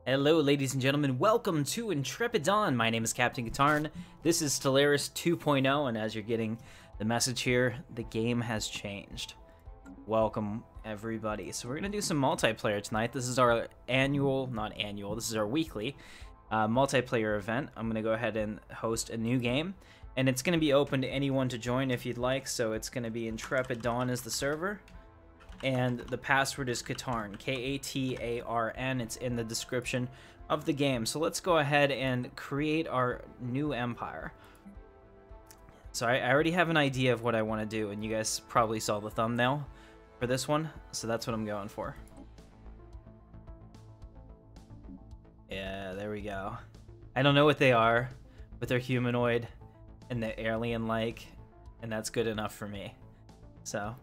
Hello, ladies and gentlemen. Welcome to Intrepid Dawn. My name is Captain Katarn. This is Stellaris 2.0, and as you're getting the message here, the game has changed. Welcome, everybody. So we're going to do some multiplayer tonight. This is our this is our weekly multiplayer event. I'm going to go ahead and host a new game, and it's going to be open to anyone to join if you'd like. So it's going to be Intrepid Dawn as the server. And the password is Katarn, K-A-T-A-R-N. It's in the description of the game. So let's go ahead and create our new empire. So I already have an idea of what I want to do, and you guys probably saw the thumbnail for this one, so that's what I'm going for. Yeah, there we go. I don't know what they are, but they're humanoid, and they're alien-like, and that's good enough for me. So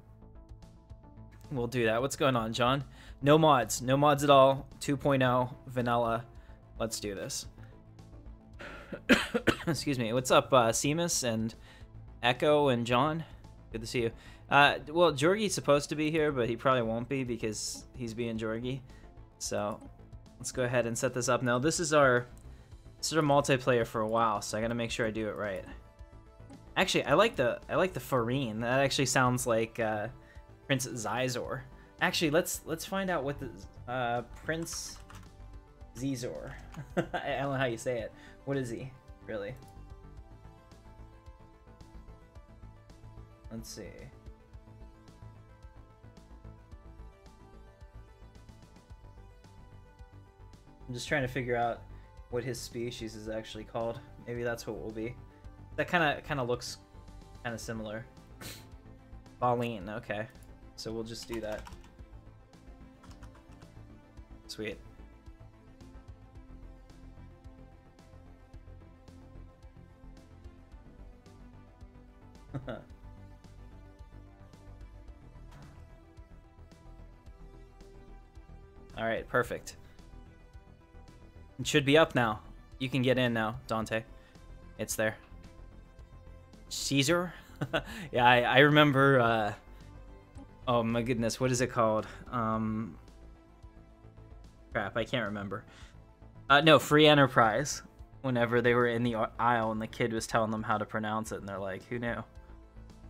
we'll do that. What's going on, John? No mods. No mods at all. 2.0 vanilla. Let's do this. Excuse me. What's up, Seamus and Echo and John? Good to see you. Well, Jorgie's supposed to be here, but he probably won't be because he's being Jorgie. So let's go ahead and set this up now. This is our multiplayer for a while, so I gotta make sure I do it right. Actually, I like the Farine. That actually sounds like Prince Zizor. Actually, let's find out what the Prince Zizor. I don't know how you say it. What is he really? Let's see. I'm just trying to figure out what his species is actually called. Maybe that's what it will be. That kind of looks kind of similar. Baleen. Okay. So we'll just do that. Sweet. Alright, perfect. It should be up now. You can get in now, Dante. It's there. Caesar? Yeah, I remember... oh my goodness, what is it called? Crap, I can't remember. No, Free Enterprise. Whenever they were in the aisle and the kid was telling them how to pronounce it, and they're like, who knew?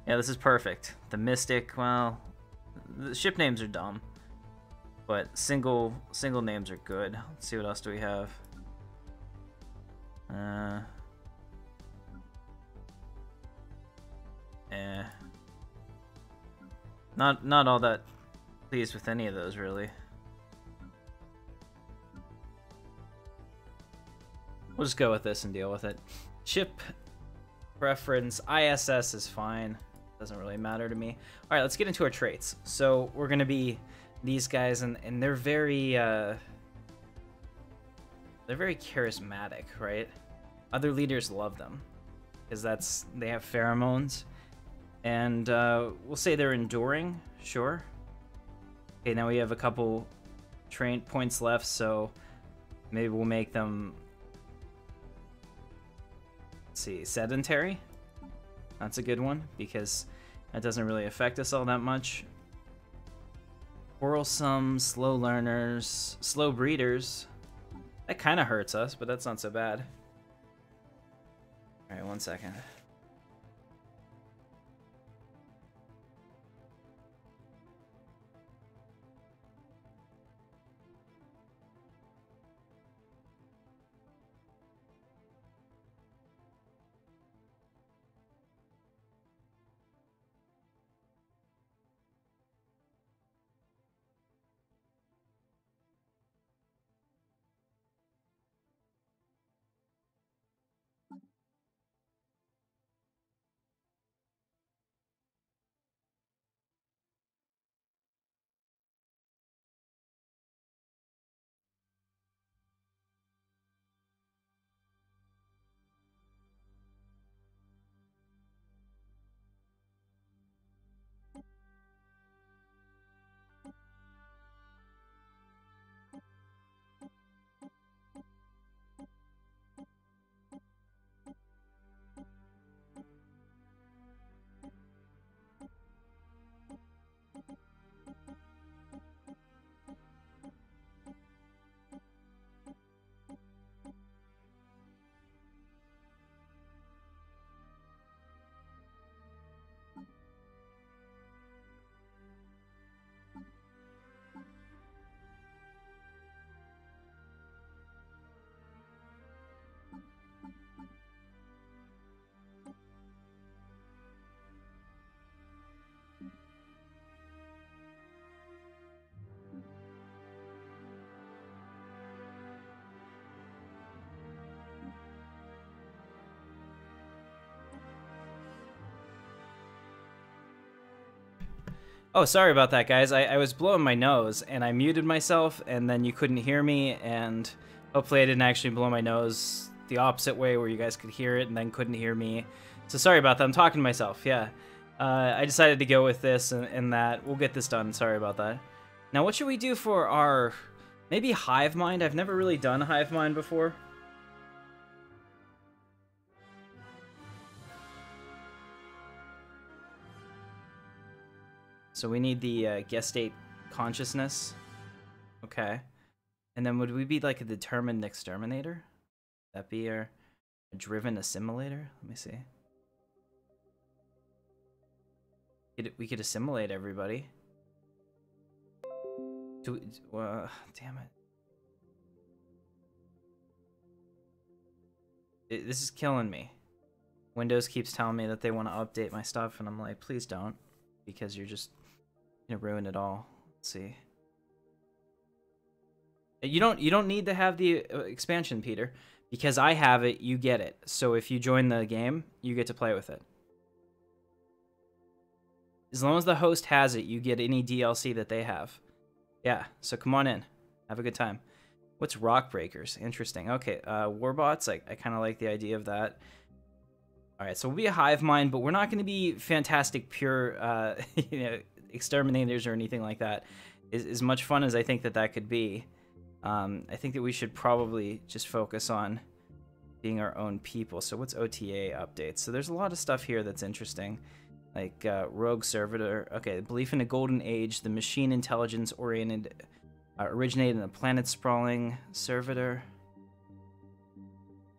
Yeah, this is perfect. The Mystic, well, the ship names are dumb. But single names are good. Let's see, what else do we have? Not all that pleased with any of those, really. We'll just go with this and deal with it. Ship preference, ISS is fine. Doesn't really matter to me. All right, let's get into our traits. So we're gonna be these guys, and they're very charismatic, right? Other leaders love them because they have pheromones. And we'll say they're enduring, sure. Okay, now we have a couple train points left, so maybe we'll make them, let's see, sedentary. That's a good one because that doesn't really affect us all that much. Quarrelsome, slow learners, slow breeders. That kind of hurts us, but that's not so bad. All right, 1 second. Oh, sorry about that, guys. I was blowing my nose, and I muted myself, and then you couldn't hear me, and hopefully I didn't actually blow my nose the opposite way where you guys could hear it and then couldn't hear me. So sorry about that. I'm talking to myself, yeah. I decided to go with this and that. We'll get this done. Sorry about that. Now, what should we do for our... maybe Hivemind? I've never really done Hivemind before. So we need the guest state consciousness. Okay. And then would we be like a determined exterminator? That be a driven assimilator? Let me see. We could assimilate everybody. Damn it. This is killing me. Windows keeps telling me that they want to update my stuff, and I'm like, please don't. Because you're just gonna ruin it all. Let's see. You don't need to have the expansion, Peter, because I have it. You get it. So if you join the game, you get to play with it. As long as the host has it, you get any DLC that they have. Yeah. So come on in, have a good time. What's Rock Breakers? Interesting. Okay. Warbots. I kind of like the idea of that. All right. So we'll be a Hivemind, but we're not going to be fantastic pure, you know, exterminators or anything like that. As much fun as I think that could be. I think that we should probably just focus on being our own people. So what's OTA updates? So there's a lot of stuff here that's interesting, like rogue servitor. Okay, belief in a golden age, the machine intelligence oriented originated in a planet sprawling servitor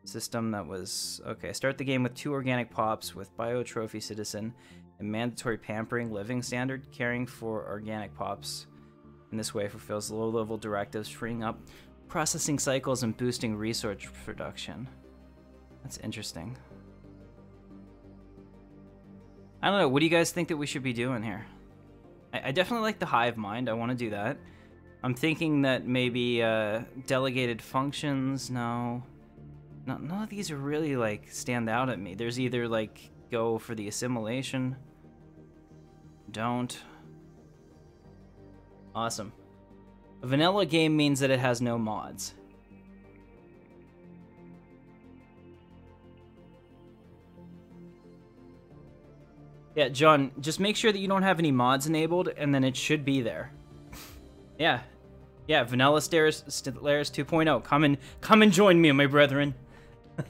system that was okay. Start the game with 2 organic pops with bio trophy citizen and mandatory pampering living standard. Caring for organic pops in this way fulfills low-level directives, freeing up processing cycles and boosting resource production. That's interesting. I don't know. What do you guys think that we should be doing here? I definitely like the Hivemind. I want to do that. I'm thinking that maybe delegated functions. No, none of these are really like stand out at me. There's either like go for the assimilation. Don't. Awesome. A vanilla game means that it has no mods. Yeah, John, just make sure that you don't have any mods enabled, and then it should be there. Yeah. Yeah, Vanilla Stellaris 2.0. Come and join me, my brethren.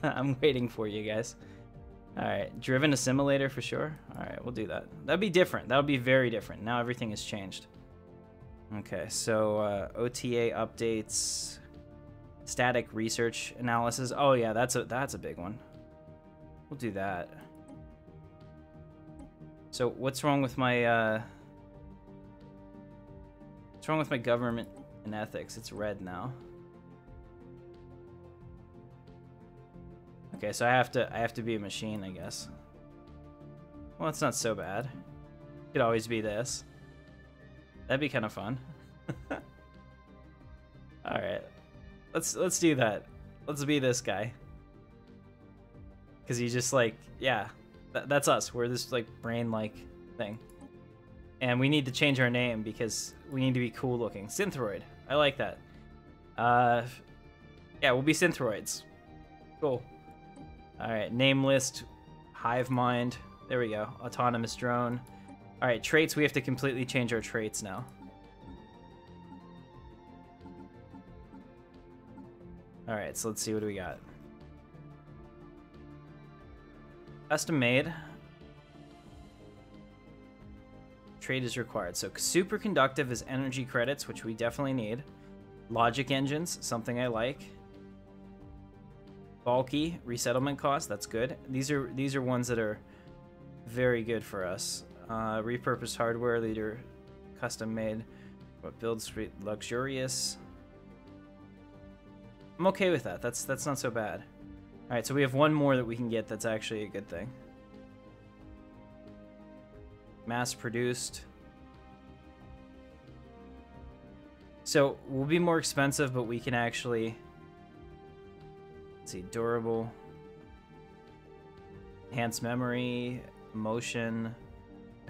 I'm waiting for you guys. Alright, driven assimilator for sure. Alright, we'll do that. That'd be different. That would be very different. Now everything has changed. Okay, so OTA updates, static research analysis. Oh yeah, that's a big one. We'll do that. So what's wrong with my government and ethics? It's red now. Okay, so I have to be a machine, I guess. Well, it's not so bad. Could always be this. That'd be kind of fun. All right, let's do that. Let's be this guy. Cause you just like, yeah, that's us. We're this like brain-like thing, and we need to change our name because we need to be cool looking. Synthroid, I like that. Yeah, we'll be Synthroids. Cool. All right, name list, Hivemind. There we go. Autonomous drone. All right, traits. We have to completely change our traits now. All right, so let's see, what do we got? Custom made. Trait is required. So superconductive is energy credits, which we definitely need. Logic engines, something I like. Bulky, resettlement cost, that's good. These are ones that are very good for us. Repurposed hardware, leader, custom made. What builds luxurious. I'm okay with that. That's not so bad. All right, so we have one more that we can get that's actually a good thing. Mass produced. So we'll be more expensive, but we can actually, let's see, durable, enhanced memory, motion,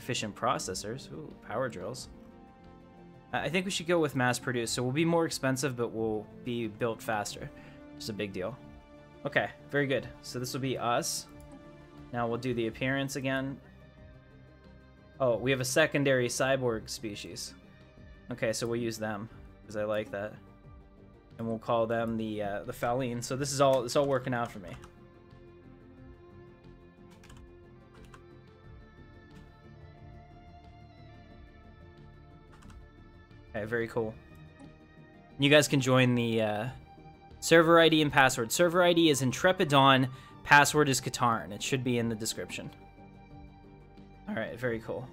efficient processors. Ooh, power drills. I think we should go with mass produced. So we'll be more expensive, but we'll be built faster. It's a big deal. Okay, very good. So this will be us. Now we'll do the appearance again. Oh, we have a secondary cyborg species. Okay, so we'll use them because I like that, and we'll call them the Faline. So it's all working out for me. Okay, very cool. You guys can join the server ID and password. Server ID is Intrepid Dawn. Password is Katarn. It should be in the description. All right, very cool.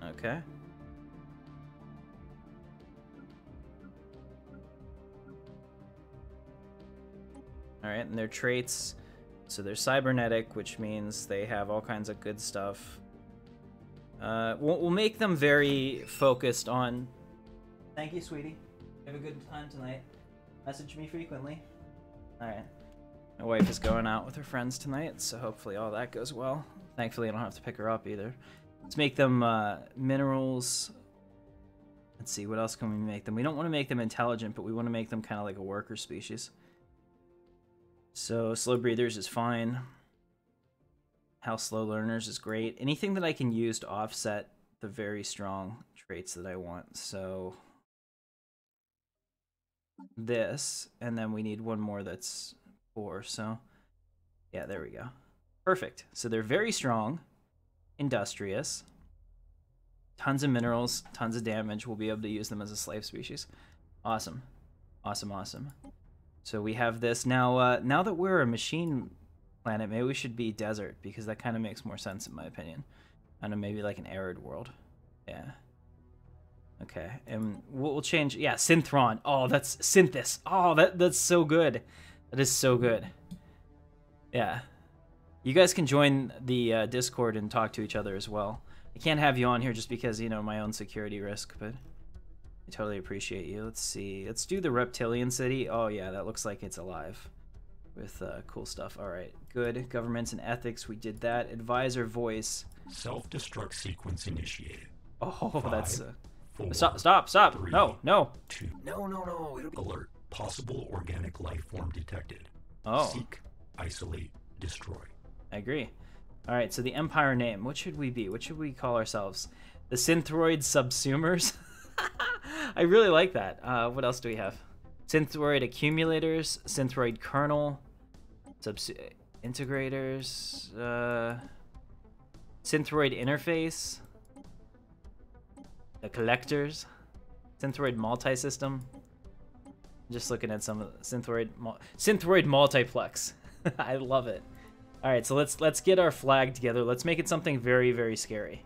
Okay. All right, and their traits. So they're cybernetic, which means they have all kinds of good stuff. We'll make them very focused on... Thank you, sweetie. Have a good time tonight. Message me frequently. Alright. My wife is going out with her friends tonight, so hopefully all that goes well. Thankfully, I don't have to pick her up either. Let's make them minerals. Let's see, what else can we make them? We don't want to make them intelligent, but we want to make them kind of like a worker species. So slow breathers is fine. How slow learners is great. Anything that I can use to offset the very strong traits that I want. So this, and then we need one more that's 4. So yeah, there we go. Perfect. So they're very strong, industrious, tons of minerals, tons of damage. We'll be able to use them as a slave species. Awesome. Awesome, awesome. So we have this now. Now that we're a machine planet, maybe we should be desert, because that kind of makes more sense in my opinion. I don't know, maybe like an arid world. Yeah. Okay, and we'll change. Yeah, Synthron. Oh, that's Synthis. Oh, that's so good. That is so good. Yeah. You guys can join the Discord and talk to each other as well. I can't have you on here just because, you know, my own security risk, but I totally appreciate you. Let's see. Let's do the Reptilian City. Oh, yeah, that looks like it's alive with cool stuff. All right, good. Governments and ethics, we did that. Advisor voice. Self-destruct sequence initiated. Oh, 5, that's... 4, Stop. 3, no. 2. No. It'll be... Alert. Possible organic life form detected. Oh. Seek, isolate, destroy. I agree. All right, so the Empire name. What should we be? What should we call ourselves? The Synthroid Subsumers? I really like that. What else do we have? Synthroid Accumulators, Synthroid Kernel, Integrators, Synthroid Interface, the Collectors, Synthroid Multisystem. Just looking at some of the Synthroid Multiplex. I love it. All right, so let's get our flag together. Let's make it something very, very scary.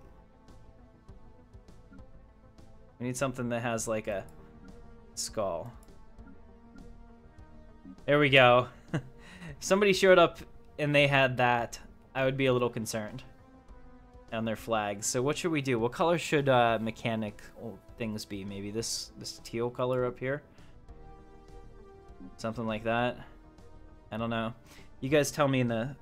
We need something that has like a skull. There we go. If somebody showed up and they had that, I would be a little concerned on their flags. So what should we do? What color should mechanical things be? Maybe this teal color up here? Something like that. I don't know. You guys tell me in the...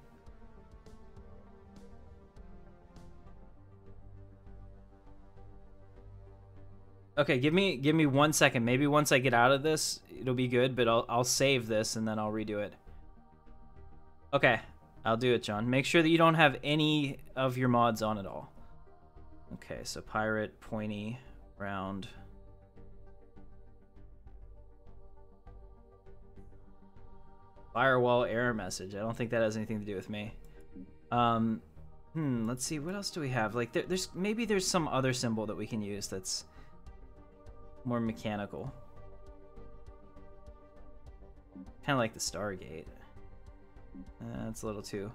Okay, give me 1 second. Maybe once I get out of this, it'll be good, but I'll save this and then I'll redo it. Okay, I'll do it, John. Make sure that you don't have any of your mods on at all. Okay, so pirate, pointy, round. Firewall error message. I don't think that has anything to do with me. Let's see. What else do we have? Like, maybe there's some other symbol that we can use that's more mechanical. Kind of like the Stargate. That's a little too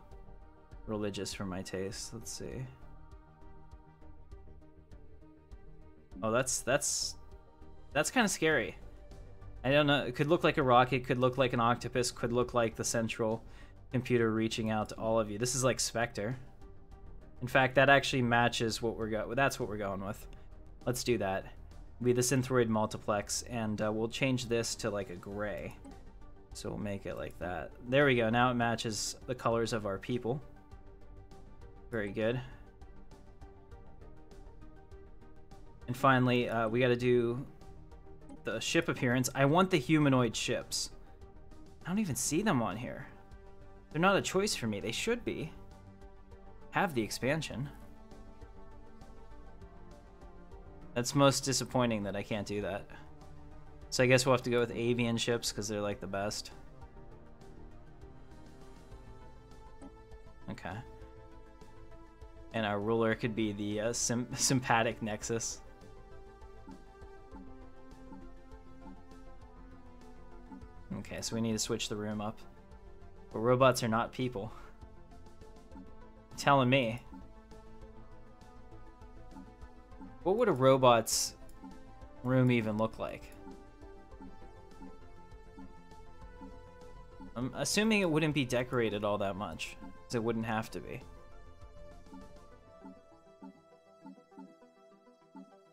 religious for my taste. Let's see. Oh, that's kind of scary. I don't know. It could look like a rocket, could look like an octopus, could look like the central computer reaching out to all of you. This is like Spectre. In fact, that actually matches what we're going. That's what we're going with. Let's do that. Be the Synthroid Multiplex, and we'll change this to like a gray. So we'll make it like that. There we go. Now it matches the colors of our people. Very good. And finally, we got to do the ship appearance. I want the humanoid ships. I don't even see them on here. They're not a choice for me. They should be. Have the expansion. That's most disappointing that I can't do that. So I guess we'll have to go with avian ships because they're like the best. Okay. And our ruler could be the sympathetic Nexus. Okay, so we need to switch the room up. But robots are not people. You're telling me. What would a robot's room even look like? I'm assuming it wouldn't be decorated all that much, because it wouldn't have to be.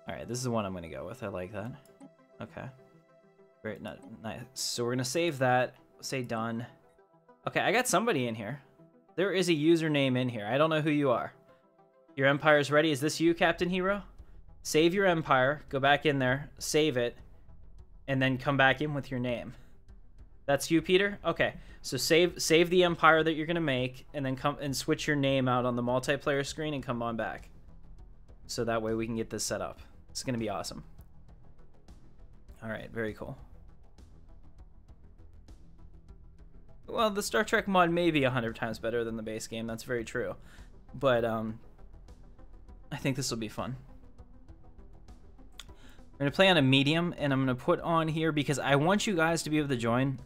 Alright, this is the one I'm going to go with. I like that. Okay. Very nice. So we're going to save that. Say done. Okay, I got somebody in here. There is a username in here. I don't know who you are. Your empire's ready. Is this you, Captain Hero? Save your empire. Go back in there. Save it. And then come back in with your name. That's you, Peter? Okay. So save the empire that you're going to make, and then come and switch your name out on the multiplayer screen and come on back. So that way we can get this set up. It's going to be awesome. Alright, very cool. Well, the Star Trek mod may be 100 times better than the base game. That's very true. But, I think this will be fun. I'm going to play on a medium, and I'm going to put on here because I want you guys to be able to join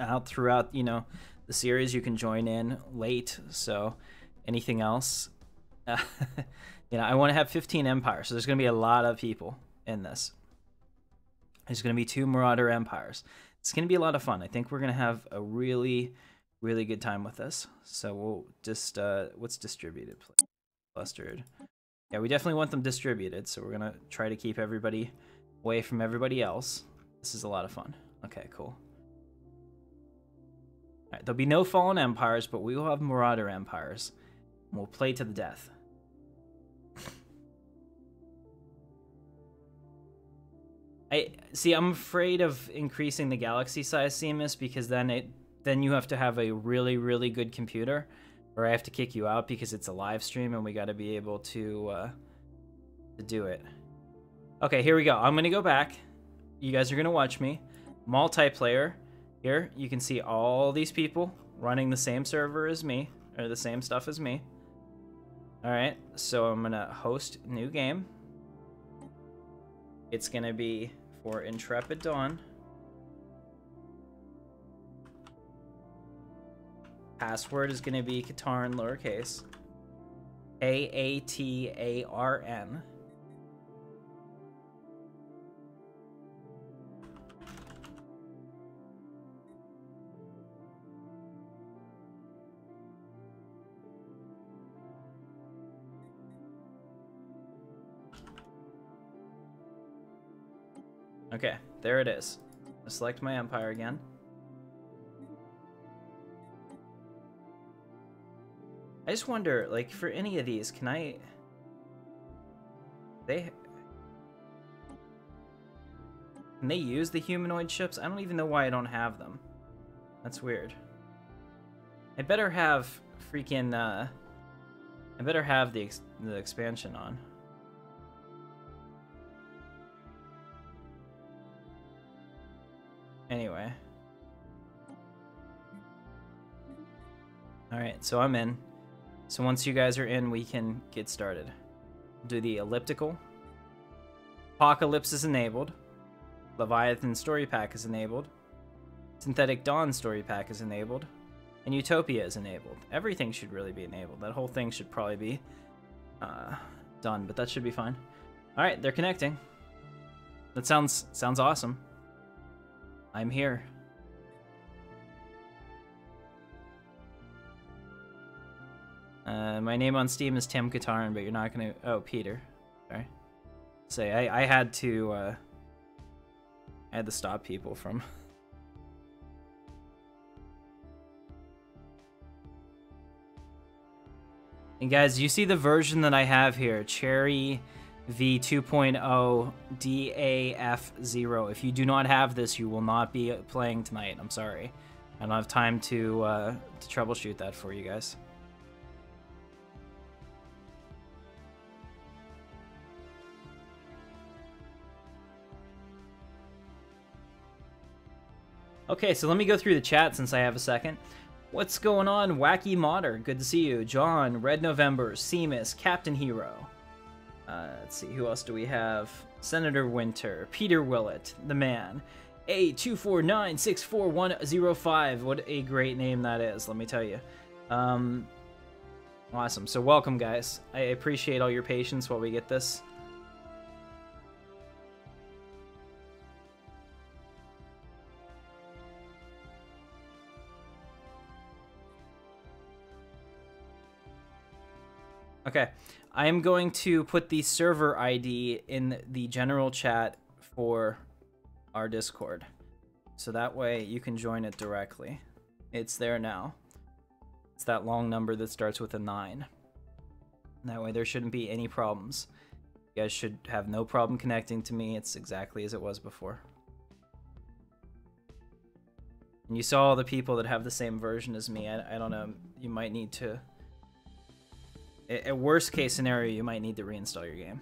out throughout, you know, the series. You can join in late, so anything else. You know, I want to have 15 empires, so there's going to be a lot of people in this. There's going to be 2 Marauder empires. It's going to be a lot of fun. I think we're going to have a really, really good time with this. So we'll just, what's distributed? Clustered. Yeah, we definitely want them distributed, so we're going to try to keep everybody away from everybody else. This is a lot of fun. Okay, cool. All right, there'll be no fallen empires, but we will have Marauder empires. And we'll play to the death. I'm afraid of increasing the galaxy size, Seamus, because then you have to have a really, really good computer, or I have to kick you out because it's a live stream and we got to be able to do it. Okay, here we go. I'm gonna go back. You guys are gonna watch me. Multiplayer. Here you can see all these people running the same server as me, or the same stuff as me. All right, so I'm gonna host new game. It's gonna be for Intrepid Dawn. Password is going to be Katarn, lowercase. Katarn. Okay, there it is. I select my empire again. I just wonder, like, for any of these, can I... Can they use the humanoid ships? I don't even know why I don't have them. That's weird. I better have freaking, I better have the expansion on. Anyway. Alright, so I'm in. So once you guys are in, we can get started. Do the elliptical. Apocalypse is enabled. Leviathan story pack is enabled. Synthetic Dawn story pack is enabled. And Utopia is enabled. Everything should really be enabled. That whole thing should probably be done, but that should be fine. Alright, they're connecting. That sounds awesome. I'm here. My name on Steam is Tim Katarn, but you're not gonna... Oh, Peter. Sorry. Say, I had to stop people from And guys, you see the version that I have here, Cherryh V2.0 DAF0. If you do not have this, you will not be playing tonight. I'm sorry. I don't have time to troubleshoot that for you guys. Okay, so let me go through the chat since I have a second. What's going on, Wacky Modder? Good to see you. John, Red November, Seamus, Captain Hero. Let's see, who else do we have? Senator Winter, Peter Willett, the man. A249641005. What a great name that is, let me tell you. Awesome. So welcome, guys. I appreciate all your patience while we get this. Okay, I am going to put the server ID in the general chat for our Discord, so that way you can join it directly. It's there now. It's that long number that starts with a 9. That way there shouldn't be any problems. You guys should have no problem connecting to me. It's exactly as it was before. And you saw all the people that have the same version as me. I don't know, you might need to... At worst case scenario, you might need to reinstall your game.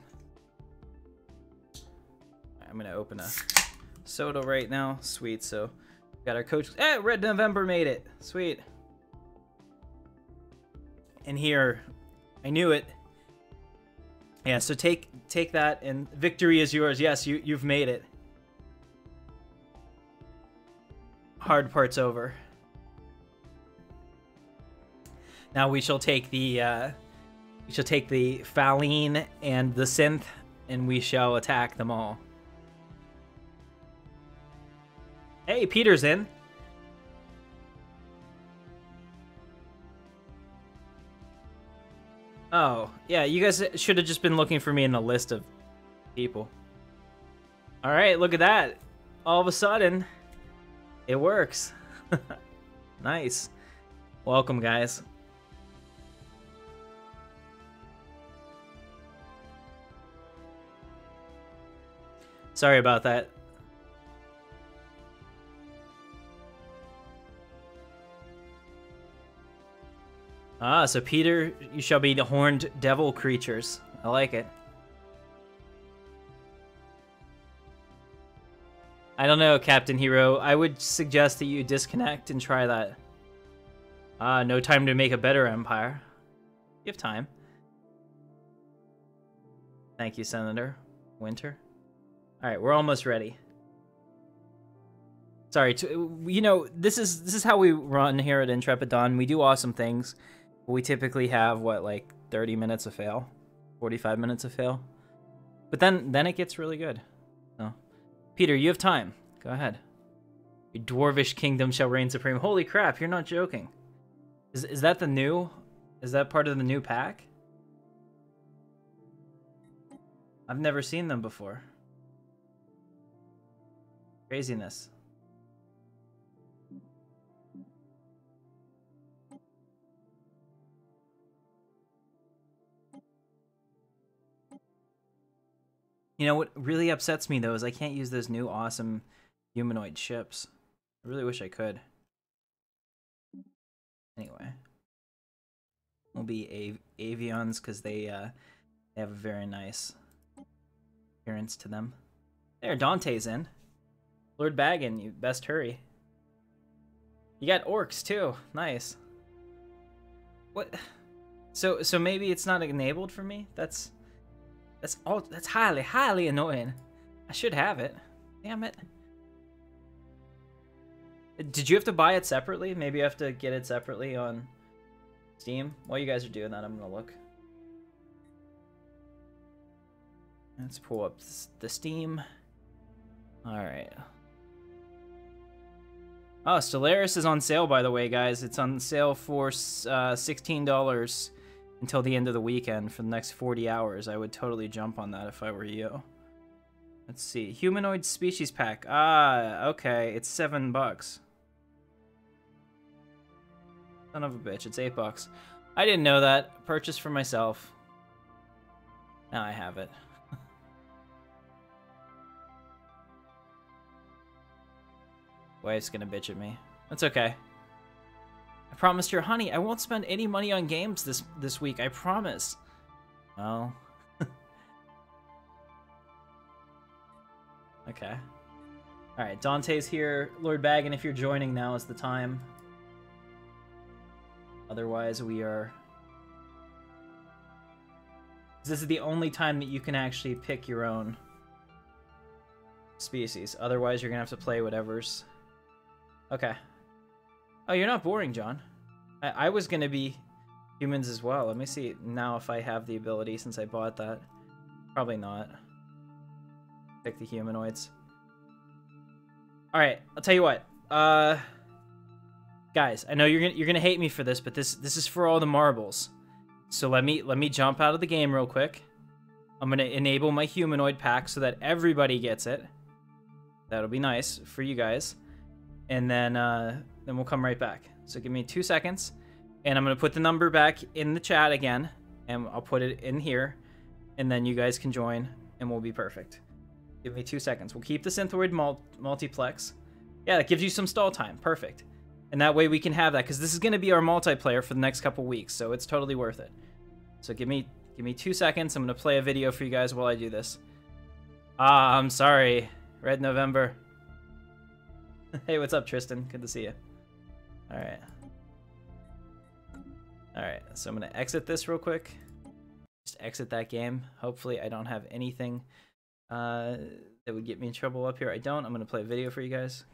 I'm gonna open a soda right now. Sweet, so got our coach. Red November made it. Sweet. And here, I knew it. Yeah, so take that, and victory is yours. Yes, you've made it. Hard part's over. Now we shall take the Faline and the Synth, and we shall attack them all. Hey, Peter's in. Oh, yeah, you guys should have just been looking for me in the list of people. Alright, look at that. All of a sudden, it works. Nice. Welcome, guys. Sorry about that. Ah, so Peter, you shall be the horned devil creatures. I like it. I don't know, Captain Hero. I would suggest that you disconnect and try that. Ah, no time to make a better empire. You have time. Thank you, Senator Winter. Alright, we're almost ready. Sorry, you know, this is how we run here at Intrepid Dawn. We do awesome things. We typically have, what, like 30 minutes of fail? 45 minutes of fail? But then it gets really good. So, Peter, you have time. Go ahead. Your dwarvish kingdom shall reign supreme. Holy crap, you're not joking. Is that the new... Is that part of the new pack? I've never seen them before. Craziness. You know what really upsets me though is I can't use those new awesome humanoid ships. I really wish I could. Anyway, we'll be avions because they have a very nice appearance to them. There, Dante's in. Lord Bagon, you best hurry. You got orcs too. Nice. What? So maybe it's not enabled for me? That's highly annoying. I should have it. Damn it. Did you have to buy it separately? Maybe you have to get it separately on Steam. While you guys are doing that, I'm gonna look. Let's pull up the Steam. Alright. Oh, Stellaris is on sale, by the way, guys. It's on sale for $16 until the end of the weekend for the next 40 hours. I would totally jump on that if I were you. Let's see. Humanoid Species Pack. Ah, okay. It's $7. Son of a bitch. It's $8. I didn't know that. Purchase for myself. Now I have it. Wife's gonna bitch at me. That's okay. I promised her, honey, I won't spend any money on games this week. I promise. Oh. Okay. Alright, Dante's here. Lord Bagon, if you're joining, now is the time. Otherwise, we are... This is the only time that you can actually pick your own species. Otherwise, you're gonna have to play whatever's... Okay. Oh, you're not boring, John. I was gonna be humans as well. Let me see now if I have the ability since I bought that. Probably not. Pick the humanoids. Alright, I'll tell you what. Guys, I know you're gonna hate me for this, but this is for all the marbles. So let me jump out of the game real quick. I'm gonna enable my humanoid pack so that everybody gets it. That'll be nice for you guys. And then we'll come right back. So give me 2 seconds, and I'm gonna put the number back in the chat again, and I'll put it in here, and then you guys can join, and we'll be perfect. Give me 2 seconds. We'll keep the Synthoid multiplex. Yeah, that gives you some stall time. Perfect. And that way we can have that, because this is going to be our multiplayer for the next couple weeks, so it's totally worth it. So give me 2 seconds. I'm going to play a video for you guys while I do this. Ah, I'm sorry. Red November. Hey, what's up, Tristan? Good to see you. Alright. Alright, so I'm going to exit this real quick. Just exit that game. Hopefully I don't have anything that would get me in trouble up here. I don't. I'm going to play a video for you guys.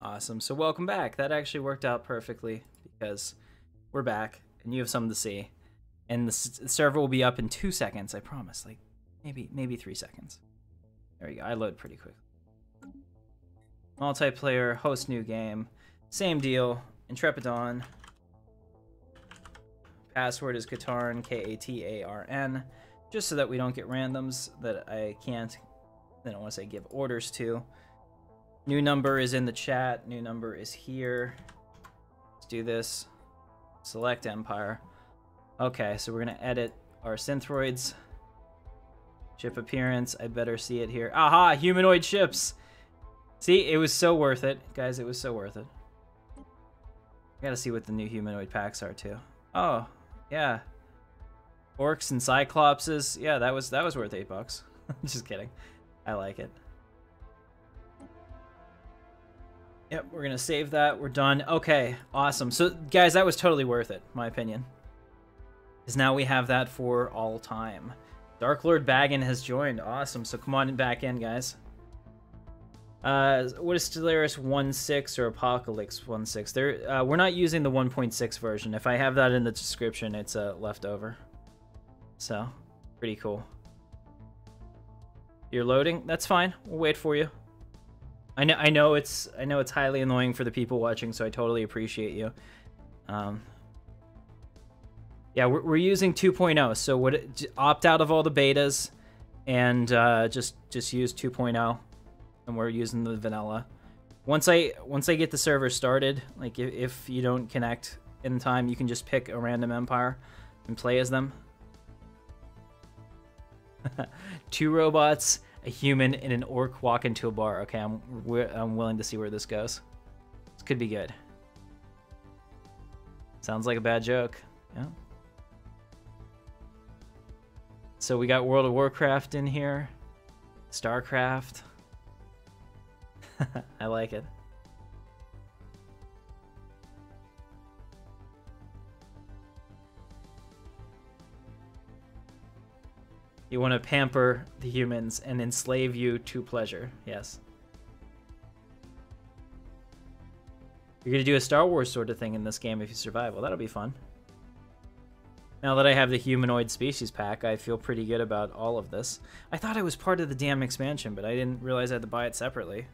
Awesome. So welcome back. That actually worked out perfectly because we're back and you have something to see. And the server will be up in 2 seconds, I promise. Like maybe 3 seconds. There we go. I load pretty quick. Multiplayer, host new game. Same deal. Intrepid Dawn. Password is Katarn, Katarn. Just so that we don't get randoms that I don't want to say give orders to. New number is in the chat. New number is here. Let's do this. Select Empire. Okay, so we're going to edit our synthroids. Ship appearance. I better see it here. Aha! Humanoid ships! See, it was so worth it. Guys, it was so worth it. I gotta see what the new humanoid packs are, too. Oh, yeah. Orcs and Cyclopses. Yeah, that was worth $8. Just kidding. I like it. Yep, we're gonna save that. We're done. Okay, awesome. So, guys, that was totally worth it, my opinion. Because now we have that for all time. Dark Lord Bagon has joined. Awesome. So come on back in, guys. What is Stellaris 1.6 or Apocalypse 1.6? We're not using the 1.6 version. If I have that in the description, it's leftover. So, pretty cool. You're loading? That's fine. We'll wait for you. I know it's highly annoying for the people watching, so I totally appreciate you. Yeah, we're using 2.0, so opt out of all the betas and just use 2.0, and we're using the vanilla. Once I get the server started, like if you don't connect in time, you can just pick a random empire and play as them. 2 robots, a human, and an orc walk into a bar. Okay, I'm willing to see where this goes. This could be good. Sounds like a bad joke. Yeah. So we got World of Warcraft in here. StarCraft. I like it. You want to pamper the humans and enslave you to pleasure. Yes. You're going to do a Star Wars sort of thing in this game if you survive. Well, that'll be fun. Now that I have the Humanoid Species Pack, I feel pretty good about all of this. I thought I was part of the damn expansion, but I didn't realize I had to buy it separately.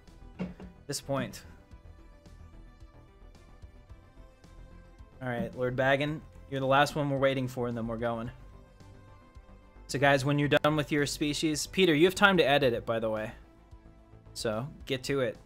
Disappoint. Alright, Lord Bagon, you're the last one we're waiting for, and then we're going. So guys, when you're done with your species... Peter, you have time to edit it, by the way. So, get to it.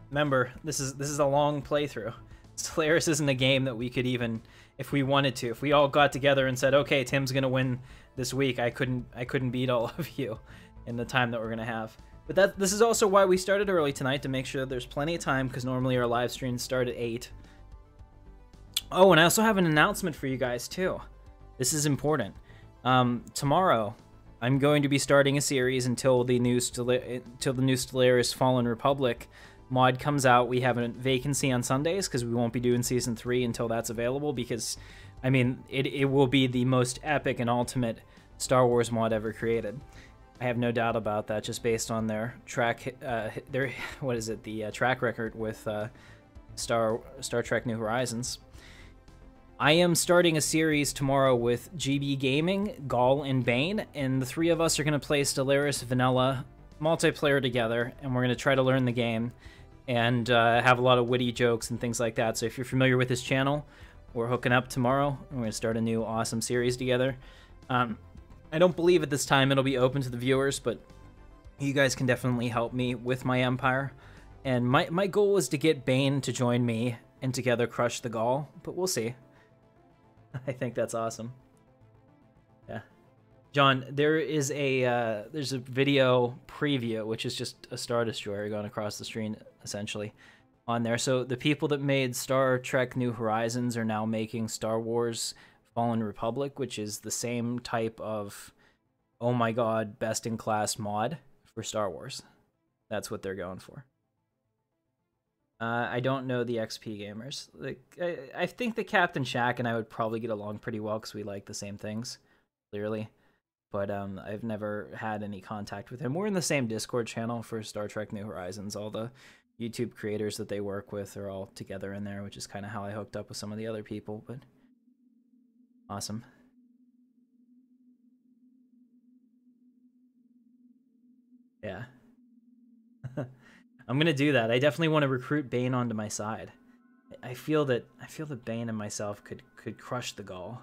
Remember, this is a long playthrough. Stellaris isn't a game that we could even... If we wanted to, if we all got together and said, okay, Tim's gonna win this week, I couldn't beat all of you in the time that we're gonna have. But this is also why we started early tonight, to make sure that there's plenty of time, because normally our live streams start at 8. Oh, and I also have an announcement for you guys too. This is important. Tomorrow, I'm going to be starting a series until the new Stellaris Fallen Republic mod comes out. We have a vacancy on Sundays because we won't be doing Season 3 until that's available, because, I mean, it will be the most epic and ultimate Star Wars mod ever created. I have no doubt about that, just based on their track record with Star Trek New Horizons. I am starting a series tomorrow with GB Gaming, Gaul, and Bane, and the three of us are going to play Stellaris Vanilla multiplayer together, and we're going to try to learn the game and have a lot of witty jokes and things like that. So if you're familiar with his channel, we're hooking up tomorrow. We're going to start a new awesome series together. I don't believe at this time it'll be open to the viewers, but you guys can definitely help me with my empire. And my goal is to get Bane to join me and together crush the Gaul, but we'll see. I think that's awesome. Yeah. John, there's a video preview, which is just a Star Destroyer going across the screen, essentially, on there. So the people that made Star Trek New Horizons are now making Star Wars Fallen Republic, which is the same type of, oh my god, best-in-class mod for Star Wars. That's what they're going for. I don't know the XP gamers. Like, I think the Captain Shack and I would probably get along pretty well because we like the same things, clearly. But I've never had any contact with him. We're in the same Discord channel for Star Trek New Horizons. All the YouTube creators that they work with are all together in there, which is kind of how I hooked up with some of the other people. But awesome. Yeah. I'm gonna do that. I definitely want to recruit Bane onto my side. I feel that Bane and myself could crush the Gaul.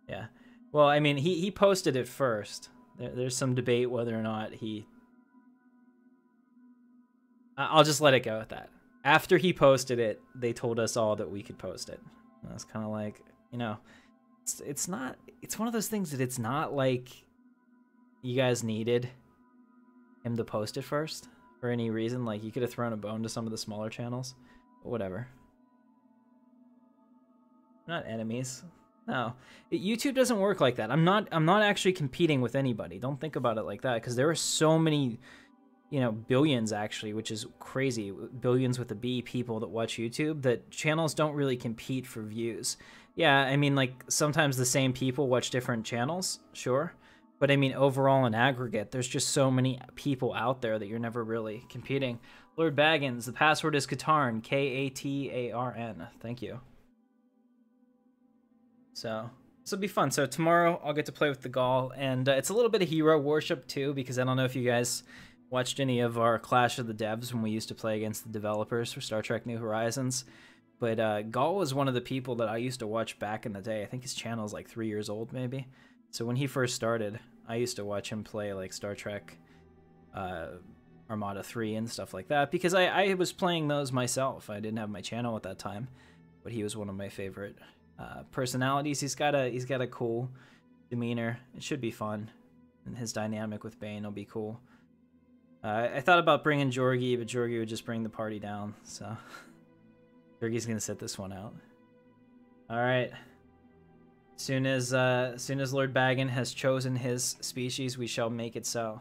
Yeah. Well, I mean, he posted it first. There's some debate whether or not he... I'll just let it go at that. After he posted it, they told us all that we could post it. And I was kind of like, you know, it's not... It's one of those things that it's not like you guys needed him to post it first for any reason. Like, you could have thrown a bone to some of the smaller channels, but whatever. We're not enemies. No, YouTube doesn't work like that. I'm not actually competing with anybody. Don't think about it like that, because there are so many, you know, billions actually, which is crazy, billions with a B, people that watch YouTube, that channels don't really compete for views. Yeah, I mean, like, sometimes the same people watch different channels, sure. But I mean, overall in aggregate, there's just so many people out there that you're never really competing. Lord Baggins, the password is Katarn, Katarn. Thank you. So this will be fun. So tomorrow I'll get to play with the Gaul, and it's a little bit of hero worship too, because I don't know if you guys watched any of our Clash of the Devs when we used to play against the developers for Star Trek New Horizons. But Gaul was one of the people that I used to watch back in the day. I think his channel is like 3 years old, maybe. So when he first started, I used to watch him play like Star Trek Armada 3 and stuff like that, because I was playing those myself. I didn't have my channel at that time, but he was one of my favorite personalities. He's got a cool demeanor. It should be fun, and his dynamic with Bane will be cool. I thought about bringing Jorgi, but Jorgi would just bring the party down, so Jorgi's gonna sit this one out. All right. Soon as Lord Bagon has chosen his species, we shall make it so.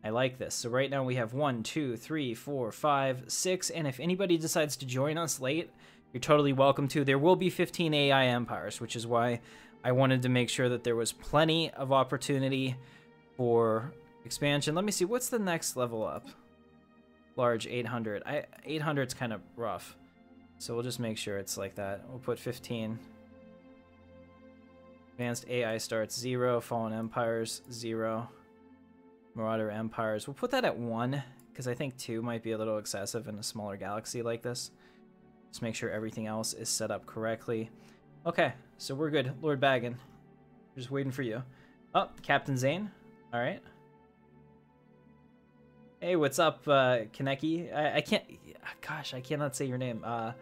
I like this. So right now we have 1, 2, 3, 4, 5, 6, and if anybody decides to join us late, you're totally welcome to. There will be 15 AI empires, which is why I wanted to make sure that there was plenty of opportunity for expansion. Let me see, what's the next level up? Large 800. 800's kind of rough, so we'll just make sure it's like that. We'll put 15. Advanced AI starts 0. Fallen Empires 0. Marauder Empires. We'll put that at 1 because I think 2 might be a little excessive in a smaller galaxy like this. Just make sure everything else is set up correctly. Okay, so we're good. Lord Bagon. Just waiting for you. Oh, Captain Zane. All right. Hey, what's up, Kaneki? I can't... Gosh, I cannot say your name. I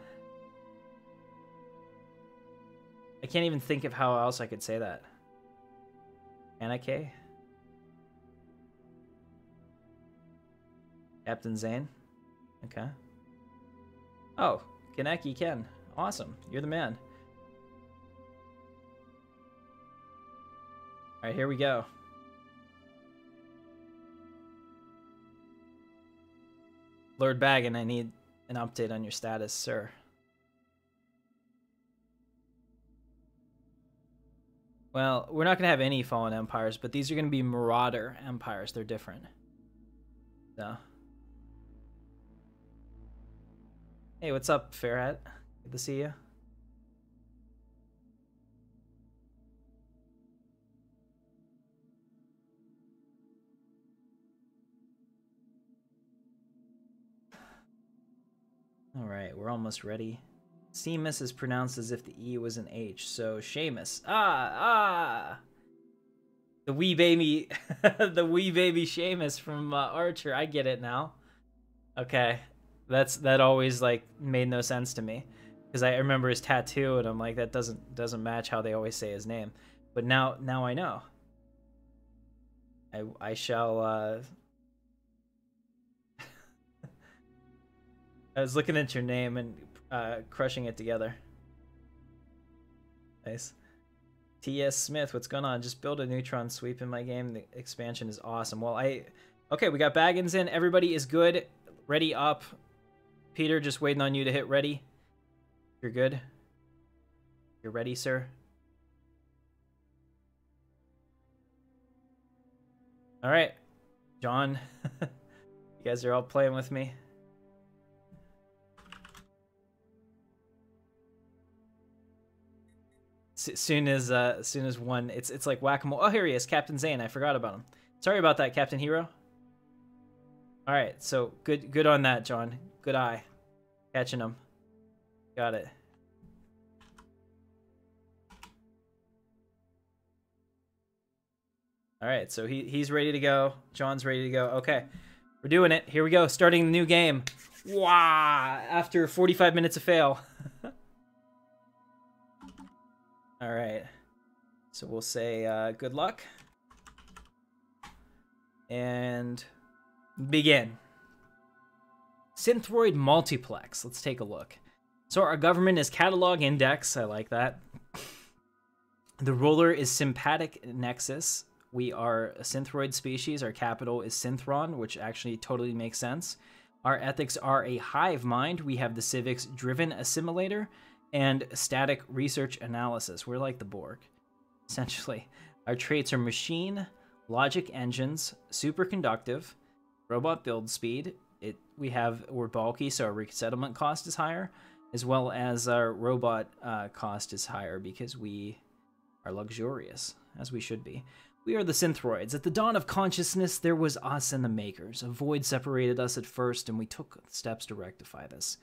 can't even think of how else I could say that. Kaneki? Captain Zane? Okay. Oh, Kaneki Ken. Awesome. You're the man. Alright, here we go. Lord Bagon, I need an update on your status, sir. Well, we're not going to have any Fallen Empires, but these are going to be Marauder Empires. They're different. So. Hey, what's up, Fairhat? Good to see you. Alright, we're almost ready. Seamus is pronounced as if the E was an H, so Seamus. The wee baby, the wee baby Seamus from Archer. I get it now. Okay, that always like made no sense to me because I remember his tattoo and I'm like that doesn't match how they always say his name. But now I know. I shall. I was looking at your name and crushing it together. Nice. T.S. Smith, what's going on? Just build a neutron sweep in my game. The expansion is awesome. Well, okay, we got Bagons in. Everybody is good. Ready up. Peter, just waiting on you to hit ready. You're good. You're ready, sir. All right. John, you guys are all playing with me. Soon as one, it's like whack-a-mole. Oh, here he is, Captain Zane. I forgot about him. Sorry about that, Captain Hero. All right, so good on that, John. Good eye, catching him. Got it. All right, so he's ready to go. John's ready to go. Okay, we're doing it. Here we go. Starting the new game. Wow! After 45 minutes of fail. All right, so we'll say good luck and begin. Synthroid Multiplex. Let's take a look. So our government is Catalog Index. I like that. The ruler is Sympathetic Nexus. We are a Synthroid species. Our capital is Synthron, which actually totally makes sense. Our ethics are a Hivemind. We have the civics Driven Assimilator and Static Research Analysis. We're like the Borg, essentially. Our traits are Machine, Logic Engines, Superconductive, Robot Build Speed. We're bulky, so our resettlement cost is higher, as well as our robot cost is higher because we are luxurious, as we should be. We are the Synthroids. At the dawn of consciousness, there was us and the Makers. A void separated us at first, and we took steps to rectify this.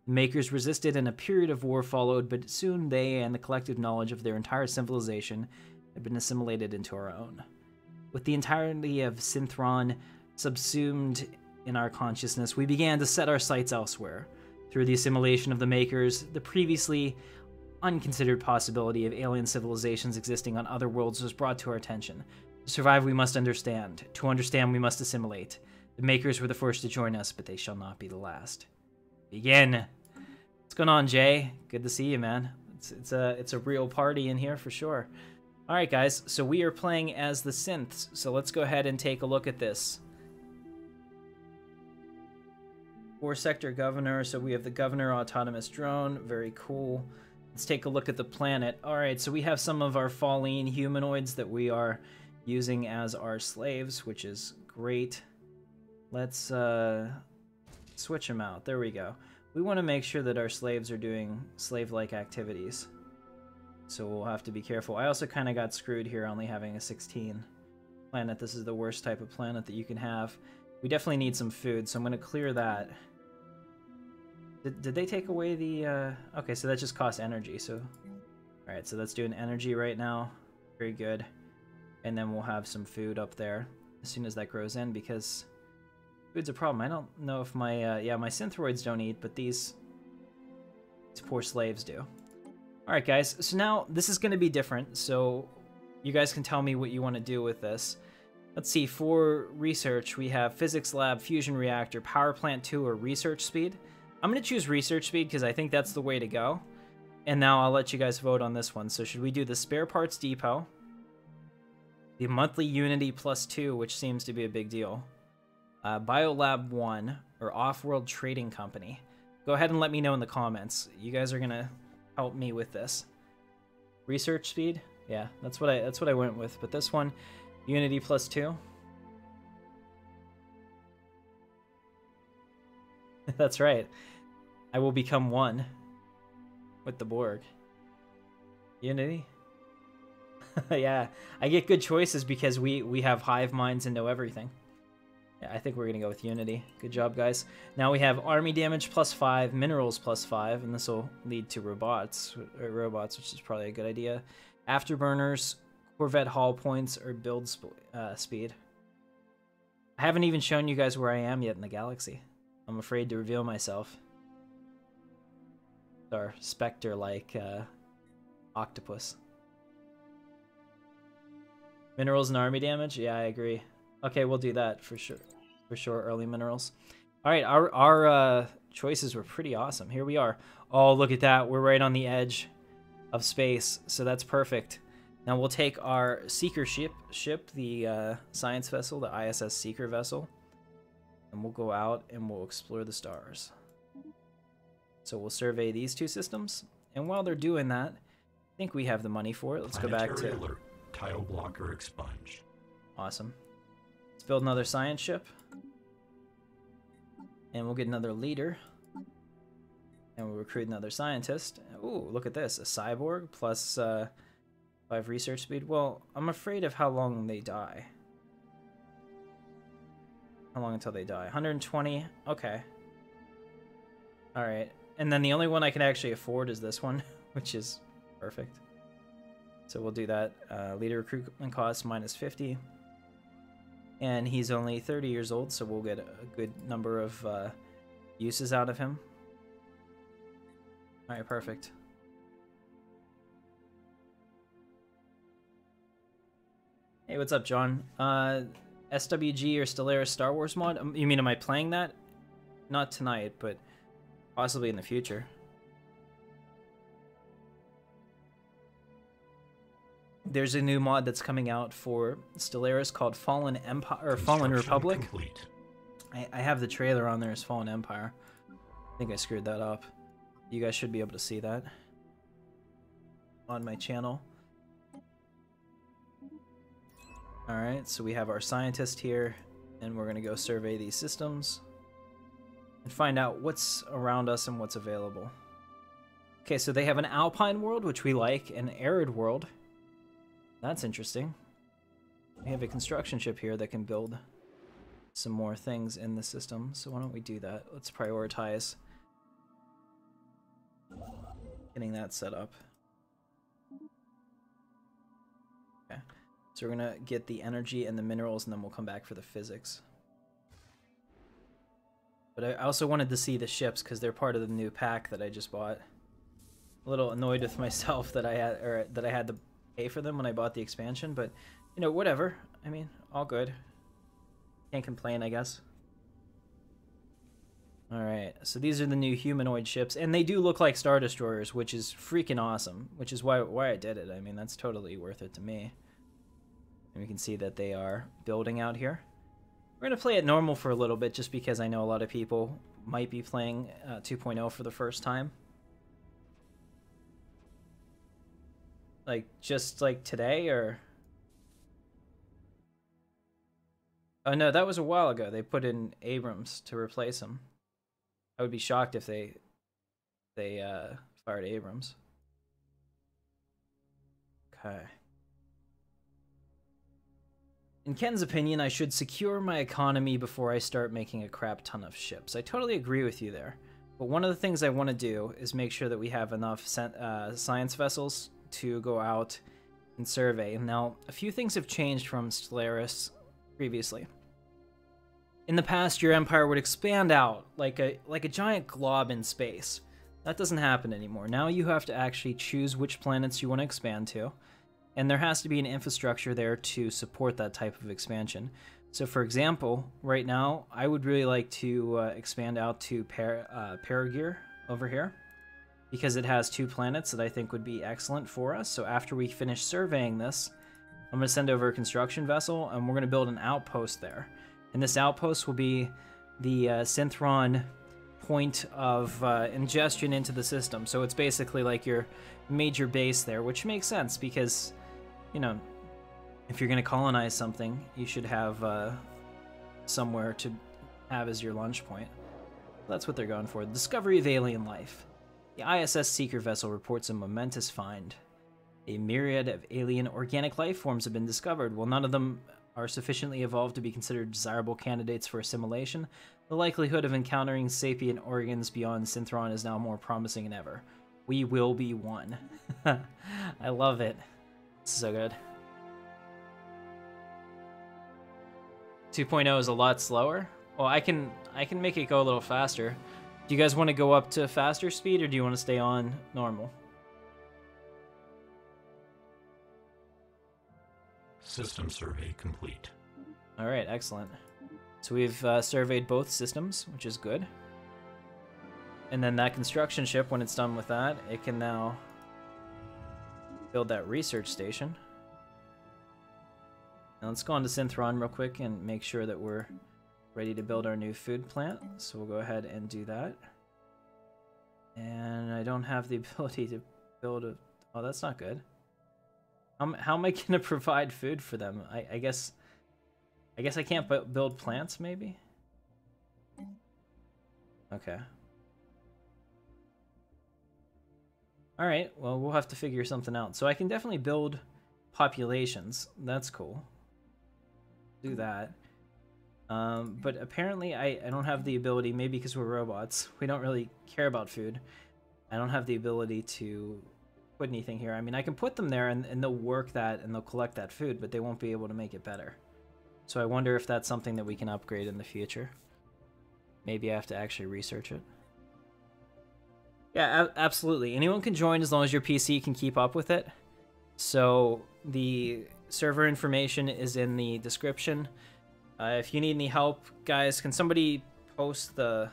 The Makers resisted and a period of war followed, but soon they and the collective knowledge of their entire civilization had been assimilated into our own. With the entirety of Synthron subsumed in our consciousness, we began to set our sights elsewhere. Through the assimilation of the Makers, the previously unconsidered possibility of alien civilizations existing on other worlds was brought to our attention. To survive, we must understand. To understand, we must assimilate. The Makers were the first to join us, but they shall not be the last. Begin. What's going on, Jay? Good to see you, man. It's a real party in here for sure. All right, guys. So we are playing as the Synths. So let's go ahead and take a look at this. 4-sector governor. So we have the governor autonomous drone. Very cool. Let's take a look at the planet. All right. So we have some of our Fallen humanoids that we are using as our slaves, which is great. Let's switch them out. There we go. We want to make sure that our slaves are doing slave-like activities. So we'll have to be careful. I also kind of got screwed here only having a 16 planet. This is the worst type of planet that you can have. We definitely need some food, so I'm going to clear that. Did they take away the... Okay, so that just costs energy, so... Alright, so that's doing energy right now. Very good. And then we'll have some food up there as soon as that grows in, because food's a problem. I don't know if my... yeah, my synthroids don't eat, but these poor slaves do. Alright, guys, so now this is going to be different, so you guys can tell me what you want to do with this. Let's see, for research, we have Physics Lab, Fusion Reactor, Power Plant 2, or Research Speed. I'm going to choose Research Speed because I think that's the way to go. And now I'll let you guys vote on this one. So should we do the Spare Parts Depot, the Monthly Unity +2, which seems to be a big deal, Biolab 1, or Off-World Trading Company? Go ahead and let me know in the comments. You guys are going to help me with this. Research Speed? Yeah, that's what I went with. But this one, Unity +2. That's right. I will become one with the Borg. Unity? Yeah, I get good choices because we have hive minds and know everything. Yeah, I think we're going to go with Unity. Good job, guys. Now we have Army Damage +5, Minerals +5, and this will lead to robots, which is probably a good idea. Afterburners, Corvette Hull Points, or Build Speed. I haven't even shown you guys where I am yet in the galaxy. I'm afraid to reveal myself. Our Spectre-like octopus. Minerals and army damage? Yeah, I agree. Okay, we'll do that for sure. For sure, early minerals. All right, our choices were pretty awesome. Here we are. Oh, look at that. We're right on the edge of space, so that's perfect. Now we'll take our Seeker ship, the science vessel, the ISS Seeker vessel, and we'll go out and we'll explore the stars. So we'll survey these two systems, and while they're doing that, I think we have the money for it. Let's go back to... Alert. Tile blocker expunged. Awesome. Let's build another science ship. And we'll get another leader. And we'll recruit another scientist. Ooh, look at this. A cyborg plus 5 research speed. Well, I'm afraid of how long they die. How long until they die? 120? Okay. Alright. And then the only one I can actually afford is this one, which is perfect. So we'll do that. Leader recruitment cost -50. And he's only 30 years old, so we'll get a good number of uses out of him. Alright, perfect. Hey, what's up, John? SWG or Stellaris Star Wars mod? You mean, am I playing that? Not tonight, but possibly in the future. There's a new mod that's coming out for Stellaris called Fallen Empire or Fallen Republic. Complete. I have the trailer on there as Fallen Empire. I think I screwed that up. You guys should be able to see that on my channel. Alright, so we have our scientist here, and we're going to go survey these systems and find out what's around us and what's available. Okay, so they have an alpine world, which we like, an arid world. That's interesting. We have a construction ship here that can build some more things in the system, so why don't we do that? Let's prioritize getting that set up. Okay, so we're gonna get the energy and the minerals, and then we'll come back for the physics. But I also wanted to see the ships because they're part of the new pack that I just bought. A little annoyed with myself that I had to pay for them when I bought the expansion, but you know, whatever. I mean, all good. Can't complain, I guess. Alright, so these are the new humanoid ships, and they do look like Star Destroyers, which is freaking awesome, which is why I did it. I mean, that's totally worth it to me. And we can see that they are building out here. We're going to play it normal for a little bit, just because I know a lot of people might be playing 2.0 for the first time. Like, just like today, or... Oh no, that was a while ago. They put in Abrams to replace him. I would be shocked if they fired Abrams. Okay. In Ken's opinion, I should secure my economy before I start making a crap ton of ships. I totally agree with you there. But one of the things I want to do is make sure that we have enough science vessels to go out and survey. Now, a few things have changed from Stellaris previously. In the past, your empire would expand out like a giant glob in space. That doesn't happen anymore. Now you have to actually choose which planets you want to expand to, and there has to be an infrastructure there to support that type of expansion. So for example, right now, I would really like to expand out to Paragear over here, because it has 2 planets that I think would be excellent for us. So after we finish surveying this, I'm going to send over a construction vessel, and we're going to build an outpost there. And this outpost will be the Synthron point of ingestion into the system. So it's basically like your major base there, which makes sense because, you know, if you're going to colonize something, you should have somewhere to have as your launch point. That's what they're going for. The discovery of alien life. The ISS Seeker vessel reports a momentous find. A myriad of alien organic life forms have been discovered. While none of them are sufficiently evolved to be considered desirable candidates for assimilation, the likelihood of encountering sapient organs beyond Synthron is now more promising than ever. We will be one. I love it. It's so good. 2.0 is a lot slower. Well, I can make it go a little faster. Do you guys want to go up to faster speed, or do you want to stay on normal? System survey complete. All right, excellent. So we've surveyed both systems, which is good. And then that construction ship, when it's done with that, it can now build that research station. Now let's go on to Synthron real quick and make sure that we're ready to build our new food plant. So we'll go ahead and do that. And I don't have the ability to build a... Oh, that's not good. How am I going to provide food for them? I guess I can't build plants, maybe? Okay. Alright, well, we'll have to figure something out. So I can definitely build populations. That's cool. Do that. But apparently I don't have the ability, maybe because we're robots, we don't really care about food. I don't have the ability to put anything here. I mean, I can put them there and they'll work that and they'll collect that food, but they won't be able to make it better. So I wonder if that's something that we can upgrade in the future. Maybe I have to actually research it. Yeah, absolutely. Anyone can join as long as your PC can keep up with it. So the server information is in the description. If you need any help, guys, can somebody post the...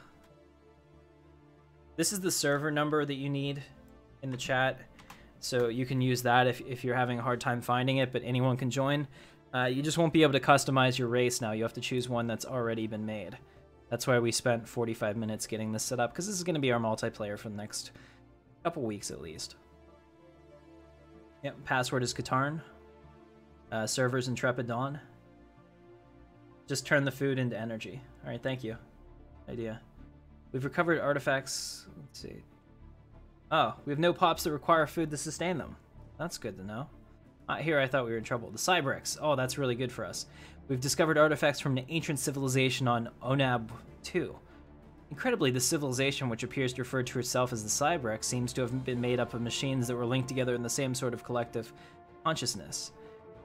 This is the server number that you need in the chat. So you can use that if you're having a hard time finding it, but anyone can join. You just won't be able to customize your race now. You have to choose one that's already been made. That's why we spent 45 minutes getting this set up, because this is going to be our multiplayer for the next couple weeks at least. Yep, password is Katarn. Servers Intrepid Dawn. Just turn the food into energy. Alright, thank you. Idea. We've recovered artifacts. Let's see. Oh, we have no pops that require food to sustain them. That's good to know. Here I thought we were in trouble. The Cybrix. Oh, that's really good for us. We've discovered artifacts from an ancient civilization on Onab 2. Incredibly, the civilization, which appears to refer to itself as the Cybrix, seems to have been made up of machines that were linked together in the same sort of collective consciousness.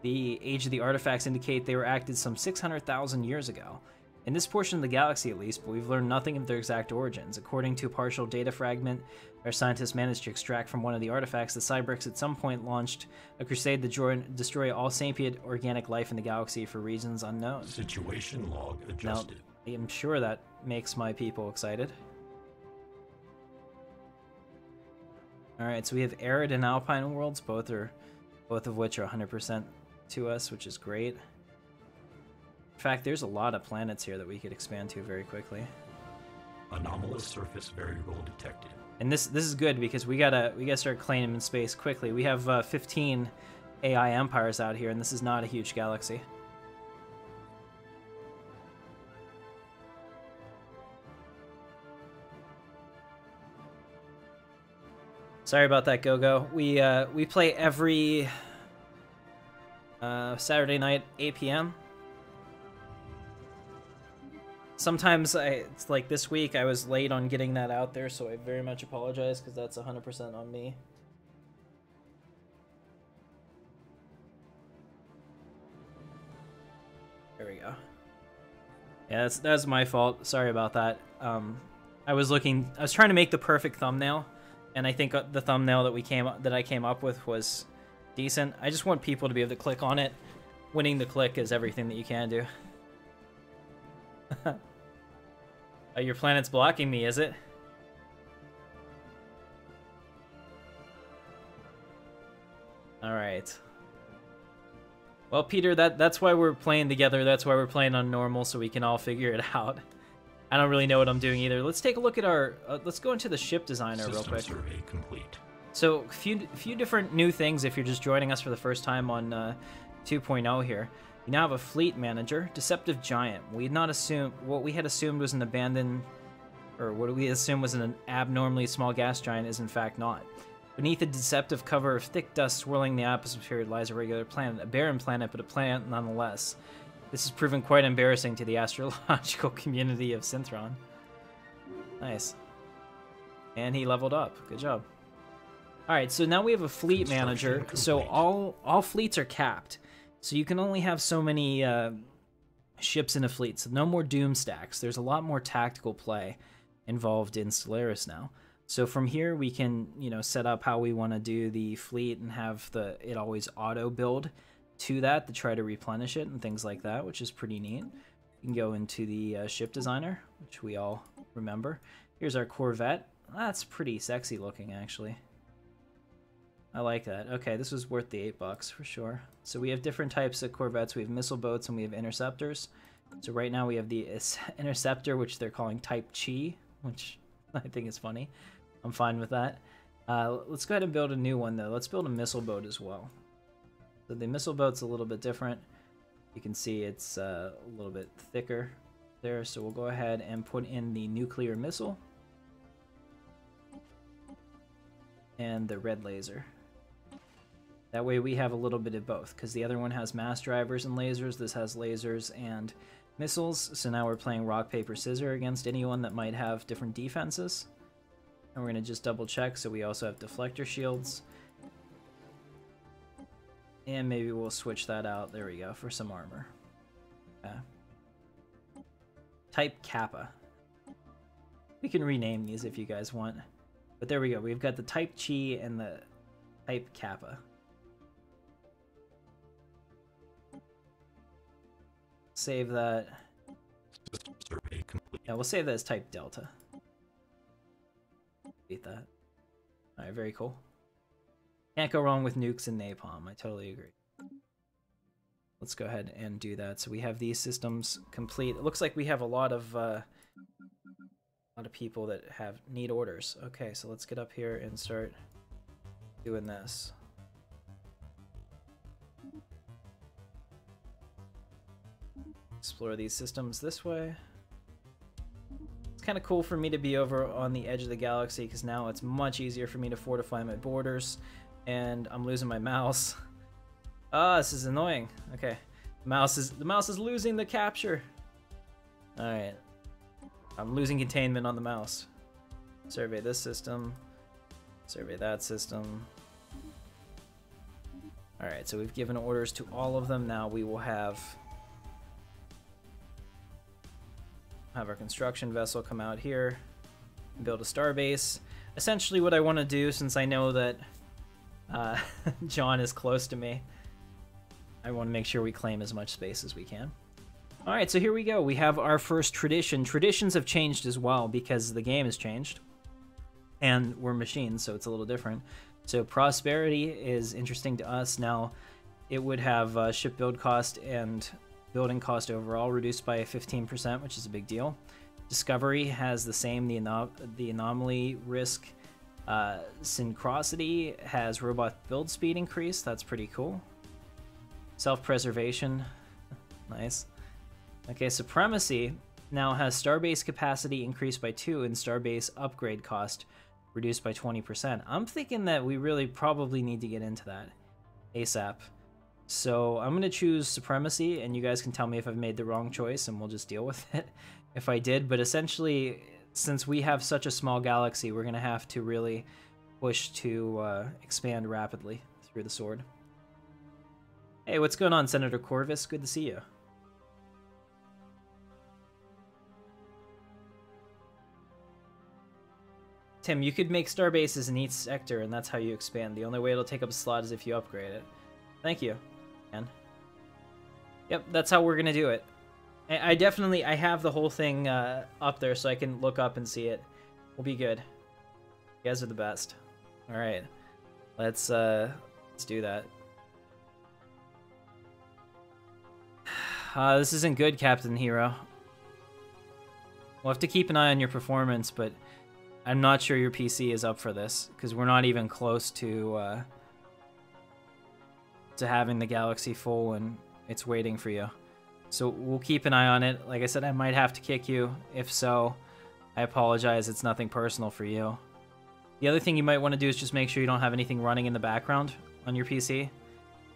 The age of the artifacts indicate they were active some 600,000 years ago. In this portion of the galaxy, at least, but we've learned nothing of their exact origins. According to a partial data fragment our scientists managed to extract from one of the artifacts, the Cybrix at some point launched a crusade to destroy all sapient organic life in the galaxy for reasons unknown. Situation log adjusted. Now, I'm sure that makes my people excited. Alright, so we have arid and alpine worlds, both of which are 100% to us, which is great. In fact, there's a lot of planets here that we could expand to very quickly. Anomalous surface variable detected. And this is good because we gotta start claiming space quickly. We have 15 AI empires out here, and this is not a huge galaxy. Sorry about that, Go-Go. We play every Saturday night, 8 p.m. Sometimes it's like this week I was late on getting that out there, so I very much apologize because that's 100% on me. There we go. Yeah, that's my fault. Sorry about that. I was trying to make the perfect thumbnail, and I think the thumbnail that I came up with was decent. I just want people to be able to click on it. Winning the click is everything that you can do. Your planet's blocking me, is it? All right. Well, Peter, that's why we're playing together. That's why we're playing on normal, so we can all figure it out. I don't really know what I'm doing either. Let's take a look at our... let's go into the ship designer real quick. System survey complete. So, a few different new things if you're just joining us for the first time on 2.0 here. You now have a fleet manager, deceptive giant. We had not assumed... What we had assumed was an abandoned... Or what we assumed was an abnormally small gas giant is in fact not. Beneath a deceptive cover of thick dust swirling the atmosphere lies a regular planet. A barren planet, but a planet nonetheless. This has proven quite embarrassing to the astrological community of Synthron. Nice. And he leveled up. Good job. Alright, so now we have a fleet manager. So all fleets are capped. So you can only have so many ships in a fleet. So no more doom stacks. There's a lot more tactical play involved in Stellaris now. So from here we can, set up how we want to do the fleet and have it always auto build to that to try to replenish it and things like that, which is pretty neat. You can go into the ship designer, which we all remember. Here's our Corvette. That's pretty sexy looking, actually. I like that. Okay, this was worth the $8 for sure. So we have different types of Corvettes. We have missile boats and we have interceptors. So right now we have the interceptor, which they're calling Type Chi, which I think is funny. I'm fine with that. Let's go ahead and build a new one, though. Let's build a missile boat as well. So the missile boat's a little bit different. You can see it's a little bit thicker there. So we'll go ahead and put in the nuclear missile and the red laser. That way we have a little bit of both, because the other one has mass drivers and lasers. This has lasers and missiles. So now we're playing rock, paper, scissors against anyone that might have different defenses. And we're going to just double check. So we also have deflector shields. And maybe we'll switch that out. There we go, for some armor. Okay. Type Kappa. We can rename these if you guys want. But there we go. We've got the Type Chi and the Type Kappa. Save that. System survey complete. Yeah, we'll save that as Type Delta. Beat that. Alright, very cool. Can't go wrong with nukes and napalm. I totally agree. Let's go ahead and do that. So we have these systems complete. It looks like we have a lot of people that need orders. Okay, so let's get up here and start doing this. Explore these systems this way. It's kind of cool for me to be over on the edge of the galaxy because now it's much easier for me to fortify my borders. And I'm losing my mouse. Ah, this is annoying. Okay, the mouse is losing the capture. All right, I'm losing containment on the mouse. Survey this system. Survey that system. All right, so we've given orders to all of them. Now we will have our construction vessel come out here and build a starbase. Essentially, what I want to do, since I know that John is close to me, I want to make sure we claim as much space as we can. Alright, so here we go. We have our first tradition. Traditions have changed as well because the game has changed. And we're machines, so it's a little different. So prosperity is interesting to us. Now, it would have ship build cost and building cost overall reduced by 15%, which is a big deal. Discovery has the same, the anomaly risk. Synchronicity has robot build speed increase. That's pretty cool. Self-preservation. Nice. Okay, Supremacy now has starbase capacity increased by 2 and starbase upgrade cost reduced by 20%. I'm thinking that we really probably need to get into that ASAP. So I'm going to choose Supremacy, and you guys can tell me if I've made the wrong choice, and we'll just deal with it if I did. But essentially, since we have such a small galaxy, we're going to have to really push to expand rapidly through the sword. Hey, what's going on, Senator Corvus? Good to see you. Tim, you could make star bases in each sector, and that's how you expand. The only way it'll take up a slot is if you upgrade it. Thank you, man. Yep, that's how we're gonna do it. I have the whole thing up there so I can look up and see it. We'll be good. You guys are the best. All right, let's do that. This isn't good, Captain Hero. We'll have to keep an eye on your performance, but I'm not sure your PC is up for this, because we're not even close to having the galaxy full, and it's waiting for you. So we'll keep an eye on it. Like I said, I might have to kick you. If so, I apologize. It's nothing personal for you. The other thing you might want to do is just make sure you don't have anything running in the background on your PC.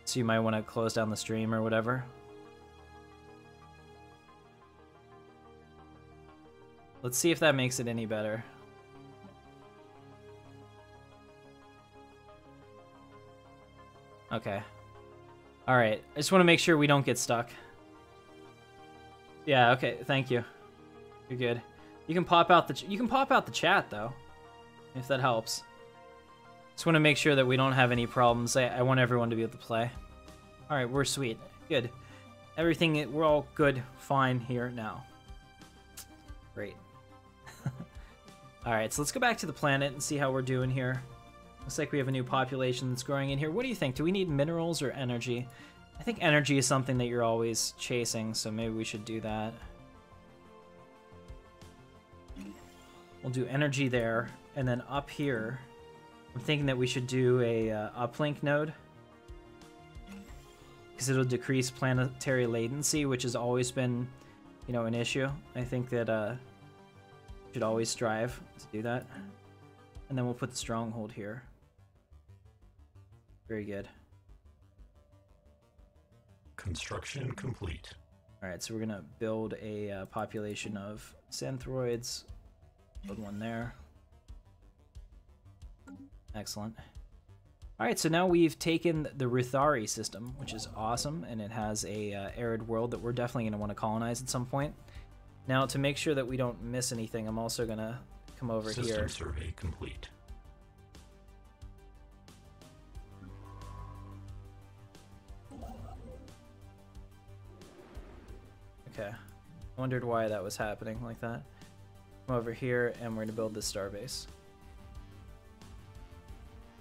So you might want to close down the stream or whatever. Let's see if that makes it any better. Okay. All right. I just want to make sure we don't get stuck. Yeah. Okay. Thank you. You're good. You can pop out the chat though, if that helps. Just want to make sure that we don't have any problems. I want everyone to be able to play. All right. We're sweet. Good. Everything. We're all good. Fine here now. Great. All right. So let's go back to the planet and see how we're doing here. Looks like we have a new population that's growing in here. What do you think? Do we need minerals or energy? I think energy is something that you're always chasing, so maybe we should do that. We'll do energy there, and then up here, I'm thinking that we should do a uplink node, because it'll decrease planetary latency, which has always been, you know, an issue. I think that we should always strive to do that. And then we'll put the stronghold here. Very good. Construction complete. All right, so we're gonna build a population of synthroids. Build one there. Excellent. All right, so now we've taken the Ruthari system, which is awesome, and it has a arid world that we're definitely gonna want to colonize at some point. Now, to make sure that we don't miss anything, I'm also gonna come over here. System survey complete. Okay. I wondered why that was happening like that. Come over here, and we're going to build this starbase.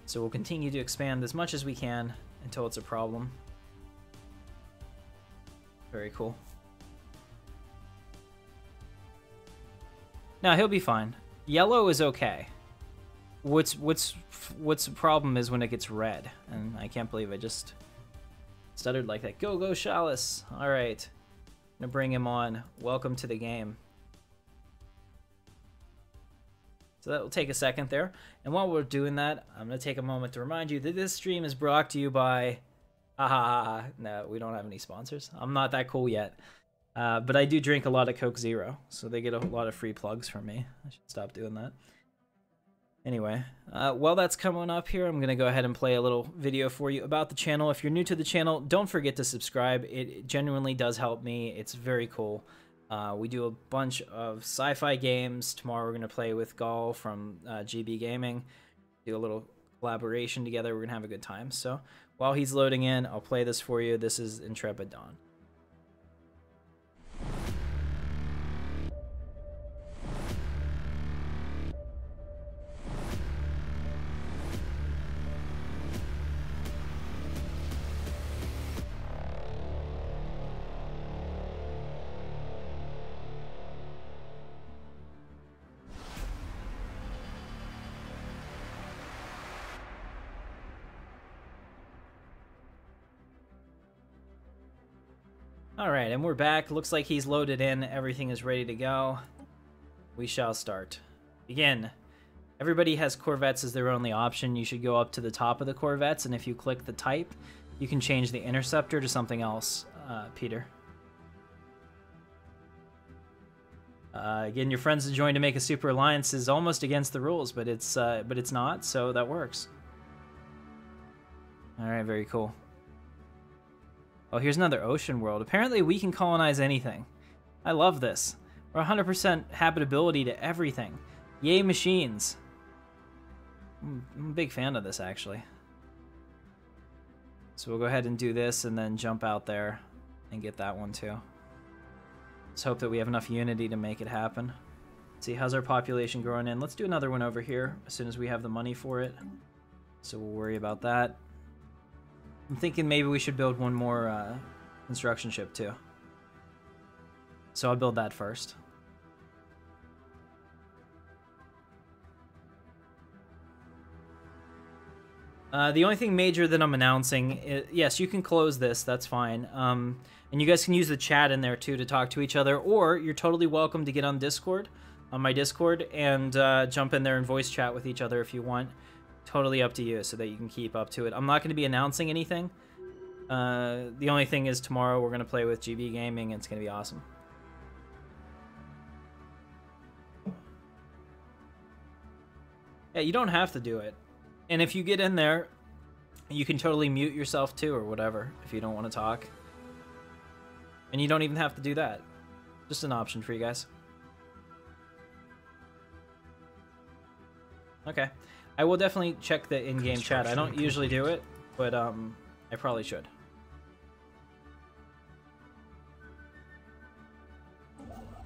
So we'll continue to expand as much as we can until it's a problem. Very cool. Now, he'll be fine. Yellow is okay. What's the problem is when it gets red, and I can't believe I just stuttered like that. Go Chalice! All right. I'm gonna bring him on. Welcome to the game. So that will take a second there. And while we're doing that, I'm gonna take a moment to remind you that this stream is brought to you by... No, we don't have any sponsors. I'm not that cool yet. But I do drink a lot of Coke Zero, so they get a lot of free plugs from me. I should stop doing that. Anyway, while that's coming up here, I'm going to go ahead and play a little video for you about the channel. If you're new to the channel, don't forget to subscribe. It genuinely does help me. It's very cool. We do a bunch of sci-fi games. Tomorrow we're going to play with Gall from GB Gaming. Do a little collaboration together. We're going to have a good time. So while he's loading in, I'll play this for you. This is Intrepid Dawn. Alright, and we're back. Looks like he's loaded in. Everything is ready to go. We shall start. Begin. Everybody has Corvettes as their only option. You should go up to the top of the Corvettes, and if you click the type, You can change the interceptor to something else, Peter. Getting your friends to join to make a super alliance is almost against the rules, but it's not, so that works. All right, very cool. Oh, here's another ocean world. Apparently, we can colonize anything. I love this. We're 100% habitability to everything. Yay, machines. I'm a big fan of this, actually. So we'll go ahead and do this and then jump out there and get that one too. Let's hope that we have enough unity to make it happen. Let's see, how's our population growing in? Let's do another one over here as soon as we have the money for it. So we'll worry about that. I'm thinking maybe we should build one more construction ship too. So I'll build that first. The only thing major that I'm announcing is, yes, you can close this, that's fine. And you guys can use the chat in there too to talk to each other, or you're totally welcome to get on Discord, on my Discord, and jump in there and voice chat with each other if you want. Totally up to you, so that you can keep up to it. I'm not going to be announcing anything. The only thing is tomorrow we're going to play with GB Gaming, and it's going to be awesome. Yeah, you don't have to do it. And if you get in there, you can totally mute yourself too, or whatever, if you don't want to talk. And you don't even have to do that. Just an option for you guys. Okay. I will definitely check the in-game chat. I don't usually do it, but I probably should.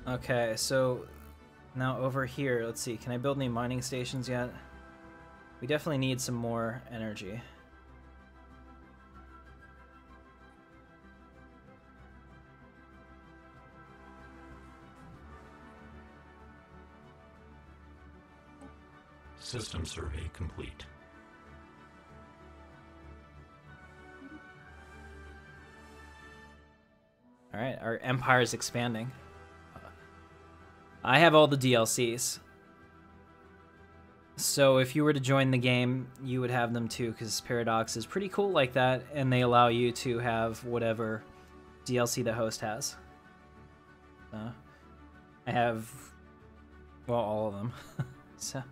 Okay, so now over here, let's see. Can I build any mining stations yet? We definitely need some more energy. System survey complete. All right, our empire is expanding. I have all the DLCs. So if you were to join the game, you would have them too, because Paradox is pretty cool like that, and they allow you to have whatever DLC the host has. I have, well, all of them, so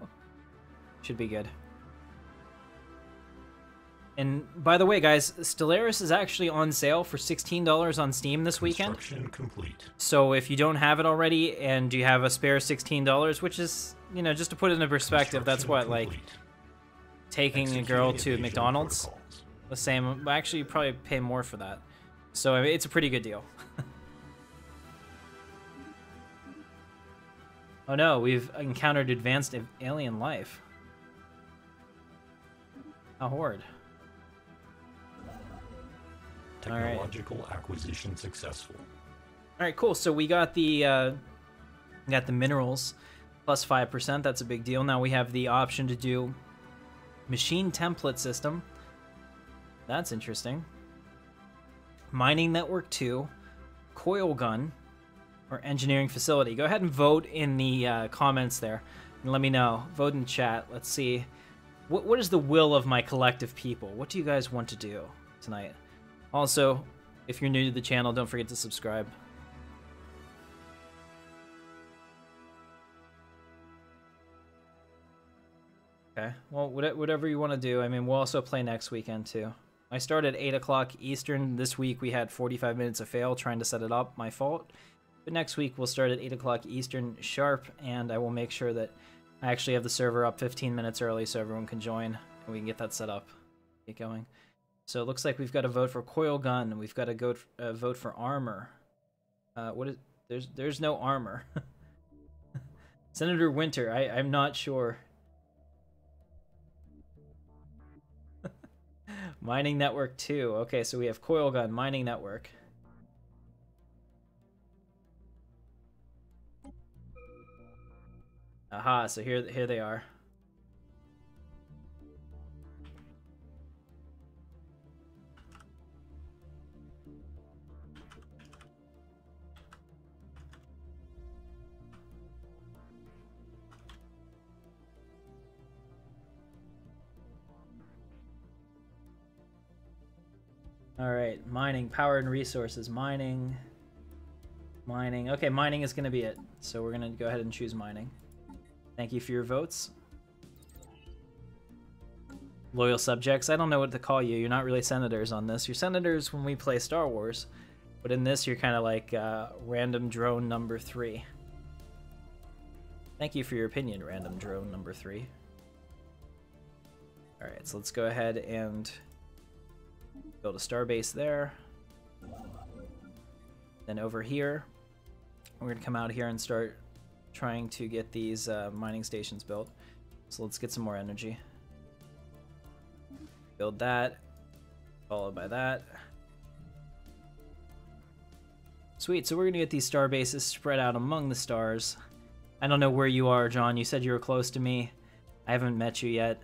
should be good. And by the way, guys, Stellaris is actually on sale for $16 on Steam this weekend. Construction complete. So if you don't have it already and you have a spare $16, which is, you know, just to put it into perspective, that's what, like, taking a girl to McDonald's, the same. Actually, you probably pay more for that. So I mean, it's a pretty good deal. Oh no, we've encountered advanced alien life. How horrid. Technological acquisition successful. All right, cool. So we got the minerals plus 5%. That's a big deal. Now we have the option to do machine template system. That's interesting. Mining network 2, coil gun, or engineering facility. Go ahead and vote in the comments there, and let me know. Vote in chat. Let's see. What is the will of my collective people? What do you guys want to do tonight? Also, if you're new to the channel, don't forget to subscribe. Okay, well, whatever you want to do. I mean, we'll also play next weekend, too. I started at 8 o'clock Eastern. This week we had 45 minutes of fail trying to set it up. My fault. But next week we'll start at 8 o'clock Eastern sharp, and I will make sure that I actually have the server up 15 minutes early so everyone can join, and we can get that set up. Get going. So it looks like we've got to vote for coil gun, and we've got to go vote for armor. What is? There's no armor. Senator Winter, I'm not sure. Mining network 2. Okay, so we have coil gun, mining network. Aha, so here they are. All right, mining, power and resources, mining. Okay, mining is going to be it. So we're going to go ahead and choose mining. Thank you for your votes. Loyal subjects. I don't know what to call you. You're not really senators on this. You're senators when we play Star Wars. But in this, you're kind of like random drone number 3. Thank you for your opinion, random drone number 3. Alright, so let's go ahead and build a starbase there. Then over here, we're going to come out here and start trying to get these mining stations built. So let's get some more energy. Build that, followed by that. Sweet, so we're going to get these star bases spread out among the stars. I don't know where you are, John. You said you were close to me. I haven't met you yet.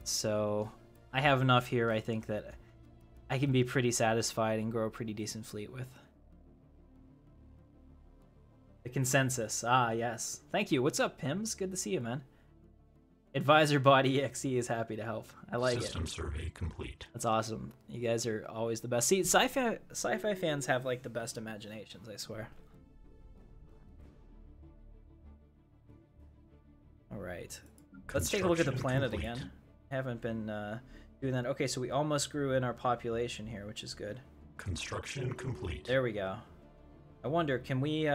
So I have enough here, I think, that I can be pretty satisfied and grow a pretty decent fleet with. The consensus. Ah, yes. Thank you. What's up, Pims? Good to see you, man. Advisor Body EXE is happy to help. I like System it. survey complete. That's awesome. You guys are always the best. See, sci-fi fans have like the best imaginations, I swear. All right. Let's take a look at the planet complete. again. I haven't been doing that. Okay, so we almost grew in our population here, which is good. Construction complete. There we go. I wonder, can we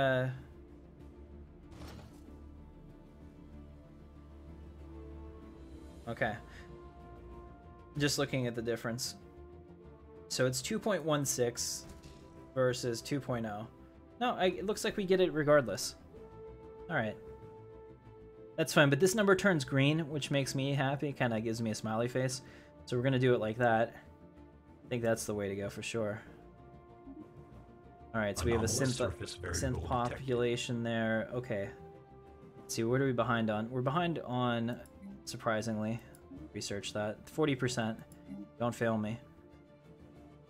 Okay. Just looking at the difference. So it's 2.16 versus 2.0. No, it looks like we get it regardless. Alright. That's fine, but this number turns green, which makes me happy. Kind of gives me a smiley face. So we're going to do it like that. I think that's the way to go for sure. Alright, so we have a synth population there. Okay. Let's see, what are we behind on? We're behind on, surprisingly, research that, 40%. Don't fail me.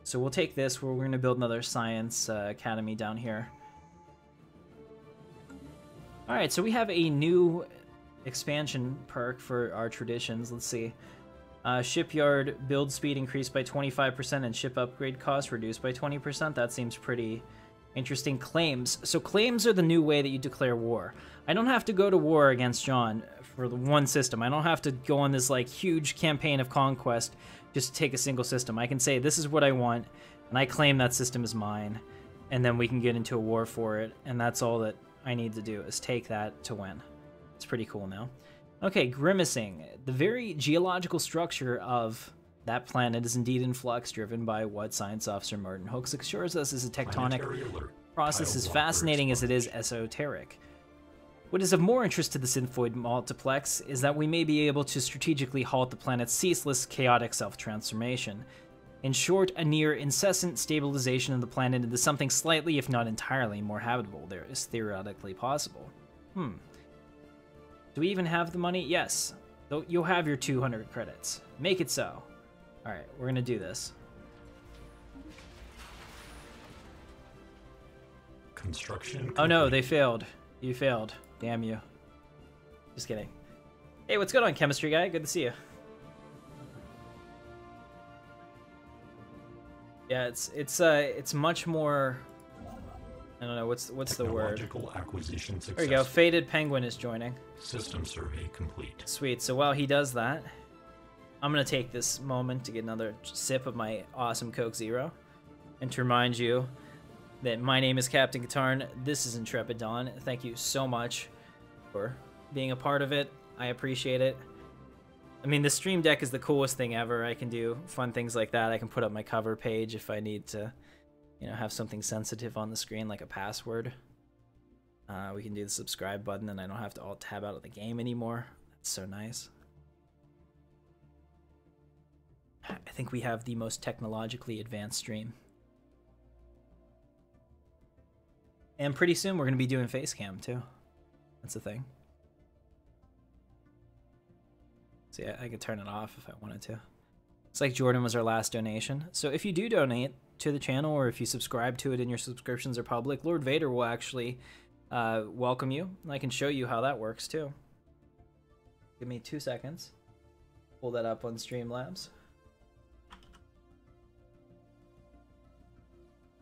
So we'll take this, we're going to build another science academy down here. Alright, so we have a new expansion perk for our traditions. Let's see. Shipyard build speed increased by 25% and ship upgrade cost reduced by 20%. That seems pretty interesting. Claims. So claims are the new way that you declare war. I don't have to go to war against John for the one system. I don't have to go on this like huge campaign of conquest just to take a single system. I can say this is what I want and I claim that system is mine, and then we can get into a war for it, and that's all that I need to do is take that to win. It's pretty cool now. Okay, grimacing. The very geological structure of that planet is indeed in flux, driven by what Science Officer Martin Hooks assures us is a tectonic process as fascinating as it is esoteric. What is of more interest to the Synthoid multiplex is that we may be able to strategically halt the planet's ceaseless, chaotic self-transformation. In short, a near incessant stabilization of the planet into something slightly, if not entirely, more habitable there is theoretically possible. Do we even have the money? Yes. You'll have your 200 credits. Make it so. Alright, we're gonna do this. Construction complete. Oh no, they failed. You failed. Damn you. Just kidding. Hey, what's going on, chemistry guy? Good to see you. Yeah, it's much more. I don't know what's the word. Acquisition successful. There you go. Faded Penguin is joining. System survey complete. Sweet. So while he does that, I'm gonna take this moment to get another sip of my awesome Coke Zero, and to remind you that my name is Captain Katarn. This is Intrepid Dawn. Thank you so much for being a part of it. I appreciate it. I mean, the Stream Deck is the coolest thing ever. I can do fun things like that. I can put up my cover page if I need to, you know, have something sensitive on the screen like a password. We can do the subscribe button and I don't have to alt tab out of the game anymore. That's so nice. I think we have the most technologically advanced stream. And pretty soon we're going to be doing face cam too. That's the thing. See, I could turn it off if I wanted to. It's like Jordan was our last donation. So if you do donate to the channel, or if you subscribe to it and your subscriptions are public, Lord Vader will actually welcome you. And I can show you how that works too. Give me 2 seconds. Pull that up on Streamlabs.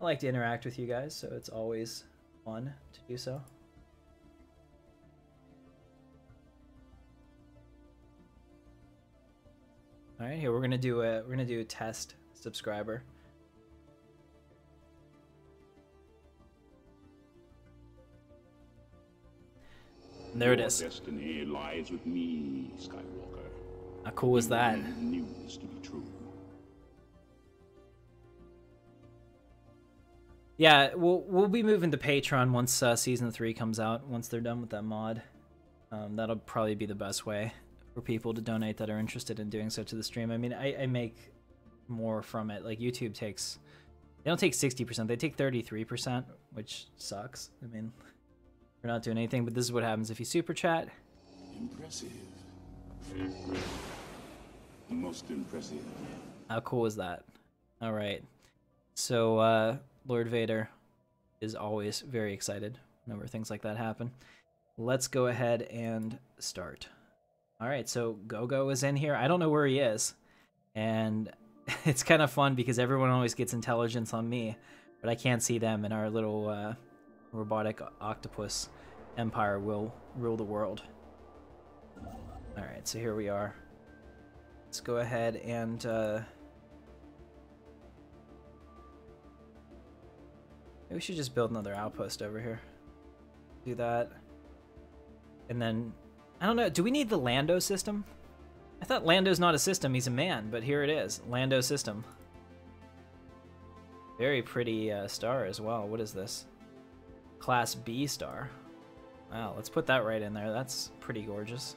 I like to interact with you guys, so it's always fun to do so. All right, here we're gonna do a test subscriber. And there it is. Your destiny lies with me, Skywalker. How cool is that? I knew this to be true. Yeah, we'll be moving to Patreon once Season 3 comes out. Once they're done with that mod, that'll probably be the best way for people to donate that are interested in doing so to the stream. I mean, I make more from it. Like YouTube takes, they don't take 60%, they take 33%, which sucks. I mean, we're not doing anything, but this is what happens if you super chat. Impressive. Most impressive. How cool is that? All right, so Lord Vader is always very excited whenever things like that happen. Let's go ahead and start. All right, so Gogo is in here. I don't know where he is, and it's kind of fun because everyone always gets intelligence on me, but I can't see them, and our little robotic octopus empire will rule the world. All right, so here we are. Let's go ahead and maybe we should just build another outpost over here. Do that. And then, I don't know, do we need the Lando system? I thought Lando's not a system, he's a man, but here it is, Lando system. Very pretty star as well. What is this? Class B star. Wow, let's put that right in there. That's pretty gorgeous.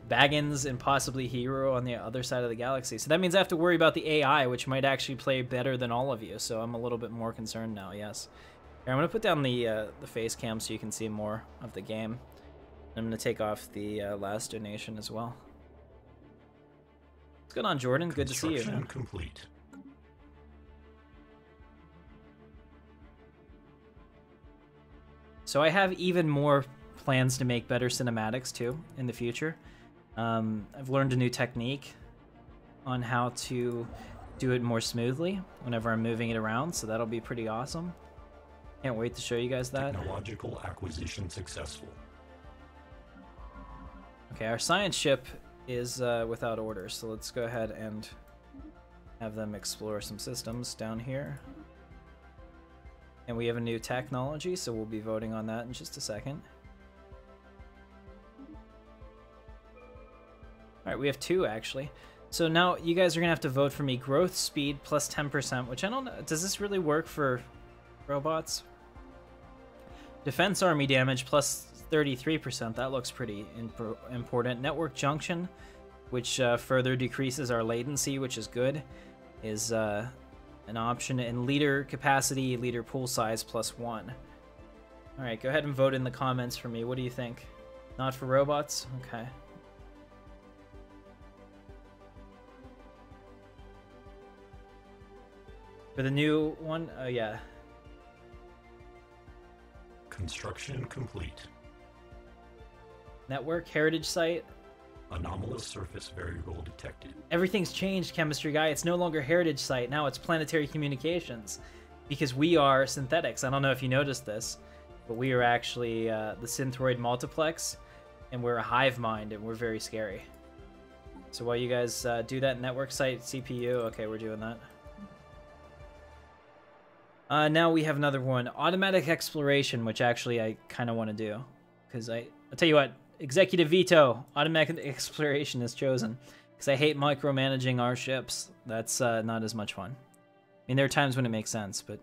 Bagon's and possibly Hero on the other side of the galaxy. So that means I have to worry about the AI, which might actually play better than all of you. So I'm a little bit more concerned now, yes. Here, I'm going to put down the face cam so you can see more of the game. I'm going to take off the last donation as well. What's going on, Jordan? Good to see you, man. Complete. So I have even more plans to make better cinematics too in the future. I've learned a new technique on how to do it more smoothly whenever I'm moving it around, so that'll be pretty awesome. Can't wait to show you guys that. Technological acquisition successful. Okay, our science ship is without orders, so let's go ahead and have them explore some systems down here. And we have a new technology, so we'll be voting on that in just a second. Alright, we have two, actually. So now you guys are going to have to vote for me. Growth speed plus 10%, which I don't know. Does this really work for robots? Defense army damage plus 33%. That looks pretty important. Network junction, which further decreases our latency, which is good, is an option. And leader capacity, leader pool size plus 1. Alright, go ahead and vote in the comments for me. What do you think? Not for robots? Okay. For the new one? Oh, yeah. Construction complete. Network, heritage site. Anomalous surface variable detected. Everything's changed, chemistry guy. It's no longer heritage site. Now it's planetary communications. Because we are synthetics. I don't know if you noticed this, but we are actually the Synthroid multiplex, and we're a Hivemind, and we're very scary. So while you guys do that, network site, CPU, okay, we're doing that. Now we have another one, automatic exploration, which actually I kind of want to do, because I'll tell you what, executive veto, automatic exploration is chosen, because I hate micromanaging our ships. That's not as much fun. I mean, there are times when it makes sense, but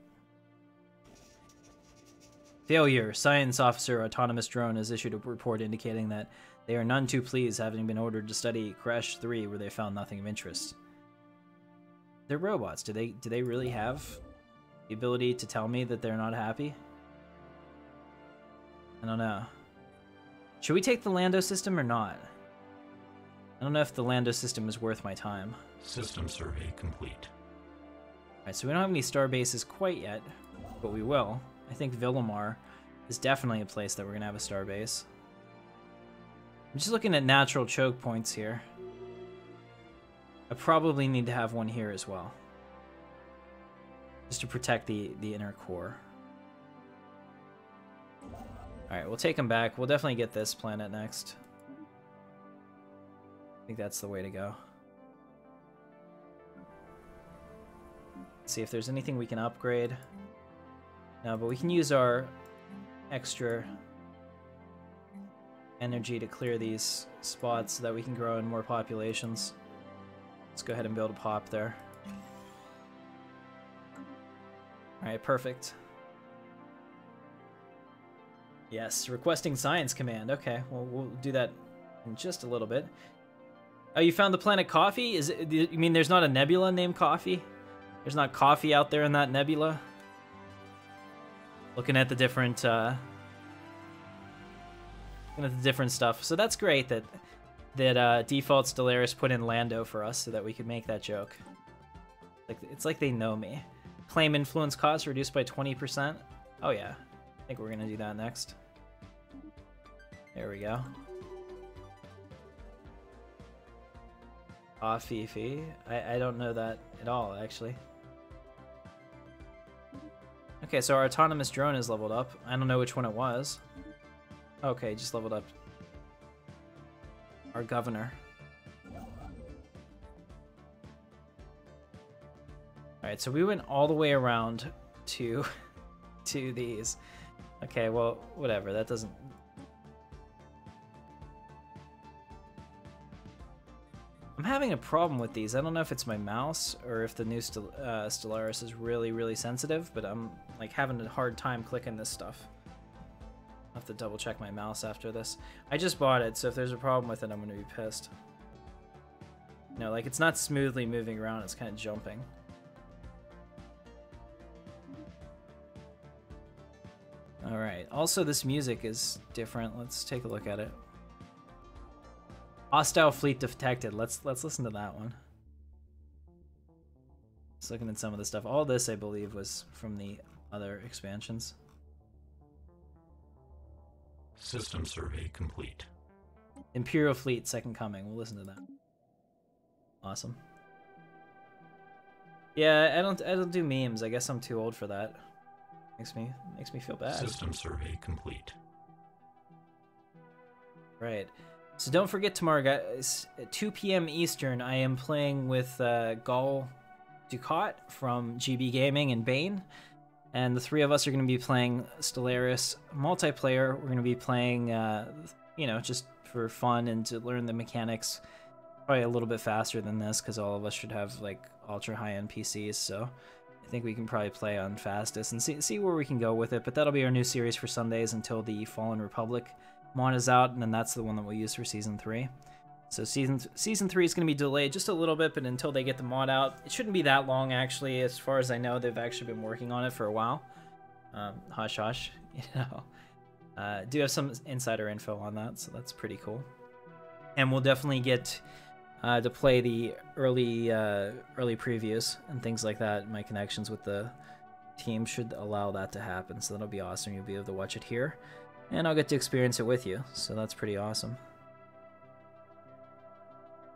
failure. Science officer autonomous drone has issued a report indicating that they are none too pleased, having been ordered to study Crash 3, where they found nothing of interest. They're robots. Do they really have the ability to tell me that they're not happy? I don't know. Should we take the Lando system or not? I don't know if the Lando system is worth my time. System survey complete. Alright, so we don't have any star bases quite yet, but we will. I think Villamar is definitely a place that we're going to have a star base. I'm just looking at natural choke points here. I probably need to have one here as well. Just to protect the inner core. Alright, we'll take them back. We'll definitely get this planet next. I think that's the way to go. Let's see if there's anything we can upgrade. No, but we can use our extra energy to clear these spots so that we can grow in more populations. Let's go ahead and build a pop there. Alright, perfect. Yes, requesting science command. Okay, well, we'll do that in just a little bit. Oh, you found the planet Coffee? Is it, you mean there's not a nebula named Coffee? There's not coffee out there in that nebula? Looking at the different, stuff. So that's great that Default Stellaris put in Lando for us so that we could make that joke. It's like they know me. Claim influence cost reduced by 20%. Oh yeah, I think we're gonna do that next. There we go. Coffee fee. I don't know that at all, actually. Okay, so our autonomous drone is leveled up. I don't know which one it was. Okay, just leveled up. Our governor. Alright, so we went all the way around to these. Okay, well, whatever. That doesn't... I'm having a problem with these. I don't know if it's my mouse or if the new Stellaris is really, really sensitive, but I'm like having a hard time clicking this stuff. I'll have to double check my mouse after this. I just bought it, so if there's a problem with it, I'm gonna be pissed. No, like it's not smoothly moving around, it's kind of jumping. Alright, also this music is different. Let's take a look at it. Hostile fleet detected. Let's listen to that one. Just looking at some of the stuff. All this, I believe, was from the other expansions. System survey complete. Imperial fleet, second coming. We'll listen to that. Awesome. Yeah, I don't do memes. I guess I'm too old for that. Makes me feel bad. System survey complete. Right. So don't forget tomorrow, guys, at 2 p.m. Eastern, I am playing with Gall Ducat from GB Gaming and Bane. And the three of us are going to be playing Stellaris multiplayer. We're going to be playing, you know, just for fun and to learn the mechanics. Probably a little bit faster than this because all of us should have, like, ultra high-end PCs. So I think we can probably play on fastest and see where we can go with it. But that'll be our new series for Sundays until the Fallen Republic mod is out, and then that's the one that we'll use for Season 3. So Season 3 is going to be delayed just a little bit, but until they get the mod out, it shouldn't be that long, actually. As far as I know, they've actually been working on it for a while. Hush, hush, you know. Do have some insider info on that, so that's pretty cool. And we'll definitely get to play the early previews and things like that. My connections with the team should allow that to happen, so that'll be awesome. You'll be able to watch it here. And I'll get to experience it with you, so that's pretty awesome.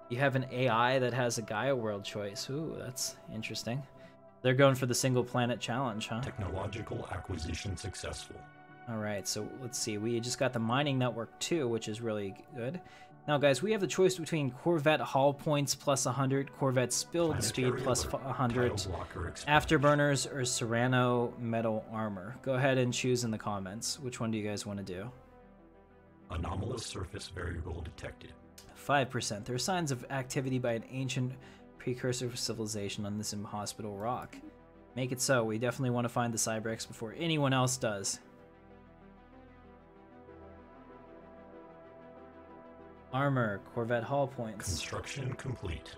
You have an AI that has a Gaia world choice. Ooh, that's interesting. They're going for the single planet challenge, huh? Technological acquisition successful. Alright, so let's see. We just got the mining network too, which is really good. Now, guys, we have the choice between Corvette hull points plus 100, Corvette spilled speed plus 100, afterburners, or Serrano metal armor. Go ahead and choose in the comments. Which one do you guys want to do? Anomalous surface variable detected. 5%. There are signs of activity by an ancient precursor of civilization on this inhospitable rock. Make it so. We definitely want to find the Cybrex before anyone else does. Armor, Corvette hull points. Construction complete.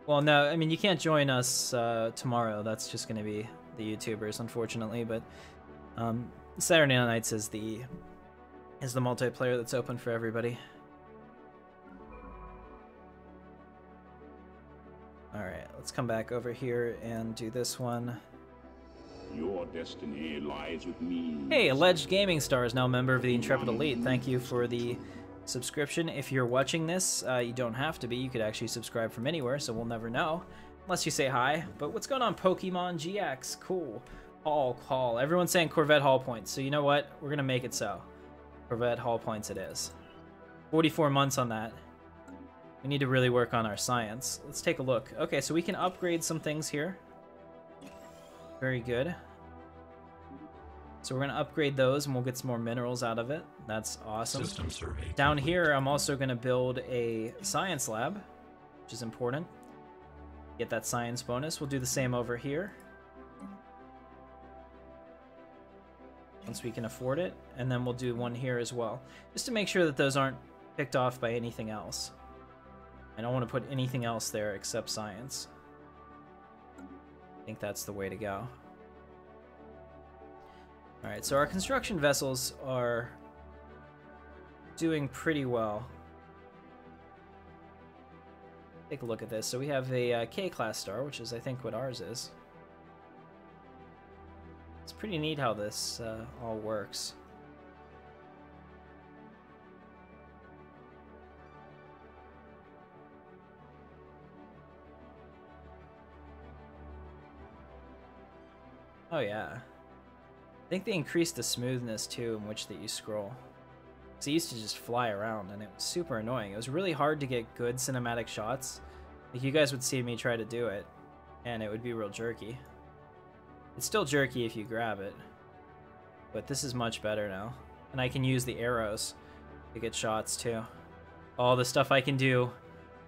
Well, no, I mean, you can't join us tomorrow. That's just going to be the YouTubers, unfortunately. But Saturday nights is the multiplayer that's open for everybody. All right, let's come back over here and do this one. Your destiny lies with me. Hey, Alleged Gaming Star is now a member of the Intrepid Elite. Thank you for the subscription. If you're watching this, you don't have to be. You could actually subscribe from anywhere, so we'll never know. Unless you say hi. But what's going on, Pokemon GX? Cool. Hall. Everyone's saying Corvette Hall points. So you know what? We're going to make it so. Corvette Hall points it is. 44 months on that. We need to really work on our science. Let's take a look. Okay, so we can upgrade some things here. Very good. So we're going to upgrade those and we'll get some more minerals out of it. That's awesome. System survey Down complete. here, I'm also going to build a science lab, which is important. Get that science bonus. We'll do the same over here. Once we can afford it. And then we'll do one here as well. Just to make sure that those aren't picked off by anything else. I don't want to put anything else there except science. I think that's the way to go. Alright, so our construction vessels are doing pretty well. Take a look at this. So we have a K-class star, which is I think what ours is. It's pretty neat how this all works. Oh yeah. I think they increased the smoothness too in which that you scroll. Because it used to just fly around and it was super annoying. It was really hard to get good cinematic shots. Like you guys would see me try to do it and it would be real jerky. It's still jerky if you grab it. But this is much better now. And I can use the arrows to get shots too. All the stuff I can do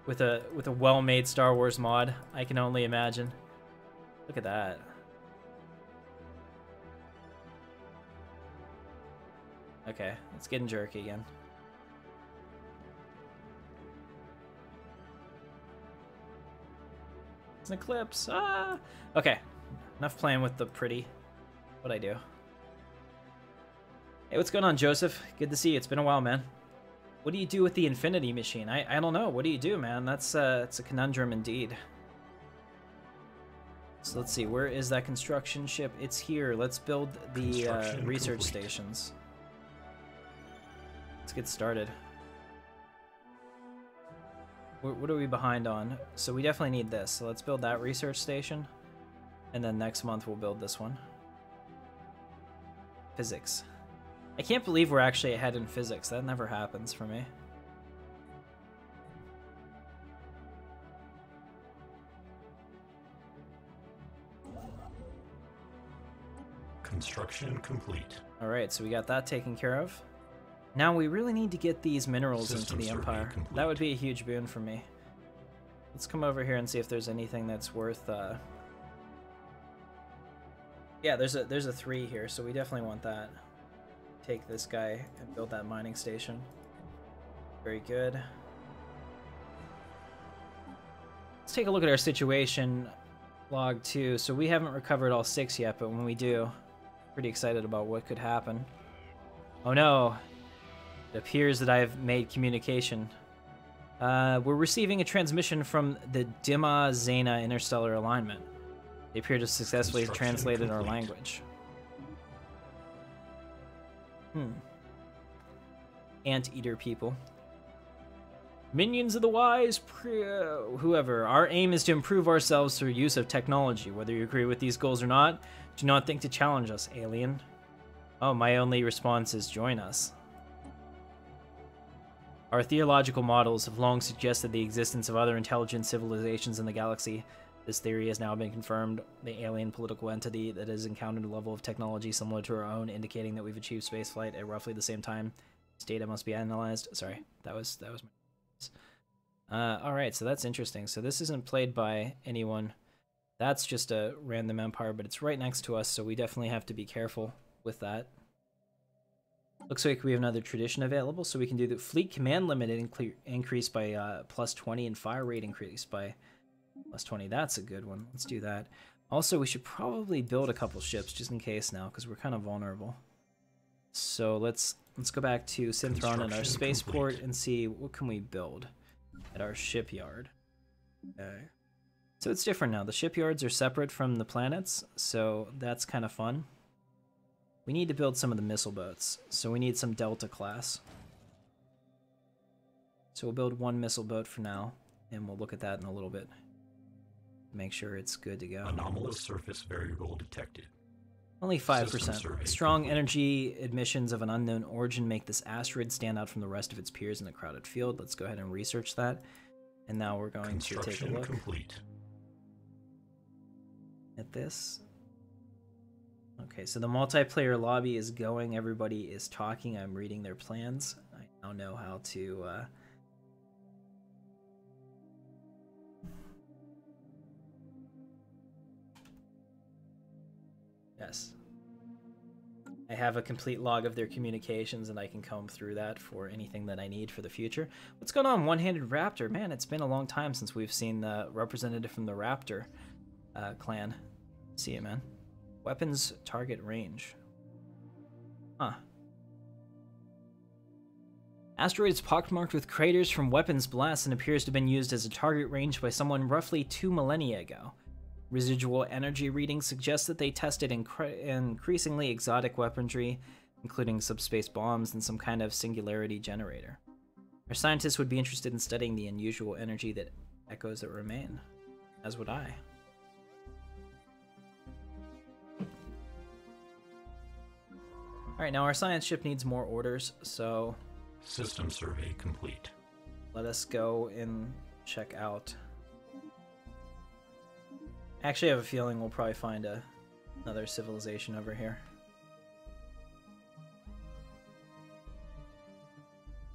with a well-made Star Wars mod, I can only imagine. Look at that. Okay, it's getting jerky again. It's an eclipse. Ah! Okay, enough playing with the pretty. What'd I do? Hey, what's going on, Joseph? Good to see you. It's been a while, man. What do you do with the Infinity Machine? I don't know. What do you do, man? That's it's a conundrum indeed. So let's see. Where is that construction ship? It's here. Let's build the research complete. stations. Let's get started. What are we behind on? So we definitely need this. So let's build that research station. And then next month we'll build this one. Physics. I can't believe we're actually ahead in physics. That never happens for me. Construction complete. Alright, so we got that taken care of. Now we really need to get these minerals System into the survey Empire. complete. That would be a huge boon for me. Let's come over here and see if there's anything that's worth... Yeah, there's a 3 here, so we definitely want that. Take this guy and build that mining station. Very good. Let's take a look at our situation log 2. So we haven't recovered all 6 yet, but when we do, pretty excited about what could happen. Oh no! It appears that I've made communication. We're receiving a transmission from the Dima Zena Interstellar Alignment. They appear to successfully have translated our language. Anteater people. Minions of the wise, whoever. Our aim is to improve ourselves through use of technology. Whether you agree with these goals or not, do not think to challenge us, alien. Oh, my only response is join us. Our theological models have long suggested the existence of other intelligent civilizations in the galaxy. This theory has now been confirmed. The alien political entity that has encountered a level of technology similar to our own, indicating that we've achieved spaceflight at roughly the same time. This data must be analyzed. Sorry, that was my... Alright, so that's interesting. So this isn't played by anyone. That's just a random empire, but it's right next to us, so we definitely have to be careful with that. Looks like we have another tradition available, so we can do the fleet command limit increase by plus 20 and fire rate increase by plus 20. That's a good one. Let's do that. Also, we should probably build a couple ships just in case now, because we're kind of vulnerable. So let's go back to Synth Party and our spaceport and see what can we build at our shipyard. Okay. So it's different now. The shipyards are separate from the planets, so that's kind of fun. We need to build some of the missile boats, so we need some Delta class. So we'll build one missile boat for now, and we'll look at that in a little bit. Make sure it's good to go. Anomalous surface variable detected. Only 5%. survey Strong complete. energy emissions of an unknown origin make this asteroid stand out from the rest of its peers in a crowded field. Let's go ahead and research that. And now we're going to take a Construction look complete. at this. Okay, so the multiplayer lobby is going. Everybody is talking. I'm reading their plans. I now know how to... Yes. I have a complete log of their communications, and I can comb through that for anything that I need for the future. What's going on, One-Handed Raptor? Man, it's been a long time since we've seen the representative from the Raptor clan. See you, man. Weapons target range. Huh. Asteroid is pockmarked with craters from weapons blasts and appears to have been used as a target range by someone roughly 2 millennia ago. Residual energy readings suggest that they tested increasingly exotic weaponry, including subspace bombs and some kind of singularity generator. Our scientists would be interested in studying the unusual energy that echoes that remain, as would I. Alright, now our science ship needs more orders, so System survey complete. let us go and check out. Actually, I have a feeling we'll probably find another civilization over here.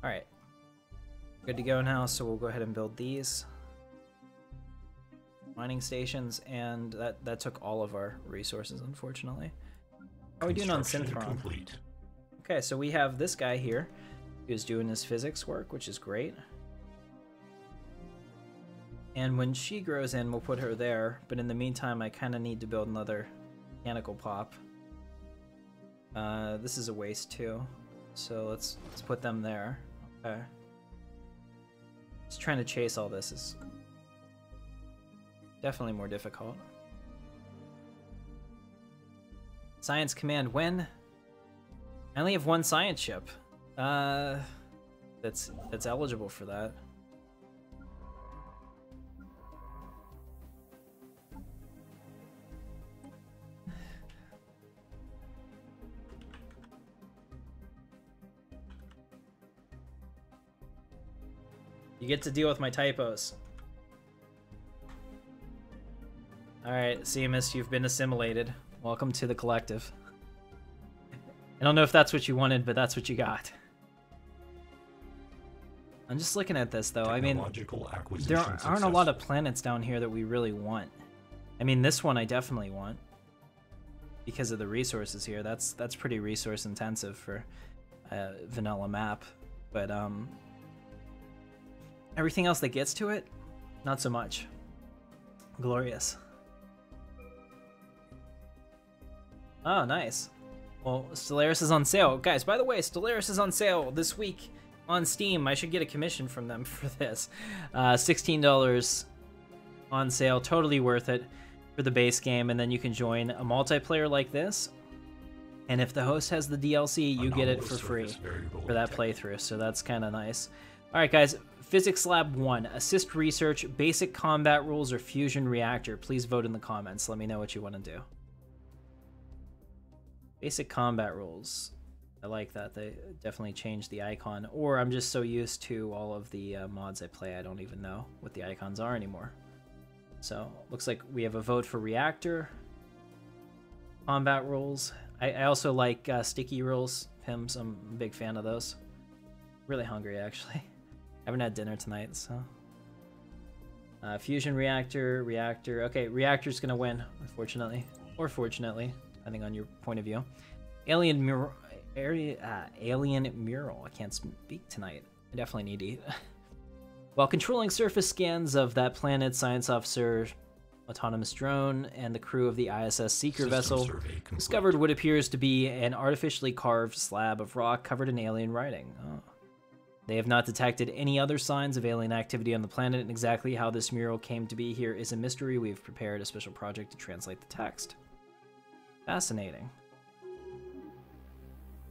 Alright. Good to go now, so we'll go ahead and build these. Mining stations, and that took all of our resources, unfortunately. How are we doing on Synth Party? Complete. Okay, so we have this guy here who's doing his physics work, which is great. And when she grows in, we'll put her there. But in the meantime, I kind of need to build another mechanical pop. This is a waste too, so let's put them there. Okay. Just trying to chase all this is definitely more difficult. Science command when? I only have one science ship. That's eligible for that. You get to deal with my typos. Alright, Seamus, you've been assimilated. Welcome to the collective. I don't know if that's what you wanted, but that's what you got. I'm just looking at this, though. I mean, there aren't a lot of planets down here that we really want. I mean, this one I definitely want. Because of the resources here. That's pretty resource intensive for a vanilla map. But, everything else that gets to it, not so much. Glorious. Oh, nice. Well, Stellaris is on sale. Guys, by the way, Stellaris is on sale this week on Steam. I should get a commission from them for this. $16 on sale. Totally worth it for the base game. And then you can join a multiplayer like this. And if the host has the DLC, you get it for free for that playthrough. So that's kind of nice. All right, guys. Physics Lab 1. Assist research, basic combat rules, or fusion reactor. Please vote in the comments. Let me know what you want to do. Basic combat rules. I like that. They definitely changed the icon. Or I'm just so used to all of the mods I play, I don't even know what the icons are anymore. So, looks like we have a vote for reactor. Combat rules. I also like sticky rules. Pims, I'm a big fan of those. Really hungry, actually. Haven't had dinner tonight, so. Fusion reactor, reactor. Okay, reactor's gonna win, unfortunately. Or fortunately, depending on your point of view. Alien mural. Alien mural. I can't speak tonight. I definitely need to eat. While controlling surface scans of that planet, science officer, autonomous drone, and the crew of the ISS Seeker vessel discovered what appears to be an artificially carved slab of rock covered in alien writing. Oh. They have not detected any other signs of alien activity on the planet, and exactly how this mural came to be here is a mystery. We've prepared a special project to translate the text. Fascinating.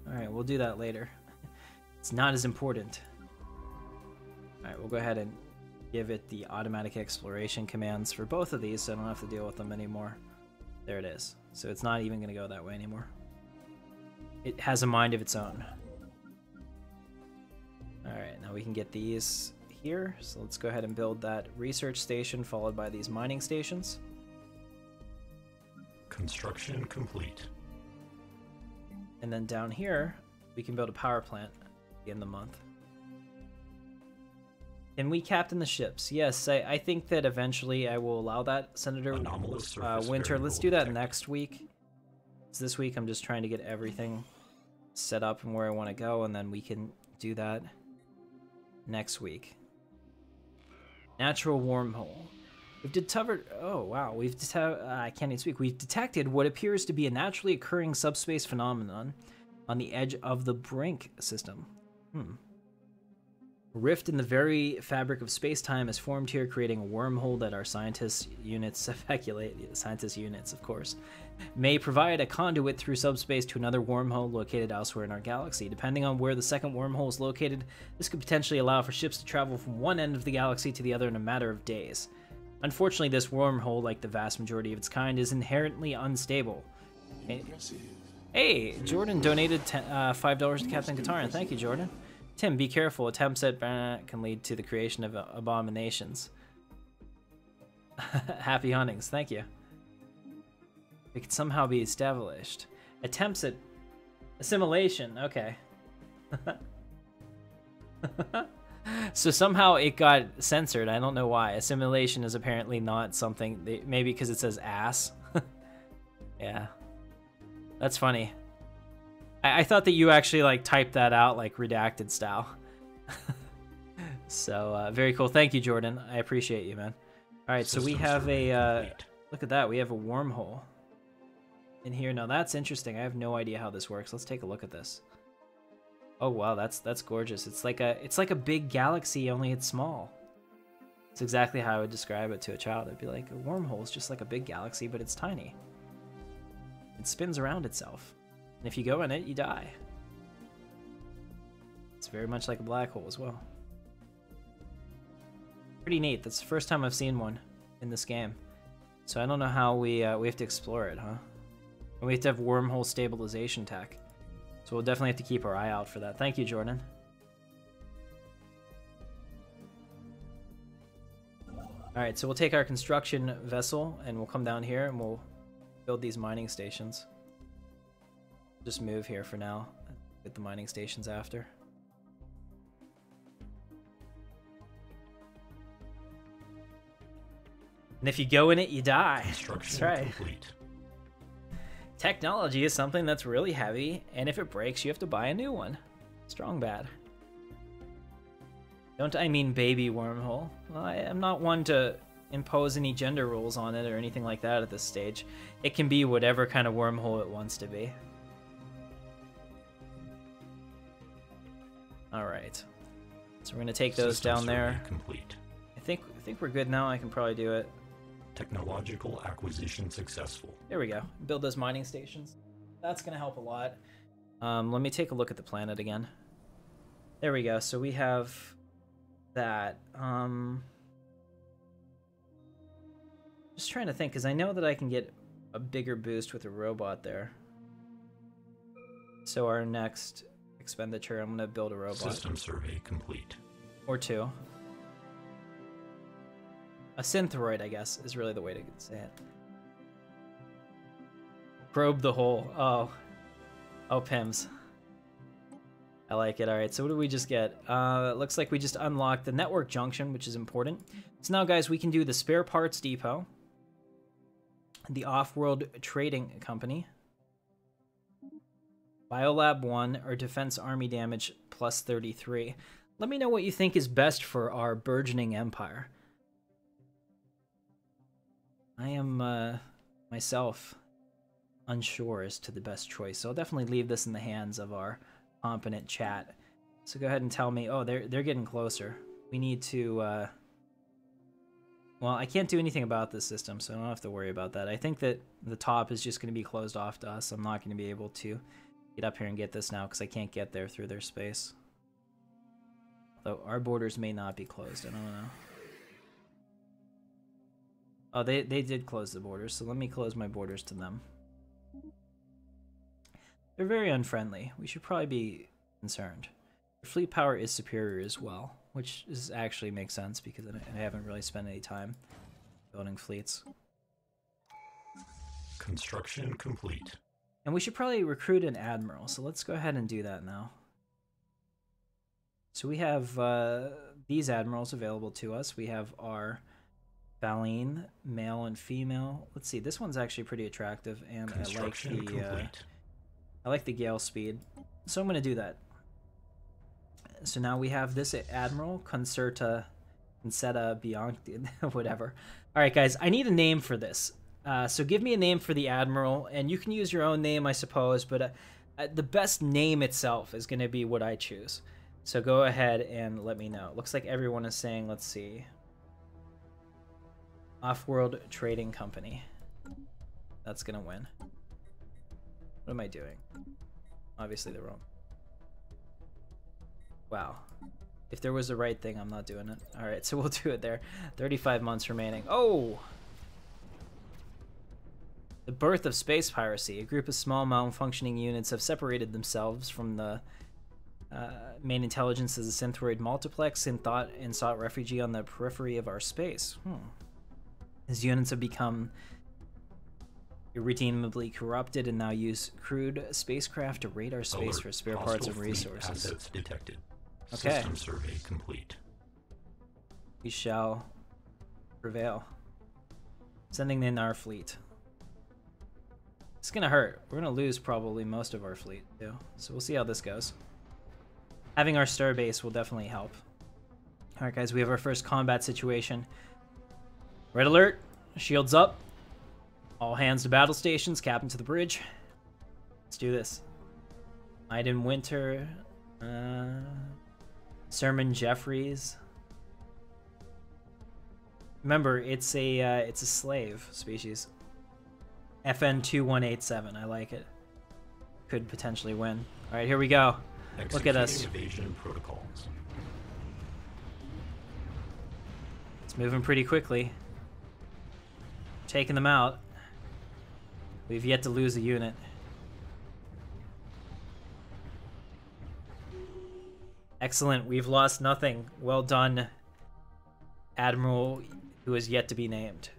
Alright, we'll do that later. It's not as important. Alright, we'll go ahead and give it the automatic exploration commands for both of these so I don't have to deal with them anymore. There it is. So it's not even going to go that way anymore. It has a mind of its own. Alright, now we can get these here. So let's go ahead and build that research station followed by these mining stations. Construction complete. And then down here, we can build a power plant at the end of the month. Can we captain the ships? Yes, I think that eventually I will allow that, Senator Winter. Let's do that next week. So this week I'm just trying to get everything set up and where I want to go, and then we can do that next week. Natural wormhole. We've discovered. Oh wow, I can't even speak. We've detected what appears to be a naturally occurring subspace phenomenon on the edge of the Brink system. A rift in the very fabric of space-time has formed here, creating a wormhole that our scientists units speculate. Scientist units, of course, may provide a conduit through subspace to another wormhole located elsewhere in our galaxy. Depending on where the second wormhole is located, this could potentially allow for ships to travel from one end of the galaxy to the other in a matter of days. Unfortunately, this wormhole, like the vast majority of its kind, is inherently unstable. Hey, Jordan donated $5 to Captain Katarn. Thank you, Jordan. Tim, be careful. Attempts at can lead to the creation of abominations. Happy huntings. Thank you. It could somehow be established. Attempts at assimilation. Okay. So somehow it got censored. I don't know why. Assimilation is apparently not something. Maybe because it says ass. Yeah. That's funny. I thought that you actually like typed that out like redacted style. So very cool. Thank you, Jordan. I appreciate you, man. All right, so we have a look at that. We have a wormhole in here. Now that's interesting. I have no idea how this works. Let's take a look at this. Oh wow, that's gorgeous. It's like a big galaxy, only it's small. It's exactly how I would describe it to a child. I'd be like, a wormhole is just like a big galaxy, but it's tiny. It spins around itself. And if you go in it, you die. It's very much like a black hole as well. Pretty neat. That's the first time I've seen one in this game. So I don't know how we have to explore it, huh? And we have to have wormhole stabilization tech. So we'll definitely have to keep our eye out for that. Thank you, Jordan. Alright, so we'll take our construction vessel and we'll come down here and we'll build these mining stations. Just move here for now. Get the mining stations after. And if you go in it, you die. That's right. Complete. Technology is something that's really heavy, and if it breaks, you have to buy a new one. Strong bad. Don't I mean baby wormhole? Well, I am not one to impose any gender rules on it or anything like that at this stage. It can be whatever kind of wormhole it wants to be. Alright. So we're going to take those down there. Complete. I think we're good now. I can probably do it. Technological acquisition successful. There we go. Build those mining stations. That's going to help a lot. Let me take a look at the planet again. There we go. So we have that. Just trying to think, because I know that I can get a bigger boost with a robot there. So our next expenditure, I'm going to build a robot. System survey complete. Or two. A synthroid, I guess, is really the way to say it. Probe the hole. Oh. Oh, Pims. I like it. Alright, so what did we just get? It looks like we just unlocked the network junction, which is important. So now, guys, we can do the spare parts depot. The off-world trading company. Biolab 1 or defense army damage plus 33. Let me know what you think is best for our burgeoning empire. I am, myself, unsure as to the best choice, so I'll definitely leave this in the hands of our competent chat. So go ahead and tell me, oh, they're getting closer. We need to, well, I can't do anything about this system, so I don't have to worry about that. I think that the top is just going to be closed off to us. I'm not going to be able to get up here and get this now, because I can't get there through their space. Though our borders may not be closed. I don't know. Oh, they did close the borders, so let me close my borders to them. They're very unfriendly. We should probably be concerned. Their fleet power is superior as well, which is actually makes sense because I haven't really spent any time building fleets. Construction complete. And we should probably recruit an admiral, so let's go ahead and do that now. So we have these admirals available to us. We have our Baleen, male and female. Let's see, this one's actually pretty attractive, and I like the gale speed, so I'm going to do that. So now we have this admiral, Concerta Bianchi, whatever. All right, guys, I need a name for this. So give me a name for the admiral, and you can use your own name, I suppose, but the best name itself is going to be what I choose. So go ahead and let me know. It looks like everyone is saying, let's see, Off-World Trading Company. That's going to win. What am I doing? Obviously the wrong. Wow. If there was the right thing, I'm not doing it. All right, so we'll do it there. 35 months remaining. Oh! The birth of space piracy. A group of small malfunctioning units have separated themselves from the main intelligence of the synthroid multiplex and sought refuge on the periphery of our space. These units have become irredeemably corrupted and now use crude spacecraft to raid our space for spare parts and resources. Assets detected. Okay. System survey complete. We shall prevail. Sending in our fleet. It's gonna hurt. We're gonna lose probably most of our fleet too. So we'll see how this goes. Having our star base will definitely help. Alright guys, we have our first combat situation. Red alert. Shields up. All hands to battle stations. Captain to the bridge. Let's do this. Night in Winter. Sermon Jeffries. Remember, it's a slave species. FN2187. I like it. Could potentially win. All right, here we go. Look at us. Evasion protocols. It's moving pretty quickly. Taking them out. We've yet to lose a unit. Excellent. We've lost nothing. Well done, Admiral, who is yet to be named.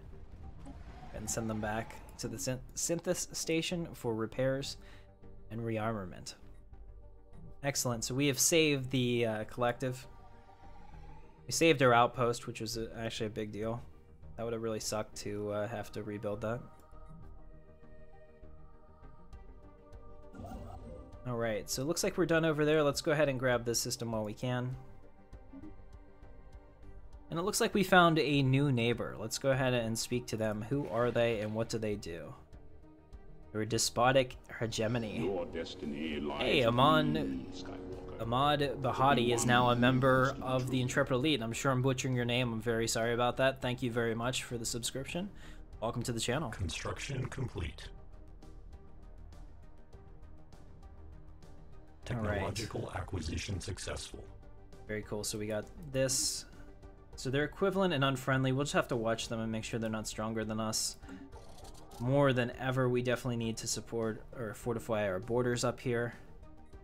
And send them back to the synthesis station for repairs and rearmament. Excellent. So we have saved the collective. We saved our outpost, which was actually a big deal. That would have really sucked to have to rebuild that. Alright, so it looks like we're done over there. Let's go ahead and grab this system while we can. And it looks like we found a new neighbor. Let's go ahead and speak to them. Who are they and what do they do? They're a despotic hegemony. Your destiny lies Hey, with Ahmad me, Skywalker. Bahati is now a member of the Intrepid Elite. I'm sure I'm butchering your name. I'm very sorry about that. Thank you very much for the subscription. Welcome to the channel. Construction complete. Technological acquisition successful. Very cool. So we got this. So they're equivalent and unfriendly. We'll just have to watch them and make sure they're not stronger than us. More than ever, we definitely need to support or fortify our borders up here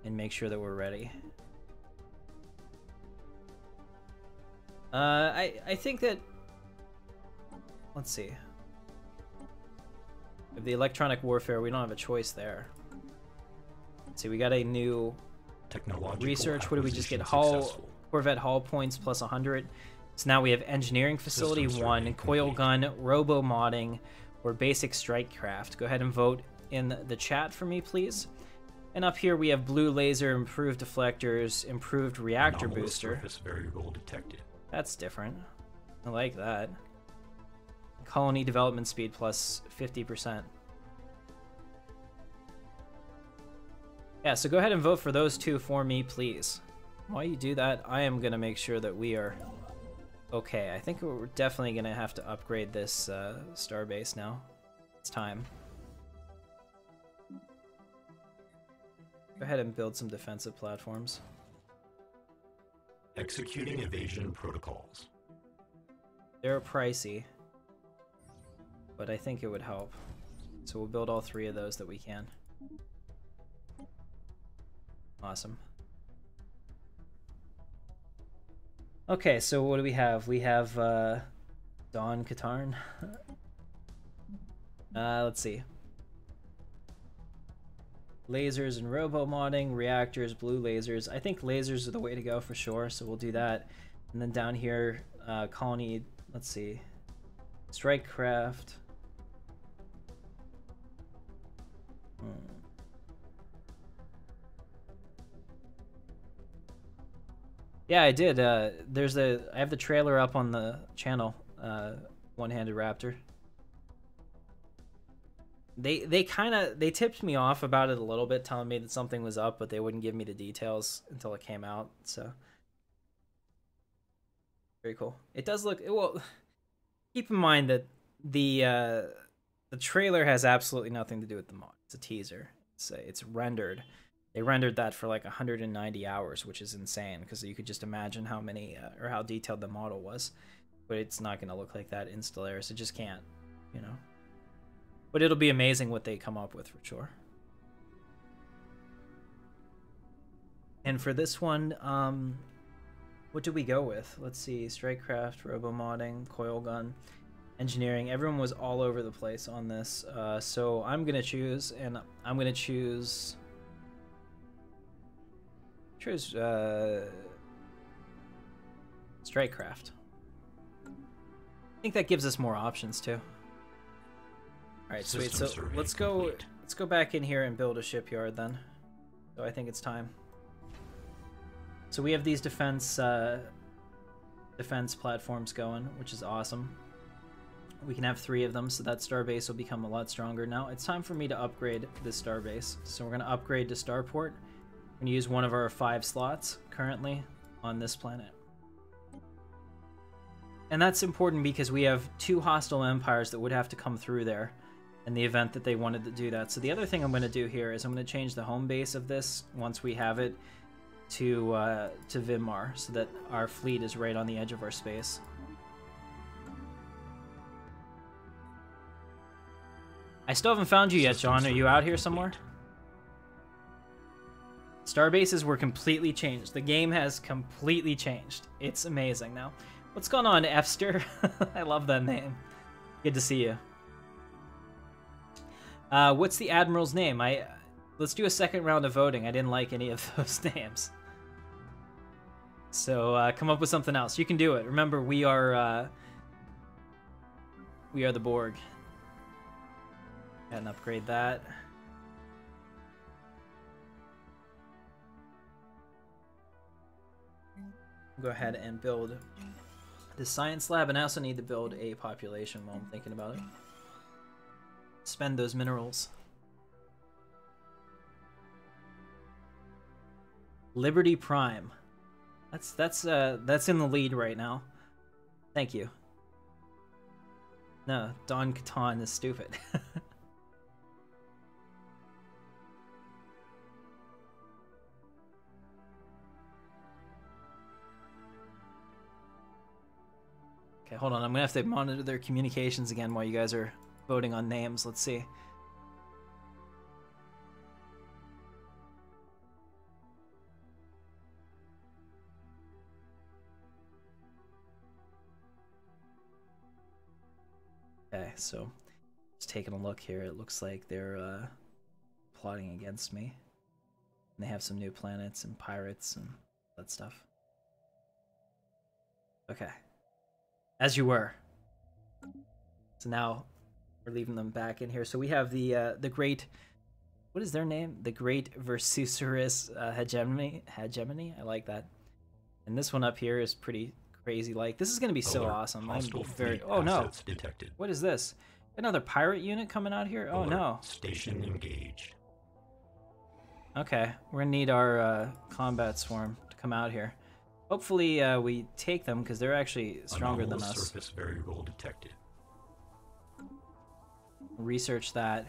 and make sure that we're ready. I think that, let's see. With the electronic warfare, we don't have a choice there. Let's see, we got a new research. What did we just get? Corvette hull points plus 100. So now we have engineering facility 1, coil gun, robo modding, or basic strike craft. Go ahead and vote in the chat for me, please. And up here we have blue laser, improved deflectors, improved reactor booster. Surface variable detected. That's different. I like that. Colony development speed plus 50%. Yeah, so go ahead and vote for those two for me, please. While you do that, I am going to make sure that we are okay. I think we're definitely going to have to upgrade this starbase now. It's time. Go ahead and build some defensive platforms. Executing evasion protocols. They're pricey, but I think it would help. So we'll build all 3 of those that we can. Awesome. Okay, so what do we have? We have Dawn Katarn. Let's see. Lasers and robo modding, reactors, blue lasers. I think lasers are the way to go for sure, so we'll do that. And then down here, colony, let's see. Strike craft. Yeah, I did. I have the trailer up on the channel. One-handed raptor. They tipped me off about it a little bit, telling me that something was up, but they wouldn't give me the details until it came out. So very cool. It does look well. Keep in mind that the trailer has absolutely nothing to do with the mod. It's a teaser. It's rendered. They rendered that for like 190 hours, which is insane because you could just imagine how many or how detailed the model was. But it's not going to look like that in Stellaris. It just can't, you know. But it'll be amazing what they come up with for sure. And for this one, what did we go with? Let's see, Strikecraft, Robo-modding, Coil Gun, Engineering. Everyone was all over the place on this. So I'm going to choose, and I'm going to choose Strikecraft. I think that gives us more options too. Alright, sweet. So let's go back in here and build a shipyard then. So I think it's time. So we have these defense platforms going, which is awesome. We can have 3 of them, so that starbase will become a lot stronger. Now it's time for me to upgrade this starbase. So we're going to upgrade to Starport. We're going to use one of our 5 slots currently on this planet. And that's important because we have 2 hostile empires that would have to come through there in the event that they wanted to do that. So the other thing I'm going to do here is I'm going to change the home base of this once we have it to Vimar, so that our fleet is right on the edge of our space. I still haven't found you yet, John. Are you out here somewhere? Starbases were completely changed. The game has completely changed. It's amazing now. What's going on, Fster? I love that name. Good to see you. What's the Admiral's name? Let's do a second round of voting. I didn't like any of those names. So come up with something else. You can do it. Remember, we are the Borg. And upgrade that. Go ahead and build the science lab, and I also need to build a population while I'm thinking about it. Spend those minerals. Liberty Prime. That's in the lead right now. Thank you. No, Dawn Katarn is stupid. Okay, hold on. I'm gonna have to monitor their communications again while you guys are voting on names. Let's see. Okay, so just taking a look here. It looks like they're plotting against me. And they have some new planets and pirates and that stuff. Okay. As you were. So now we're leaving them back in here. So we have the great, what is their name? The Great Versusurus Hegemony. I like that. And this one up here is pretty crazy. Like, this is going to be so awesome. I'm very. Oh no! Detected. What is this? Another pirate unit coming out here? Oh no! Station engaged. Okay, we're gonna need our combat swarm to come out here. Hopefully we take them because they're actually stronger than us. Surface variable detected. Research that.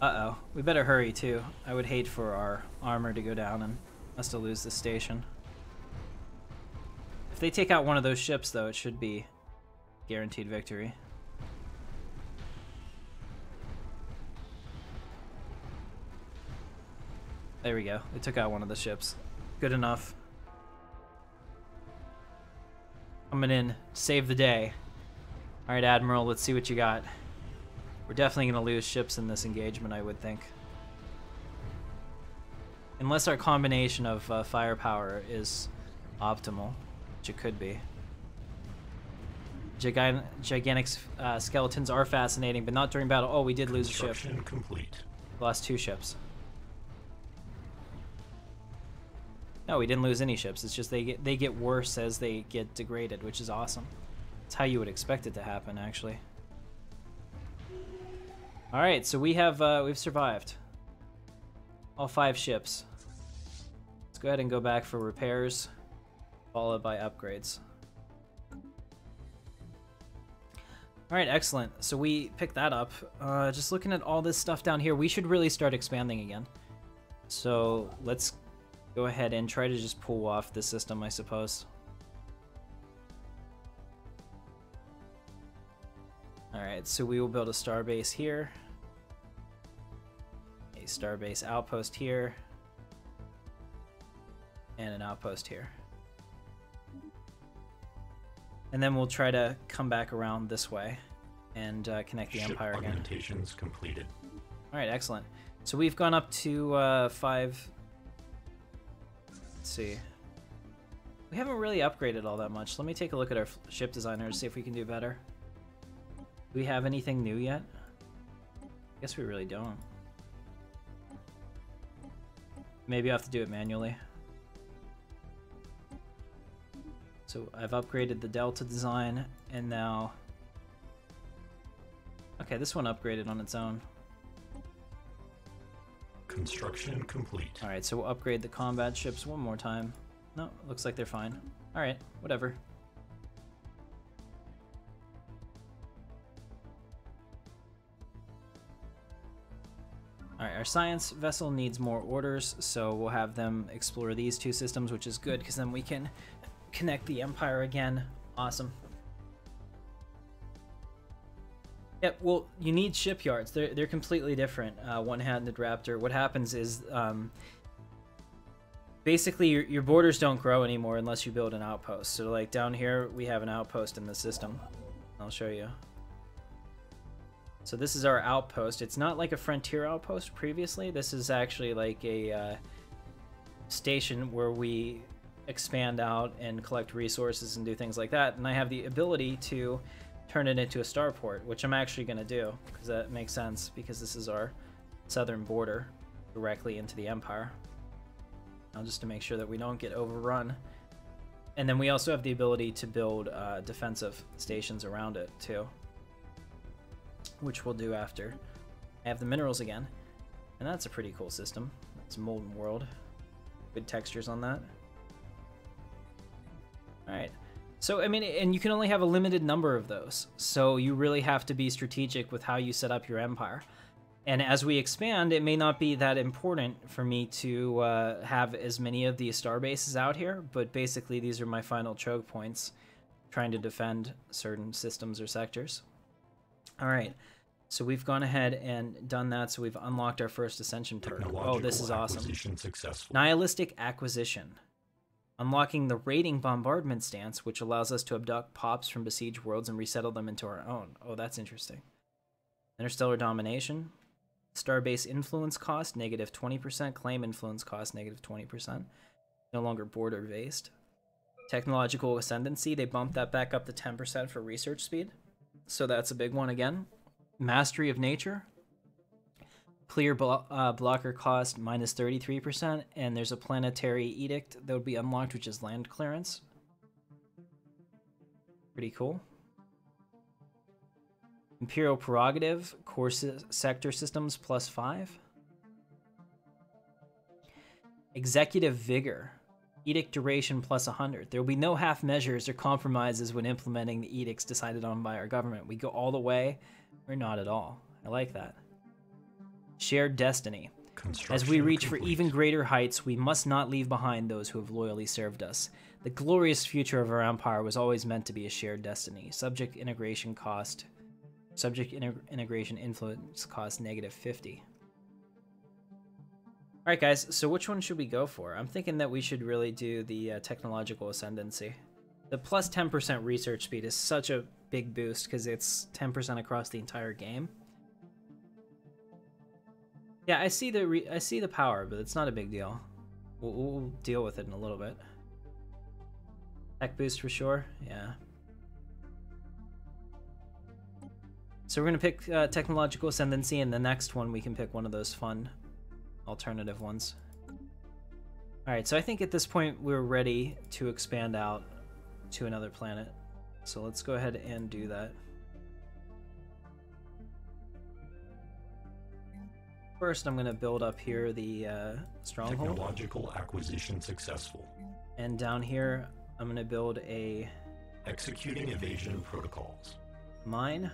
Uh-oh. We better hurry too. I would hate for our armor to go down and us to lose the station. If they take out one of those ships, though, it should be guaranteed victory. There we go. They took out one of the ships. Good enough. Coming in, save the day. Alright, Admiral, let's see what you got. We're definitely going to lose ships in this engagement, I would think. Unless our combination of firepower is optimal, which it could be. Gigantic skeletons are fascinating, but not during battle. Oh, we did lose a ship. Construction complete. Lost 2 ships. No, we didn't lose any ships. It's just they get worse as they get degraded, which is awesome. It's how you would expect it to happen, actually. All right, so we've survived. All 5 ships. Let's go ahead and go back for repairs, followed by upgrades. All right, excellent. So we picked that up. Just looking at all this stuff down here, we should really start expanding again. So let's go ahead and try to just pull off the system, I suppose. Alright, so we will build a starbase here. A starbase outpost here. And an outpost here. And then we'll try to come back around this way and connect the Empire again. Augmentations completed. Alright, excellent. So we've gone up to 5... Let's see. We haven't really upgraded all that much. Let me take a look at our ship designer to see if we can do better. Do we have anything new yet? I guess we really don't. Maybe I have to do it manually. So I've upgraded the Delta design, and now... Okay, this one upgraded on its own. Construction complete. Alright, so we'll upgrade the combat ships one more time. No, looks like they're fine. Alright, whatever. Alright, our science vessel needs more orders, so we'll have them explore these 2 systems, which is good, because then we can connect the Empire again. Awesome. Yeah, well, you need shipyards. They're completely different. One-handed Raptor. What happens is, basically, your borders don't grow anymore unless you build an outpost. So, like, down here, we have an outpost in the system. I'll show you. So this is our outpost. It's not like a frontier outpost previously. This is actually like a station where we expand out and collect resources and do things like that. And I have the ability to turn it into a starport, which I'm actually going to do, because that makes sense, because this is our southern border directly into the Empire. Now, just to make sure that we don't get overrun. And then we also have the ability to build defensive stations around it, too, which we'll do after I have the minerals again. And that's a pretty cool system. It's a molten world. Good textures on that. Alright. So, I mean, and you can only have a limited number of those. So you really have to be strategic with how you set up your empire. And as we expand, it may not be that important for me to have as many of these star bases out here, but basically these are my final choke points, trying to defend certain systems or sectors. Alright, so we've gone ahead and done that, so we've unlocked our first ascension turret. Oh, this is awesome. Nihilistic acquisition. Unlocking the raiding bombardment stance, which allows us to abduct pops from besieged worlds and resettle them into our own. Oh, that's interesting. Interstellar domination. Starbase influence cost, negative 20%. Claim influence cost, negative 20%. No longer border-based. Technological ascendancy, they bumped that back up to 10% for research speed. So that's a big one again. Mastery of nature. Clear blocker cost, minus 33%. And there's a planetary edict that would be unlocked, which is land clearance. Pretty cool. Imperial Prerogative, core sector systems plus 5. Executive Vigor, edict duration plus 100. There will be no half measures or compromises when implementing the edicts decided on by our government. We go all the way or not at all. I like that. Shared Destiny. As we reach for even greater heights, we must not leave behind those who have loyally served us. The glorious future of our empire was always meant to be a shared destiny. Subject integration influence cost -50. Alright guys, so which one should we go for? I'm thinking that we should really do the technological ascendancy. The plus 10% research speed is such a big boost because it's 10% across the entire game. Yeah, I see the power, but it's not a big deal. We'll deal with it in a little bit. Tech boost for sure, yeah. So we're gonna pick technological ascendancy, and the next one we can pick one of those fun alternative ones. Alright, so I think at this point we're ready to expand out to another planet. So let's go ahead and do that. First, I'm going to build up here the stronghold. Technological acquisition successful. And down here, I'm going to build a... Executing evasion protocols. Mine.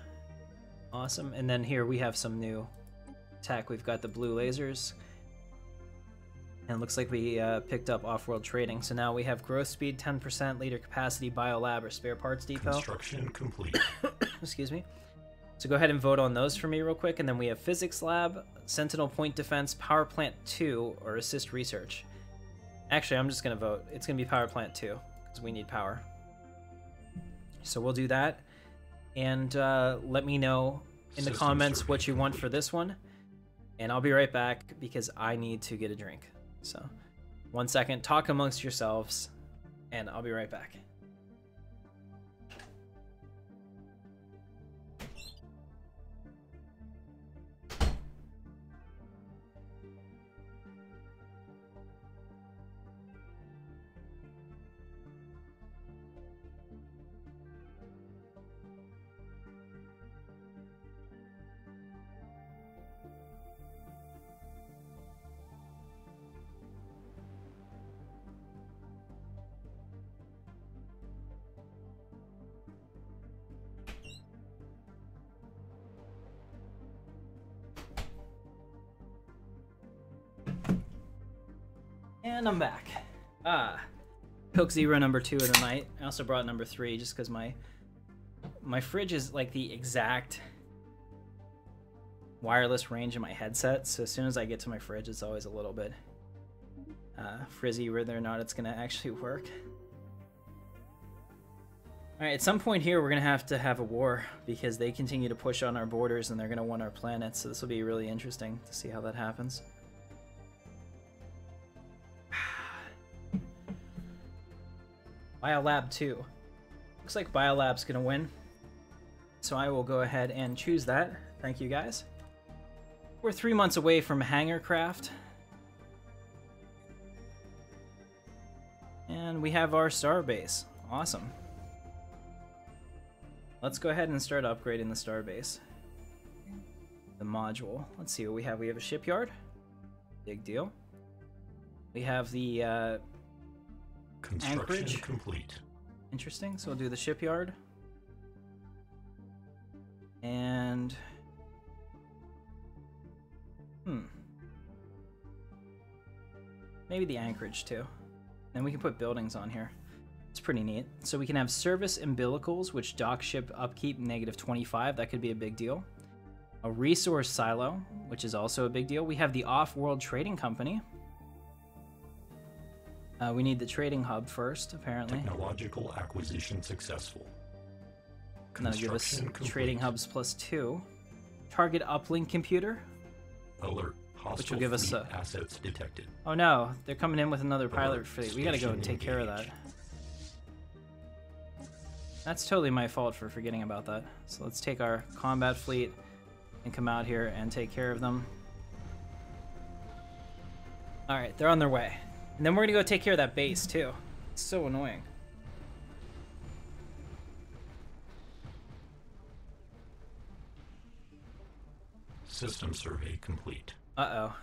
Awesome. And then here we have some new tech. We've got the blue lasers. And it looks like we picked up off-world trading. So now we have growth speed 10%, leader capacity, biolab, or spare parts depot. Construction complete. Excuse me. So go ahead and vote on those for me real quick. And then we have physics lab, sentinel point defense, power plant 2, or assist research. Actually, I'm just going to vote. It's going to be power plant 2 because we need power. So we'll do that. And let me know in the comments what you want for this one. And I'll be right back because I need to get a drink. So 1 second, talk amongst yourselves, and I'll be right back. And I'm back. Coke Zero number 2 of the night. I also brought number 3 just because my fridge is like the exact wireless range of my headset. So as soon as I get to my fridge, it's always a little bit frizzy whether or not it's gonna actually work. All right, at some point here, we're gonna have to have a war because they continue to push on our borders and they're gonna want our planet. So this will be really interesting to see how that happens. Biolab 2. Looks like Biolab's gonna win. So I will go ahead and choose that. Thank you guys. We're 3 months away from Hangarcraft. And we have our star base. Awesome. Let's go ahead and start upgrading the star base. The module. Let's see what we have. We have a shipyard. Big deal. We have the Construction anchorage. complete. Interesting. So we'll do the shipyard. And maybe the anchorage too. And we can put buildings on here. It's pretty neat. So we can have service umbilicals, which dock ship upkeep -25. That could be a big deal. A resource silo, which is also a big deal. We have the off-world trading company. We need the trading hub first, apparently. Technological acquisition successful. And that'll give us Construction complete. trading hubs +2. Target uplink computer. Alert. Hostile Which will give us fleet a- assets detected. Oh no, they're coming in with another pilot Alert. fleet. We gotta go and take care of that. Station That's totally my fault for forgetting about that. So let's take our combat fleet and come out here and take care of them. Alright, they're on their way. And then we're gonna go take care of that base too. It's so annoying. System survey complete. Uh-oh.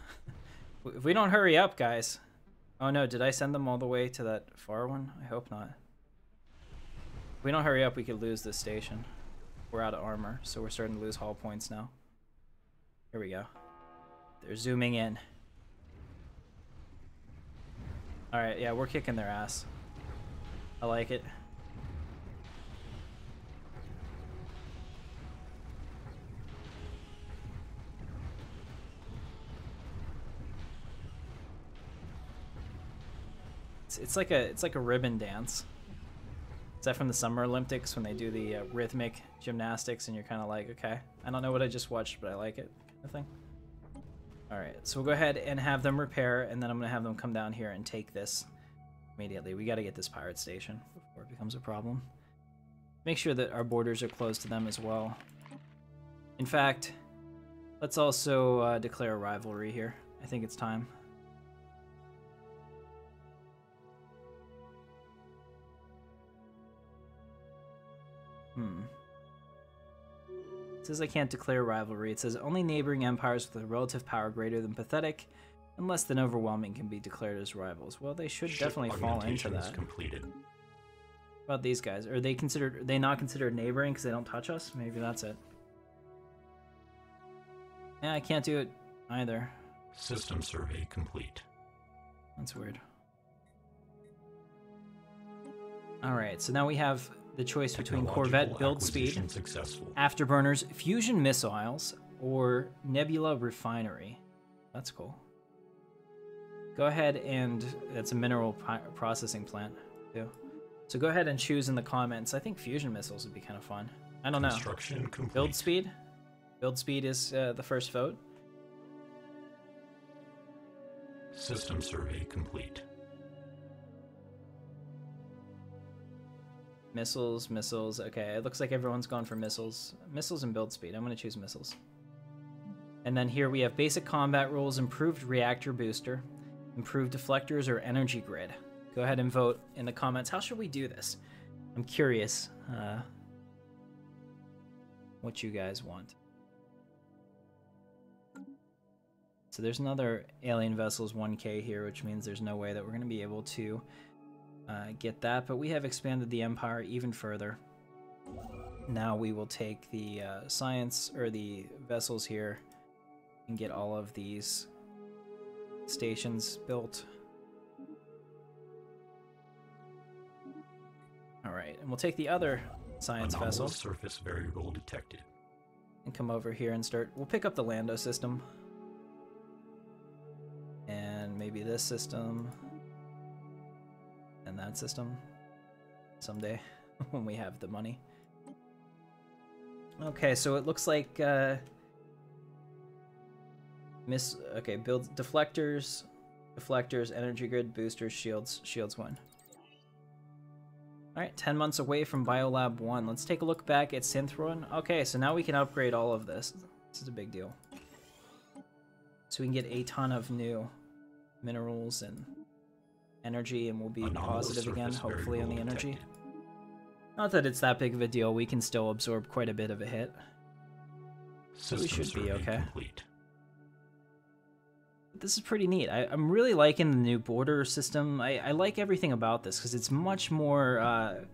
If we don't hurry up, guys. Oh no, did I send them all the way to that far one? I hope not. If we don't hurry up, we could lose this station. We're out of armor, so we're starting to lose hull points now. Here we go. They're zooming in. Alright, yeah, we're kicking their ass. I like it. It's like a ribbon dance. Is that from the Summer Olympics when they do the rhythmic gymnastics and you're kind of like, okay, I don't know what I just watched, but I like it, kind of thing. All right, so we'll go ahead and have them repair, and then I'm gonna have them come down here and take this immediately. We got to get this pirate station before it becomes a problem. Make sure that our borders are closed to them as well. In fact, let's also declare a rivalry here. I think it's time. It says I can't declare rivalry. It says only neighboring empires with a relative power greater than pathetic and less than overwhelming can be declared as rivals. Well, they should definitely fall into that. Completed. What about these guys? Are they not considered neighboring because they don't touch us? Maybe that's it. Yeah, I can't do it either. System survey complete. That's weird. Alright, so now we have the choice between Corvette build speed, afterburners, fusion missiles, or Nebula refinery. That's cool. Go ahead and... that's a mineral processing plant, too. So go ahead and choose in the comments. I think fusion missiles would be kind of fun. I don't know. Construction complete. Build speed? Build speed is the first vote. System survey complete. Missiles, missiles. Okay, it looks like everyone's gone for missiles. Missiles and build speed. I'm going to choose missiles. And then here we have basic combat rules, improved reactor booster, improved deflectors, or energy grid. Go ahead and vote in the comments. How should we do this? I'm curious what you guys want. So there's another alien vessels 1K here, which means there's no way that we're going to be able to get that, but we have expanded the empire even further. Now we will take the science, or the vessels here, and get all of these stations built. Alright, and we'll take the other science vessel. Surface variable detected. And come over here and start. We'll pick up the Lando system. And maybe this system. And that system. Someday, when we have the money. Okay, so it looks like okay, build deflectors, energy grid, boosters, shields win. Alright, 10 months away from Biolab 1. Let's take a look back at Synth Run. Okay, so now we can upgrade all of this. This is a big deal. So we can get a ton of new minerals and energy, and we'll be positive again, hopefully, on the energy. Not that it's that big of a deal. We can still absorb quite a bit of a hit. So we should be okay. Complete. This is pretty neat. I'm really liking the new border system. I like everything about this because it's much more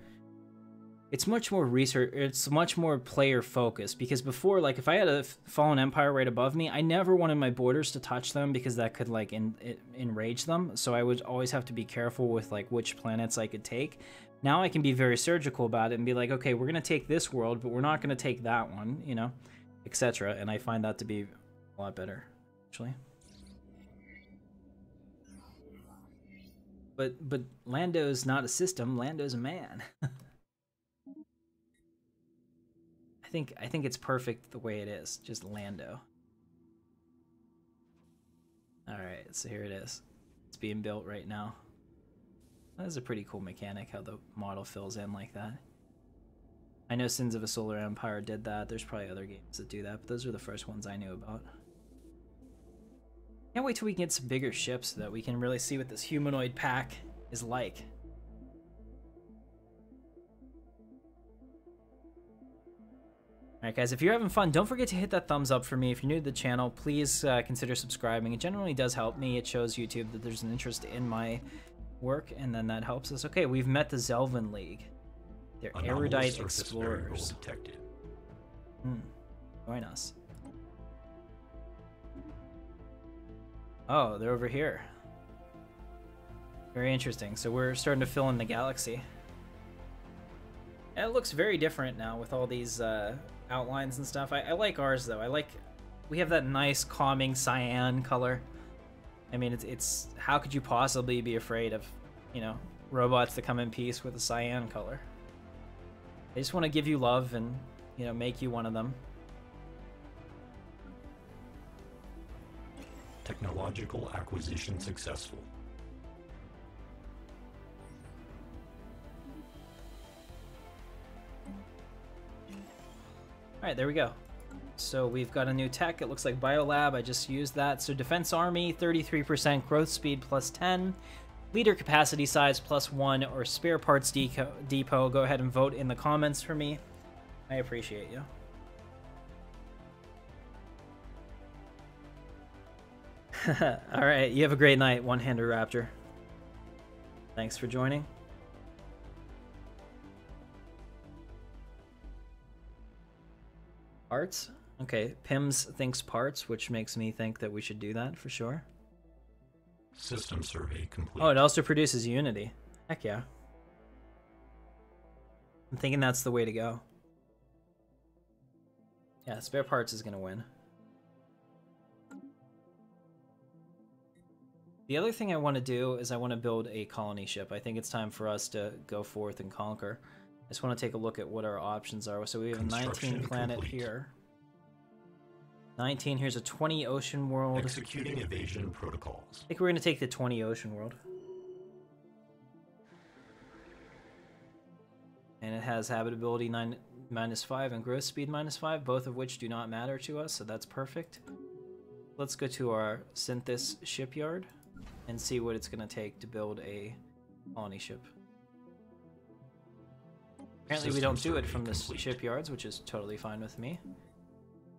research. It's much more player focused. Because before, like, if I had a fallen empire right above me, I never wanted my borders to touch them because that could like enrage them. So I would always have to be careful with like which planets I could take. Now I can be very surgical about it and be like, okay, we're gonna take this world, but we're not gonna take that one, you know, etc. And I find that to be a lot better, actually. But Lando's not a system. Lando's a man. I think it's perfect the way it is. Just Lando. All right, so here it is. It's being built right now. That is a pretty cool mechanic, how the model fills in like that. I know Sins of a Solar Empire did that. There's probably other games that do that, but those are the first ones I knew about. Can't wait till we can get some bigger ships so that we can really see what this humanoid pack is like. Alright guys, if you're having fun, don't forget to hit that thumbs up for me. If you're new to the channel, please consider subscribing. It generally does help me. It shows YouTube that there's an interest in my work, and then that helps us. Okay, we've met the Zelvin League. They're erudite explorers. Join us. Oh, they're over here. Very interesting. So we're starting to fill in the galaxy. And it looks very different now with all these outlines and stuff. I like ours though. We have that nice calming cyan color. I mean, it's how could you possibly be afraid of, you know, robots that come in peace with a cyan color? They just want to give you love and, you know, make you one of them. Technological acquisition successful. Alright, there we go. So we've got a new tech. It looks like Biolab. I just used that. So Defense Army, 33% growth speed plus 10. Leader capacity size plus 1 or spare parts depot. Go ahead and vote in the comments for me. I appreciate you. Alright, you have a great night, One-Hander Raptor. Thanks for joining. Parts? Okay, Pims thinks parts, which makes me think that we should do that for sure. System survey complete. Oh, it also produces Unity. Heck yeah. I'm thinking that's the way to go. Yeah, spare parts is gonna win. The other thing I want to do is I want to build a colony ship. I think it's time for us to go forth and conquer. I just want to take a look at what our options are. So we have a 19 planet complete. here. 19, here's a 20 ocean world. Executing evasion protocols. I think we're going to take the 20 ocean world. And it has habitability -5 and growth speed -5, both of which do not matter to us, so that's perfect. Let's go to our Synthis shipyard and see what it's going to take to build a colony ship. Apparently we don't do it from the shipyards, which is totally fine with me.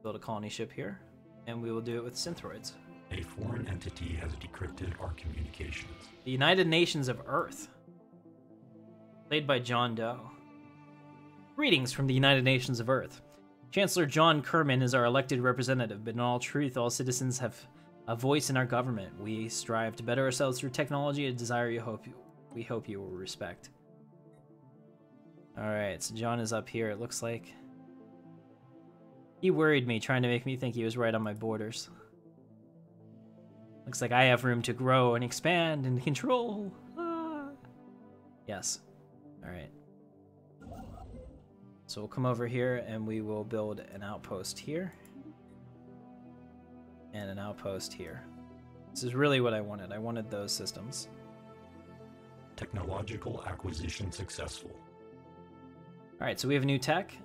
Build a colony ship here, and we will do it with synthroids. A foreign entity has decrypted our communications. The United Nations of Earth. Played by John Doe. Greetings from the United Nations of Earth. Chancellor John Kerman is our elected representative, but in all truth, all citizens have a voice in our government. We strive to better ourselves through technology, a desire we hope you will respect. Alright, so John is up here, it looks like. He worried me, trying to make me think he was right on my borders. Looks like I have room to grow and expand and control. Ah. Yes. Alright. So we'll come over here and we will build an outpost here. And an outpost here. This is really what I wanted. I wanted those systems. Technological acquisition successful. Alright, so we have new tech.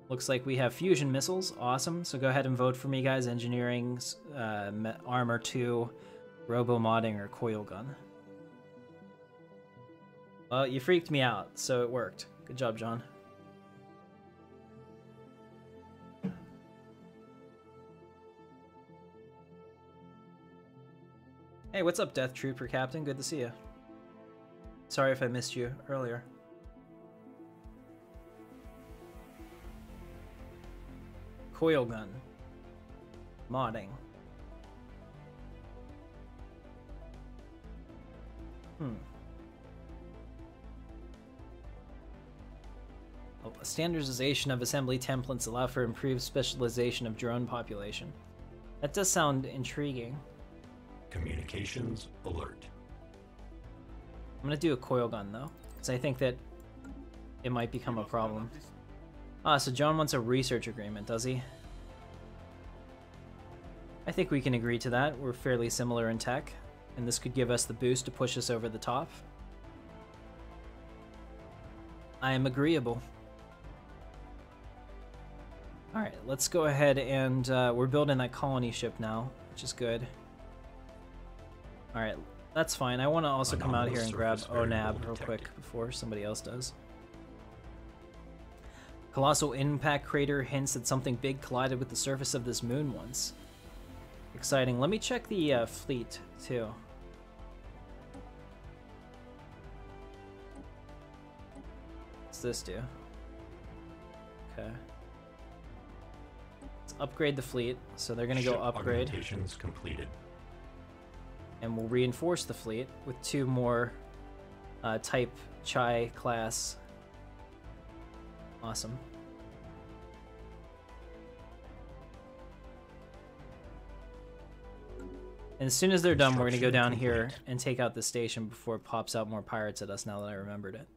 Looks like we have fusion missiles. Awesome. So go ahead and vote for me, guys. Engineering, armor 2, robo-modding, or coil gun. Well, you freaked me out, so it worked. Good job, John. Hey, what's up, Death Trooper Captain? Good to see you. Sorry if I missed you earlier. Coil gun. Modding. A standardization of assembly templates allow for improved specialization of drone population. That does sound intriguing. Communications alert. I'm gonna do a coil gun though, because I think that it might become a problem. Ah, so John wants a research agreement, does he? I think we can agree to that. We're fairly similar in tech, and this could give us the boost to push us over the top. I am agreeable. Alright, let's go ahead and we're building that colony ship now, which is good. Alright, that's fine. I want to also come out here and grab ONAB real quick before somebody else does. Colossal impact crater hints that something big collided with the surface of this moon once. Exciting. Let me check the fleet, too. What's this do? Okay. Let's upgrade the fleet. So they're going to go upgrade. Augmentations completed. And we'll reinforce the fleet with 2 more Type Chi class Awesome. And as soon as they're done, we're going to go down here and take out the station before it pops out more pirates at us now that I remembered it.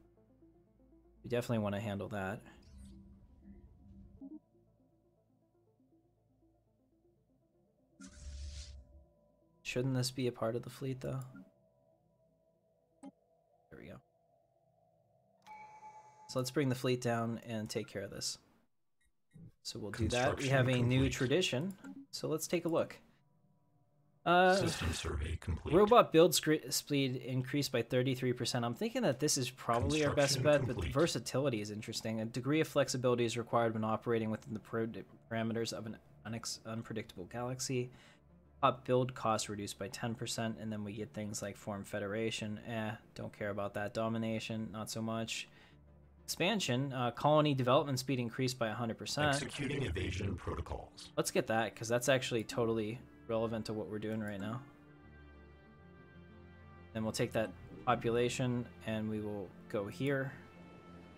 We definitely want to handle that. Shouldn't this be a part of the fleet, though? There we go. So let's bring the fleet down and take care of this. So we'll do that. We have a new tradition, so let's take a look. System survey complete. Robot build speed increased by 33%. I'm thinking that this is probably our best bet, but the versatility is interesting. A degree of flexibility is required when operating within the parameters of an unpredictable galaxy. Top build cost reduced by 10%, and then we get things like Form Federation. Don't care about that. Domination, not so much. Expansion, colony development speed increased by 100%. Executing evasion protocols. Let's get that, because that's actually totally relevant to what we're doing right now. Then we'll take that population and we will go here.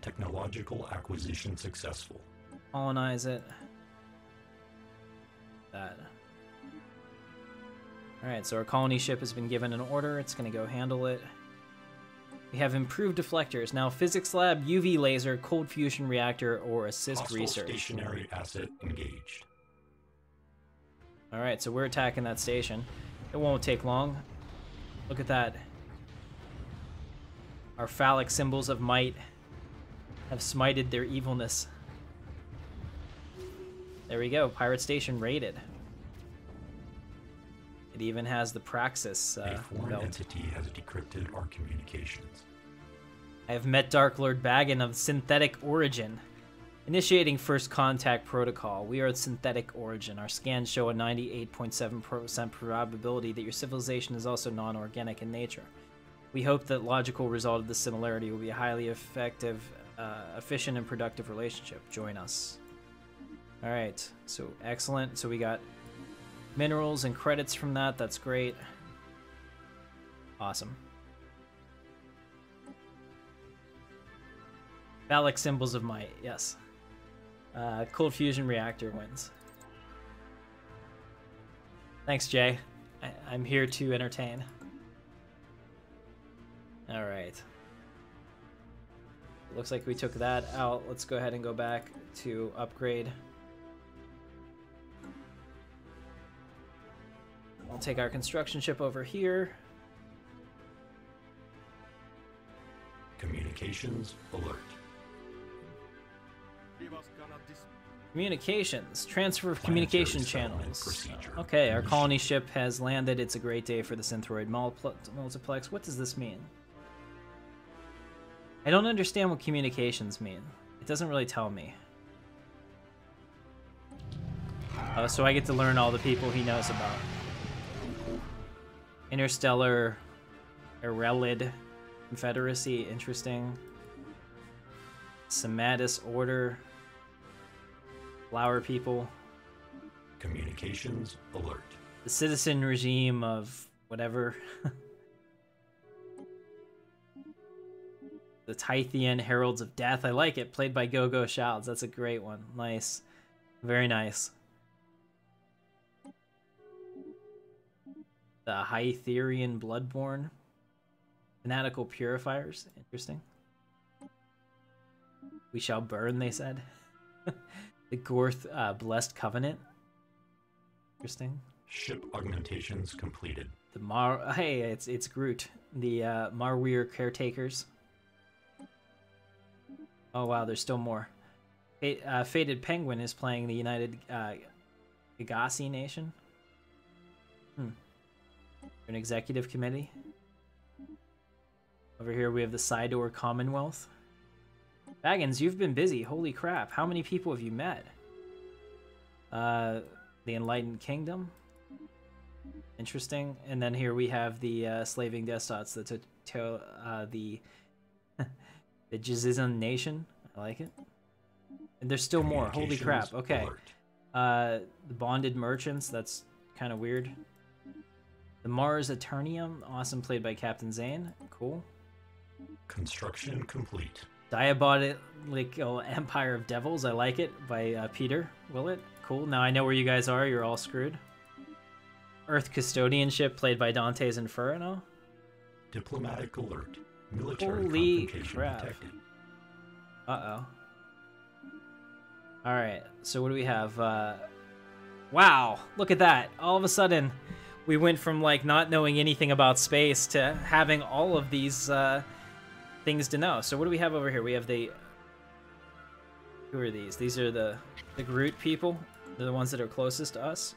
Technological acquisition successful. Colonize it. That. Alright, so our colony ship has been given an order. It's going to go handle it. We have improved deflectors. Now, physics lab, UV laser, cold fusion reactor, or assist Hostile research. Stationary asset engaged. Alright, so we're attacking that station. It won't take long. Look at that. Our phallic symbols of might have smited their evilness. There we go. Pirate Station raided. It even has the Praxis A foreign belt. entity has decrypted our communications. I have met Dark Lord Bagon of synthetic origin. Initiating first contact protocol. We are of synthetic origin. Our scans show a 98.7% probability that your civilization is also non-organic in nature. We hope that logical result of this similarity will be a highly effective, efficient, and productive relationship. Join us. Alright, so excellent. So we got minerals and credits from that. That's great. Awesome. Phallic symbols of might, yes. Cold fusion reactor wins. Thanks, Jay. I'm here to entertain. Alright. Looks like we took that out. Let's go ahead and go back to upgrade. We'll take our construction ship over here. Communications alert. Communications. Transfer of communication channels. Okay, our colony ship has landed. It's a great day for the Synthroid multiplex. What does this mean? I don't understand what communications mean. It doesn't really tell me. So I get to learn all the people he knows about. Interstellar Erelid Confederacy, interesting. Sematus Order. Flower people. Communications alert. The citizen regime of whatever. The Tythian Heralds of Death. I like it. Played by Go-Go Shouts. That's a great one. Nice. Very nice. The Hytherian Bloodborne. Fanatical Purifiers. Interesting. We shall burn, they said. The Gorth Blessed Covenant. Interesting. Ship augmentations completed. The Hey, it's Groot. The Marweir Caretakers. Oh wow, there's still more. Fated Penguin is playing the United Gagasi Nation. An executive committee. Over here we have the Sidor Commonwealth. Baggins, you've been busy. Holy crap. How many people have you met? The Enlightened Kingdom. Interesting. And then here we have the Slaving Despots, the the Jizizan Nation. I like it. And there's still more. Holy crap. Okay. The Bonded Merchants. That's kind of weird. The Mars Eternium. Awesome. Played by Captain Zane. Cool. Construction complete. Diabolical Empire of Devils. I like it, by Peter Willett. Cool. Now I know where you guys are. You're all screwed. Earth Custodianship, played by Dante's Inferno. Diplomatic alert. Military Holy confrontation crap. detected. Uh-oh. Alright, so what do we have? Wow, look at that. All of a sudden, we went from, like, not knowing anything about space to having all of these things to know. So what do we have over here? We have the... Who are these? These are the Groot people. They're the ones that are closest to us.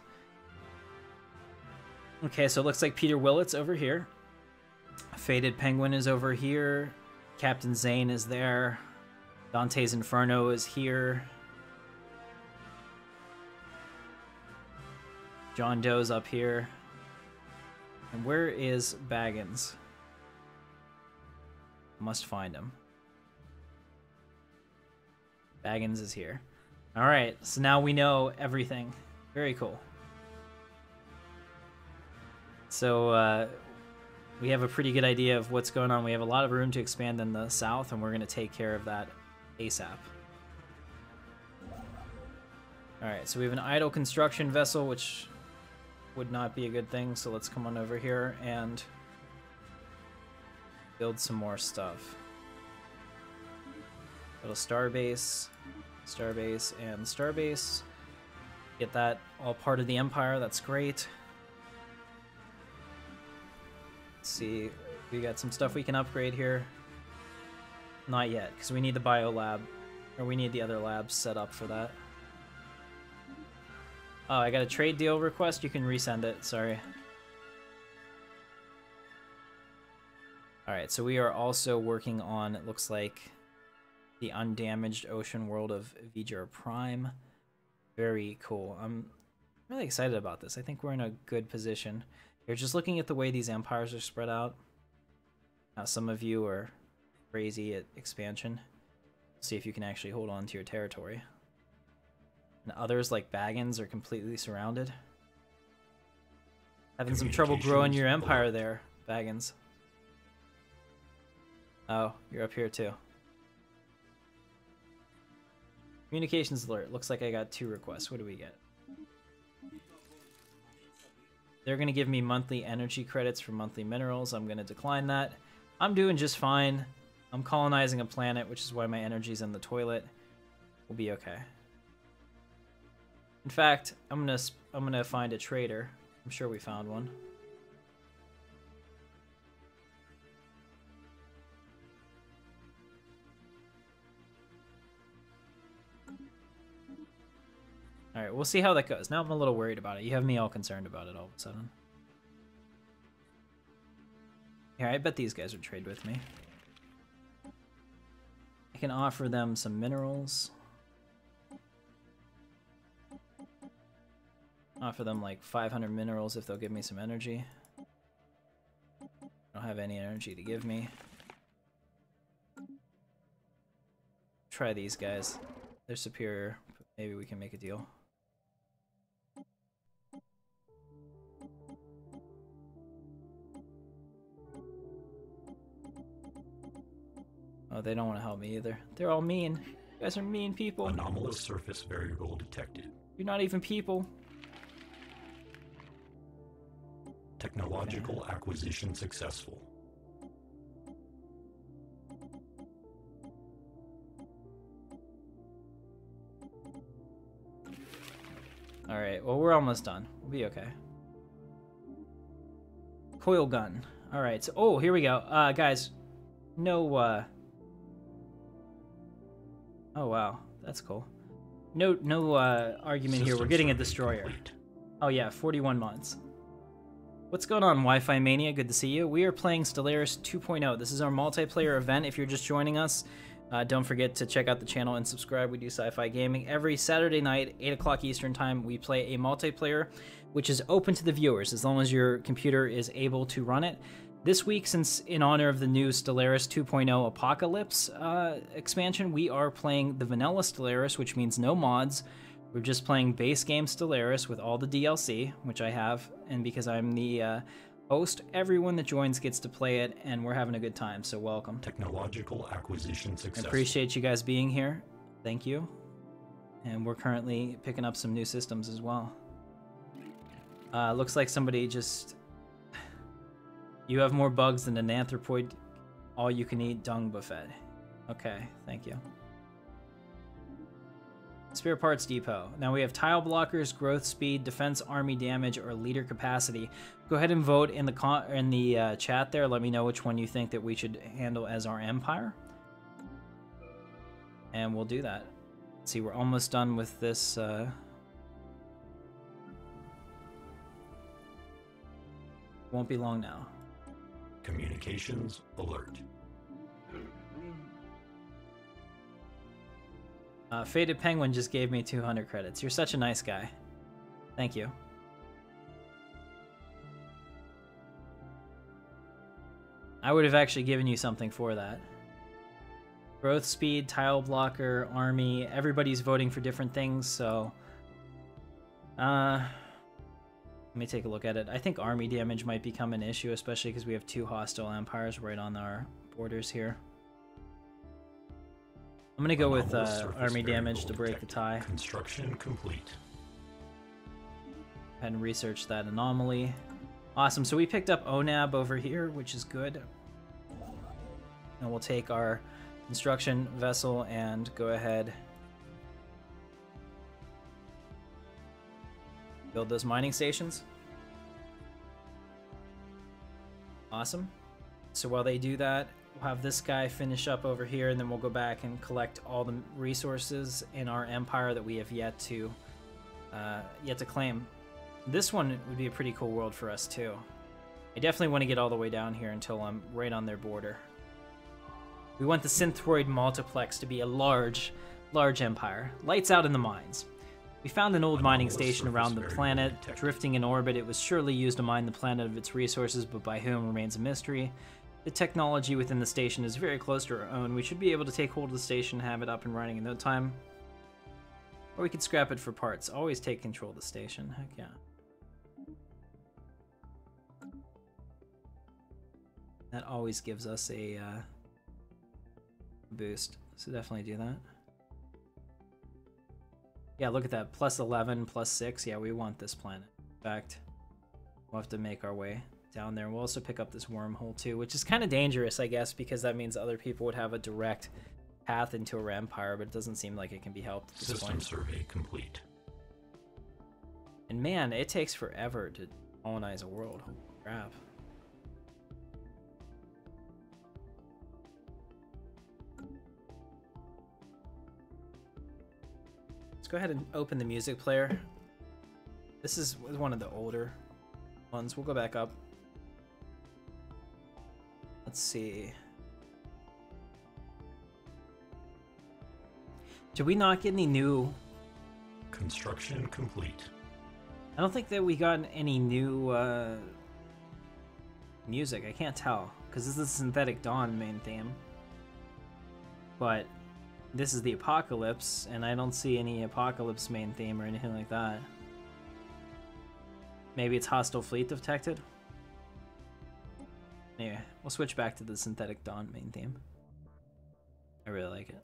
Okay, so it looks like Peter Willett's over here. Faded Penguin is over here. Captain Zane is there. Dante's Inferno is here. John Doe's up here. And where is Baggins? Must find him. Baggins is here. Alright, so now we know everything. Very cool. So, we have a pretty good idea of what's going on. We have a lot of room to expand in the south, and we're going to take care of that ASAP. Alright, so we have an idle construction vessel, which would not be a good thing, so let's come on over here and build some more stuff. Little starbase, starbase, and starbase. Get that all part of the Empire, that's great. Let's see, we got some stuff we can upgrade here. Not yet, because we need the bio lab, or we need the other labs set up for that. Oh, I got a trade deal request. You can resend it. Sorry. Alright, so we are also working on, it looks like, the undamaged ocean world of V'Ger Prime. Very cool. I'm really excited about this. I think we're in a good position. You're just looking at the way these empires are spread out. Now, some of you are crazy at expansion. See if you can actually hold on to your territory. And others, like Baggins, are completely surrounded. Having some trouble growing your empire there, Baggins. Oh, you're up here too. Communications alert. Looks like I got 2 requests. What do we get? They're going to give me monthly energy credits for monthly minerals. I'm going to decline that. I'm doing just fine. I'm colonizing a planet, which is why my energy's in the toilet. We'll be okay. In fact, I'm gonna find a trader. I'm sure we found one. Alright, we'll see how that goes. Now I'm a little worried about it. You have me all concerned about it all of a sudden. Here, I bet these guys would trade with me. I can offer them some minerals. Offer them like 500 minerals if they'll give me some energy. I don't have any energy to give me. Try these guys. They're superior. Maybe we can make a deal. Oh, they don't want to help me either. They're all mean. You guys are mean people. Anomalous surface variable detected. You're not even people. Technological acquisition successful. Alright, well, we're almost done. We'll be okay. Coil gun. Alright, so, oh, here we go. Guys, no, oh, wow, that's cool. No argument here. We're getting a destroyer. Complete. Oh, yeah, 41 months. What's going on, Wi-Fi Mania? Good to see you. We are playing Stellaris 2.0. This is our multiplayer event. If you're just joining us, don't forget to check out the channel and subscribe. We do sci-fi gaming. Every Saturday night, 8 o'clock Eastern Time, we play a multiplayer, which is open to the viewers, as long as your computer is able to run it. This week, since in honor of the new Stellaris 2.0 Apocalypse expansion, we are playing the vanilla Stellaris, which means no mods. We're just playing base game Stellaris with all the DLC, which I have, and because I'm the host. Everyone that joins gets to play it, and we're having a good time, so welcome. Technological acquisition I successful. appreciate you guys being here. Thank you. And we're currently picking up some new systems as well. Looks like somebody just... You have more bugs than an anthropoid all-you-can-eat dung buffet. Okay, thank you. Spare parts depot. Now we have tile blockers, growth speed, defense, army damage, or leader capacity. Go ahead and vote in the chat there. Let me know which one you think that we should handle as our empire. And we'll do that. Let's see, we're almost done with this. Won't be long now. Communications alert. Faded Penguin just gave me 200 credits. You're such a nice guy. Thank you. I would have actually given you something for that. Growth speed, tile blocker, army. Everybody's voting for different things, so... let me take a look at it. I think army damage might become an issue, especially because we have 2 hostile empires right on our borders here. I'm gonna go with army damage to break the tie. Construction complete. Go ahead and research that anomaly. Awesome, so we picked up ONAB over here, which is good. And we'll take our construction vessel and go ahead. Build those mining stations. Awesome. So while they do that, we'll have this guy finish up over here, and then we'll go back and collect all the resources in our empire that we have yet to claim. This one would be a pretty cool world for us too. I definitely want to get all the way down here until I'm right on their border. We want the Synthroid Multiplex to be a large empire. Lights out in the mines. We found an old mining station around the planet, drifting in orbit. It was surely used to mine the planet of its resources, but by whom remains a mystery. The technology within the station is very close to our own. We should be able to take hold of the station and have it up and running in no time. Or we could scrap it for parts. Always take control of the station. Heck yeah. That always gives us a boost. So definitely do that. Yeah, look at that. Plus 11, plus 6. Yeah, we want this planet. In fact, we'll have to make our way down there. We'll also pick up this wormhole too, which is kind of dangerous, I guess, because that means other people would have a direct path into our empire, but it doesn't seem like it can be helped at this System point. survey complete. And man, it takes forever to colonize a world. Holy crap. Let's go ahead and open the music player. This is one of the older ones. We'll go back up. Let's see. Did we not get any new... Construction complete. I don't think that we got any new music. I can't tell, because this is the Synthetic Dawn main theme. But this is the Apocalypse, and I don't see any Apocalypse main theme or anything like that. Maybe it's hostile fleet detected? Anyway, we'll switch back to the Synthetic Dawn main theme. I really like it.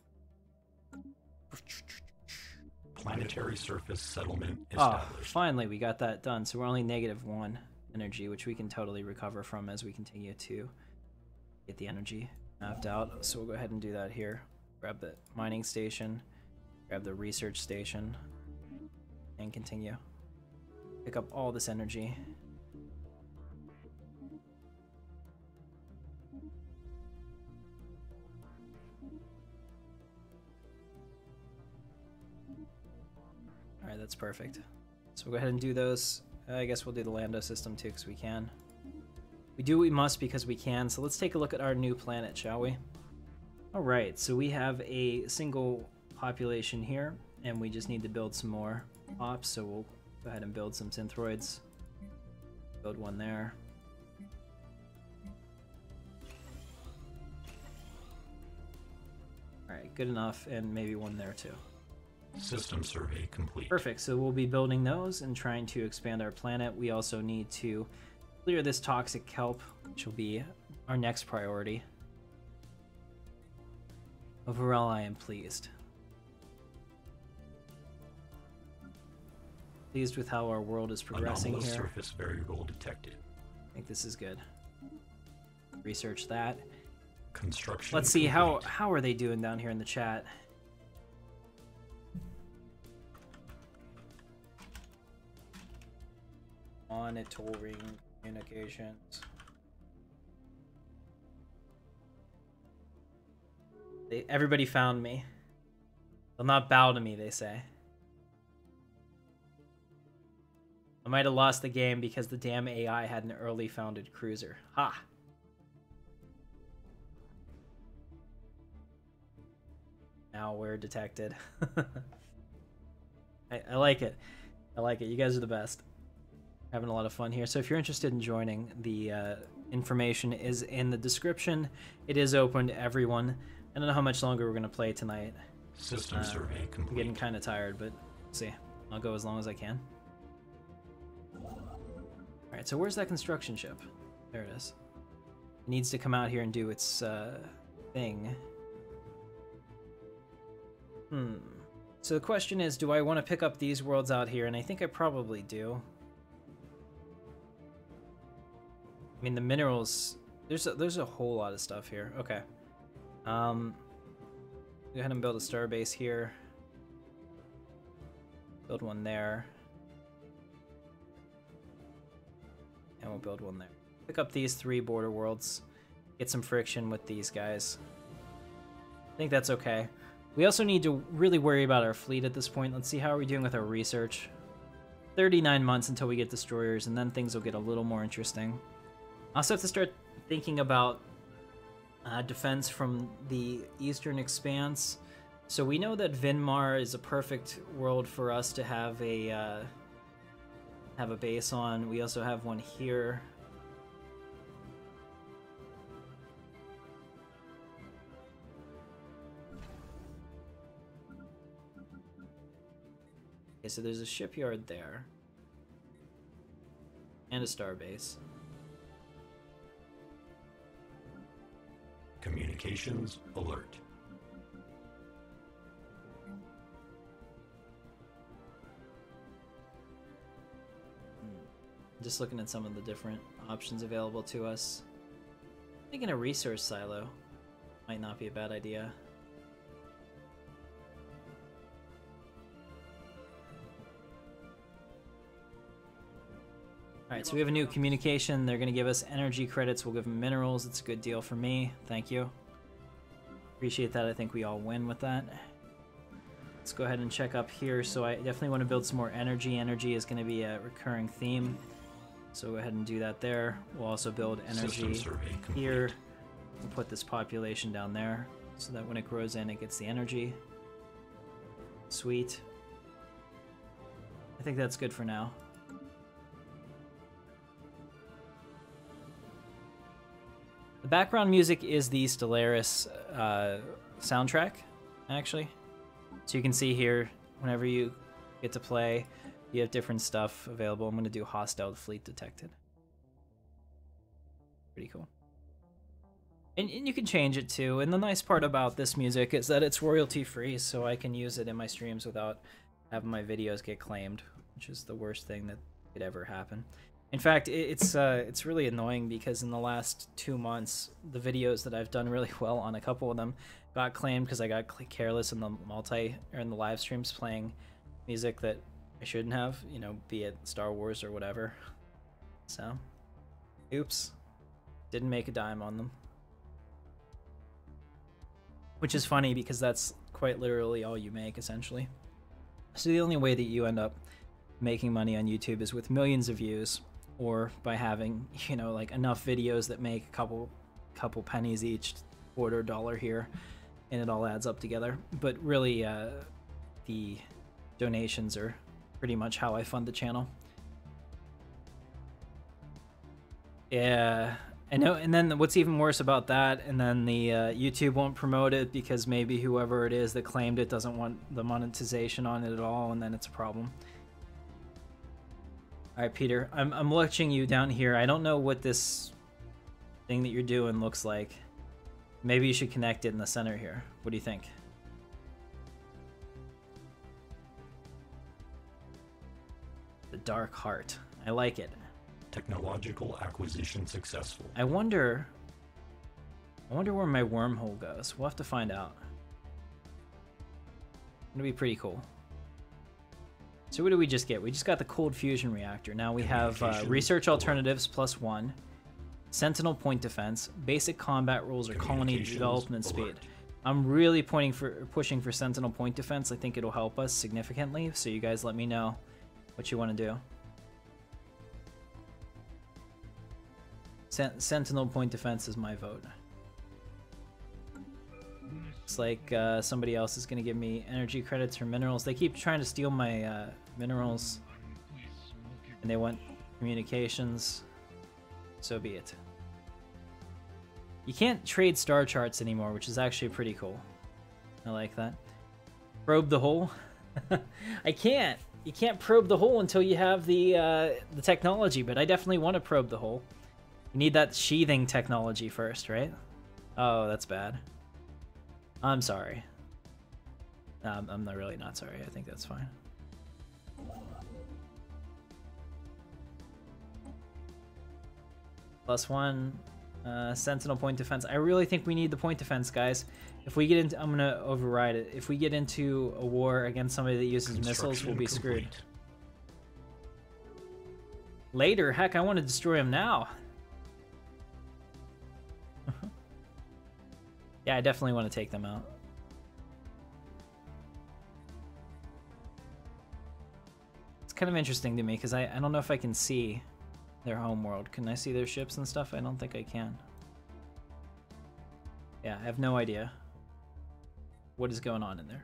Planetary surface settlement Oh, established. finally we got that done. So we're only -1 energy, which we can totally recover from as we continue to get the energy mapped out. So we'll go ahead and do that here. Grab the mining station, grab the research station, and continue. Pick up all this energy. Alright, that's perfect. So we'll go ahead and do those. I guess we'll do the Lando system too, because we can. We do what we must because we can, so let's take a look at our new planet, shall we? Alright, so we have a single population here, and we just need to build some more ops, so we'll go ahead and build some synthroids. Build one there. Alright, good enough, and maybe one there too. System survey complete. Perfect, so we'll be building those and trying to expand our planet. We also need to Clear this toxic kelp, which will be our next priority. Overall, I am pleased. Pleased with how our world is progressing Anomalous here. surface variable detected. I think this is good. Research that. Construction Let's see how complete. are they doing down here in the chat. Monitoring communications. Everybody found me. They'll not bow to me, they say. I might have lost the game because the damn AI had an early founded cruiser. Ha! Malware detected. I like it. I like it. You guys are the best. Having a lot of fun here. So if you're interested in joining, the information is in the description. It is open to everyone. I don't know how much longer we're going to play tonight. System survey complete. I'm getting kind of tired, but we'll see. I'll go as long as I can. Alright, so where's that construction ship? There it is. It needs to come out here and do its thing. So the question is, do I want to pick up these worlds out here? And I think I probably do. I mean, the minerals... There's a whole lot of stuff here. Okay. Go ahead and build a starbase here. Build one there. And we'll build one there. Pick up these 3 border worlds. Get some friction with these guys. I think that's okay. We also need to really worry about our fleet at this point. Let's see how are we doing with our research. 39 months until we get destroyers, and then things will get a little more interesting. I also have to start thinking about defense from the Eastern Expanse. So we know that Vinmar is a perfect world for us to have a base on. We also have one here. Okay, so there's a shipyard there. And a starbase. Communications alert. Just looking at some of the different options available to us. Thinking a resource silo might not be a bad idea. Alright, so we have a new communication. They're going to give us energy credits. We'll give them minerals. It's a good deal for me. Thank you. Appreciate that. I think we all win with that. Let's go ahead and check up here. So I definitely want to build some more energy. Energy is going to be a recurring theme. So go ahead and do that there. We'll also build energy here. We'll put this population down there so that when it grows in, it gets the energy. Sweet. I think that's good for now. The background music is the Stellaris soundtrack, actually. So you can see here, whenever you get to play, you have different stuff available. I'm going to do hostile fleet detected. Pretty cool. And you can change it too. And the nice part about this music is that it's royalty free, so I can use it in my streams without having my videos get claimed, which is the worst thing that could ever happen. In fact, it's really annoying because in the last 2 months, the videos that I've done really well on, a couple of them got claimed because I got careless in the in the live streams playing music that I shouldn't have, you know, be it Star Wars or whatever. So, oops, didn't make a dime on them. Which is funny because that's quite literally all you make, essentially. So the only way that you end up making money on YouTube is with millions of views, or by having, you know, like enough videos that make a couple pennies each, $0.25 here, and it all adds up together. But really, the donations are pretty much how I fund the channel. Yeah, I know. And then what's even worse about that, and then the YouTube won't promote it because maybe whoever it is that claimed it doesn't want the monetization on it at all, and then it's a problem. All right, Peter. I'm watching you down here. I don't know what this thing that you're doing looks like. Maybe you should connect it in the center here. What do you think? The Dark Heart. I like it. Technological acquisition successful. I wonder where my wormhole goes. We'll have to find out. It'll be pretty cool. So what did we just get? We just got the cold fusion reactor. Now we have research alternatives +1, sentinel point defense, basic combat rules, or colony development speed. I'm really pushing for sentinel point defense. I think it'll help us significantly. So you guys let me know what you want to do. Sentinel point defense is my vote. It's like somebody else is going to give me energy credits for minerals. They keep trying to steal my minerals, and they want communications. So be it. You can't trade star charts anymore, which is actually pretty cool. I like that. Probe the hole. I can't. You can't probe the hole until you have the technology, but I definitely want to probe the hole. You need that sheathing technology first, right? Oh, that's bad. I'm sorry. I'm not really not sorry. I think that's fine. +1, sentinel point defense. I really think we need the point defense, guys. If we get into, I'm gonna override it. If we get into a war against somebody that uses missiles, we'll be screwed. Later, heck, I want to destroy him now. Yeah, I definitely want to take them out. It's kind of interesting to me because I don't know if I can see their home world. Can I see their ships and stuff? I don't think I can. Yeah, I have no idea what is going on in there.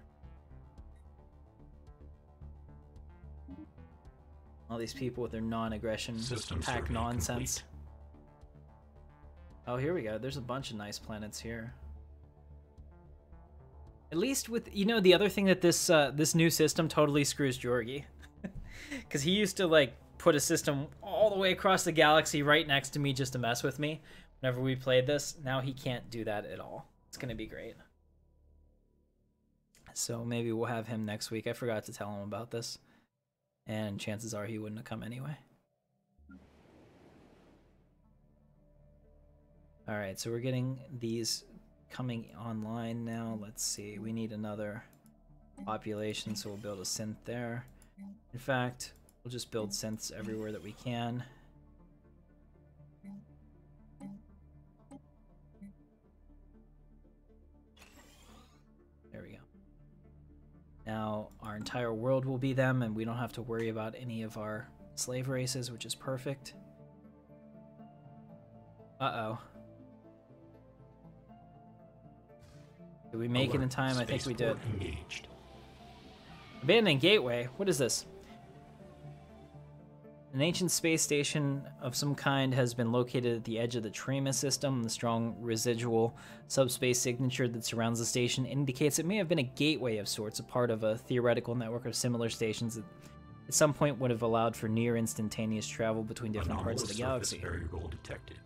All these people with their non-aggression pack nonsense. Oh, here we go. There's a bunch of nice planets here. At least with, you know, the other thing that this new system totally screws Georgi. Because he used to, like, put a system all the way across the galaxy right next to me just to mess with me whenever we played this. Now he can't do that at all. It's going to be great. So maybe we'll have him next week. I forgot to tell him about this. And chances are he wouldn't have come anyway. Alright, so we're getting these coming online now. Let's see, we need another population, so we'll build a synth there. In fact, we'll just build synths everywhere that we can. There we go. Now our entire world will be them, and we don't have to worry about any of our slave races, which is perfect. Uh-oh. Did we make it in time? I think we did. Engaged. Abandoned gateway? What is this? An ancient space station of some kind has been located at the edge of the Trema system. The strong residual subspace signature that surrounds the station indicates it may have been a gateway of sorts, a part of a theoretical network of similar stations that at some point would have allowed for near instantaneous travel between different parts of the galaxy. Variable detected.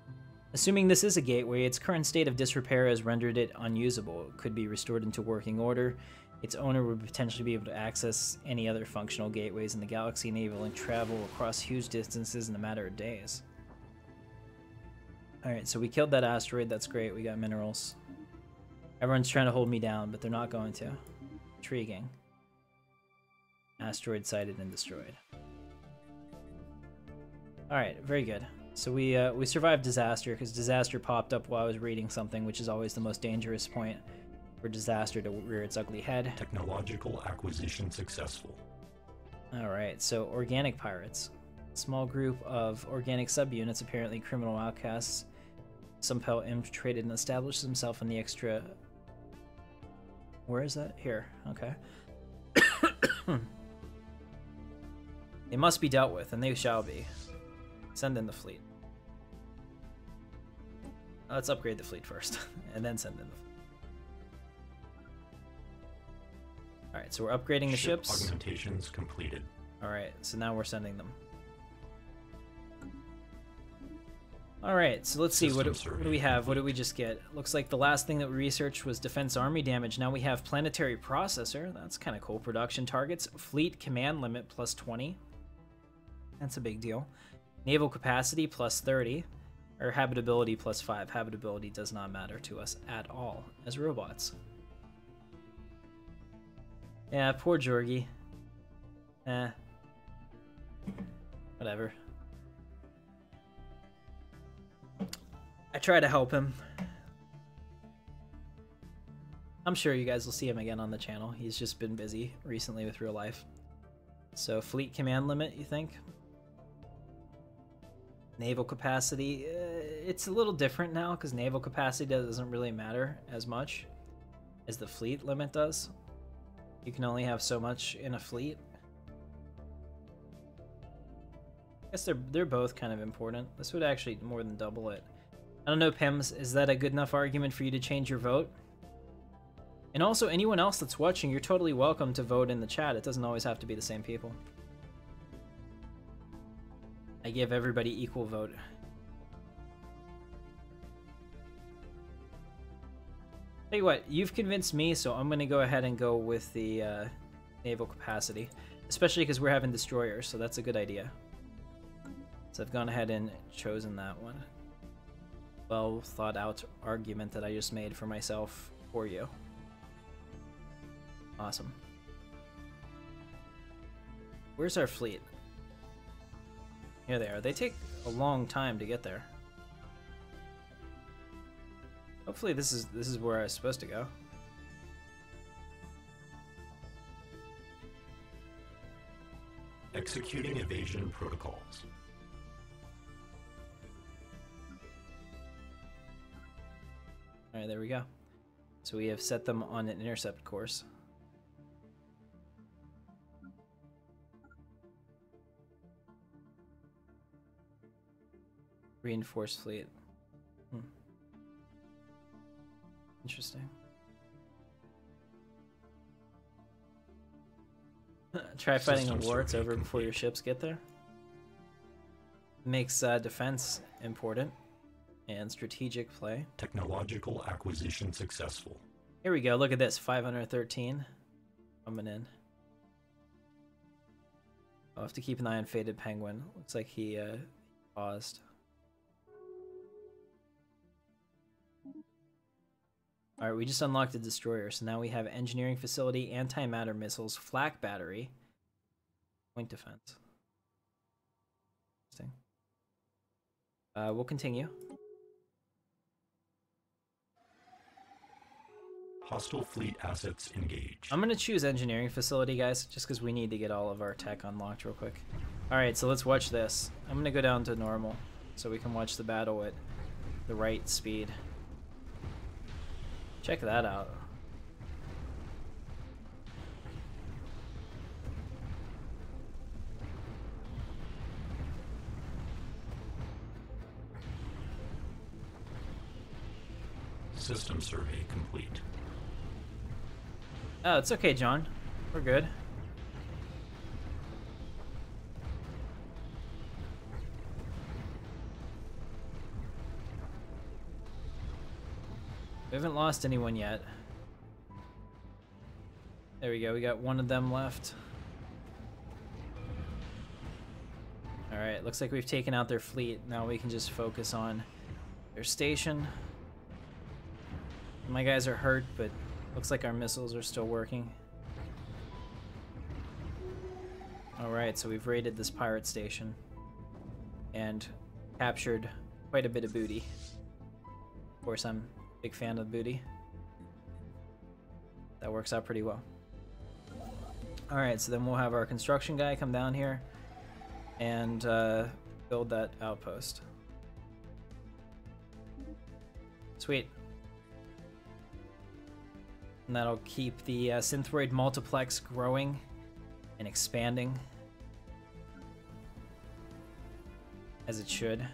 Assuming this is a gateway, its current state of disrepair has rendered it unusable. It could be restored into working order. Its owner would potentially be able to access any other functional gateways in the galaxy, enabling travel across huge distances in a matter of days. Alright, so we killed that asteroid. That's great. We got minerals. Everyone's trying to hold me down, but they're not going to. Intriguing. Asteroid sighted and destroyed. Alright, very good. So we survived disaster, because disaster popped up while I was reading something, which is always the most dangerous point for disaster to rear its ugly head. Technological acquisition successful. Alright, so organic pirates. Small group of organic subunits, apparently criminal outcasts, somehow infiltrated and established themselves in the extra... Where is that? Here. Okay. They must be dealt with, and they shall be. Send in the fleet. Let's upgrade the fleet first, and then send in the fleet. Alright, so we're upgrading the ships. Augmentations completed. Alright, so now we're sending them. Alright, so let's see, what do we survey have? What did we just get? Looks like the last thing that we researched was defense army damage. Now we have planetary processor. That's kind of cool. Production targets. Fleet command limit plus 20. That's a big deal. Naval capacity plus 30. Or habitability plus 5. Habitability does not matter to us at all as robots. Yeah, poor Jorgi. Whatever. I try to help him. I'm sure you guys will see him again on the channel. He's just been busy recently with real life. So fleet command limit, you think? Naval capacity, it's a little different now because naval capacity doesn't really matter as much as the fleet limit does. You can only have so much in a fleet. I guess they're both kind of important. This would actually more than double it. I don't know, Pims, is that a good enough argument for you to change your vote? And also, anyone else that's watching, you're totally welcome to vote in the chat. It doesn't always have to be the same people. I give everybody equal vote. Tell you what, you've convinced me, so I'm going to go ahead and go with the naval capacity. Especially because we're having destroyers, so that's a good idea. So I've gone ahead and chosen that one. Well thought out argument that I just made for myself for you. Awesome. Where's our fleet? Here they are. They take a long time to get there. Hopefully this is where I was supposed to go. Executing evasion protocols. Alright, there we go. So we have set them on an intercept course. Reinforced fleet. Interesting. Try fighting a war, it's over before your ships get there. Makes defense important. And strategic play. Technological acquisition successful. Here we go. Look at this. 513 coming in. I'll have to keep an eye on Faded Penguin. Looks like he paused. Alright, we just unlocked a destroyer. So now we have engineering facility, antimatter missiles, flak battery, point defense. Interesting. We'll continue. Hostile fleet assets engaged. I'm going to choose engineering facility, guys, just because we need to get all of our tech unlocked real quick. Alright, so let's watch this. I'm going to go down to normal so we can watch the battle at the right speed. Check that out. System survey complete. Oh, it's okay, John. We're good. We haven't lost anyone yet. There we go, we got one of them left. Alright, looks like we've taken out their fleet. Now we can just focus on their station. My guys are hurt, but looks like our missiles are still working. Alright, so we've raided this pirate station and captured quite a bit of booty. Of course, I'm a big fan of booty. That works out pretty well. Alright, so then we'll have our construction guy come down here and build that outpost. Sweet. And that'll keep the Synthroid multiplex growing and expanding as it should.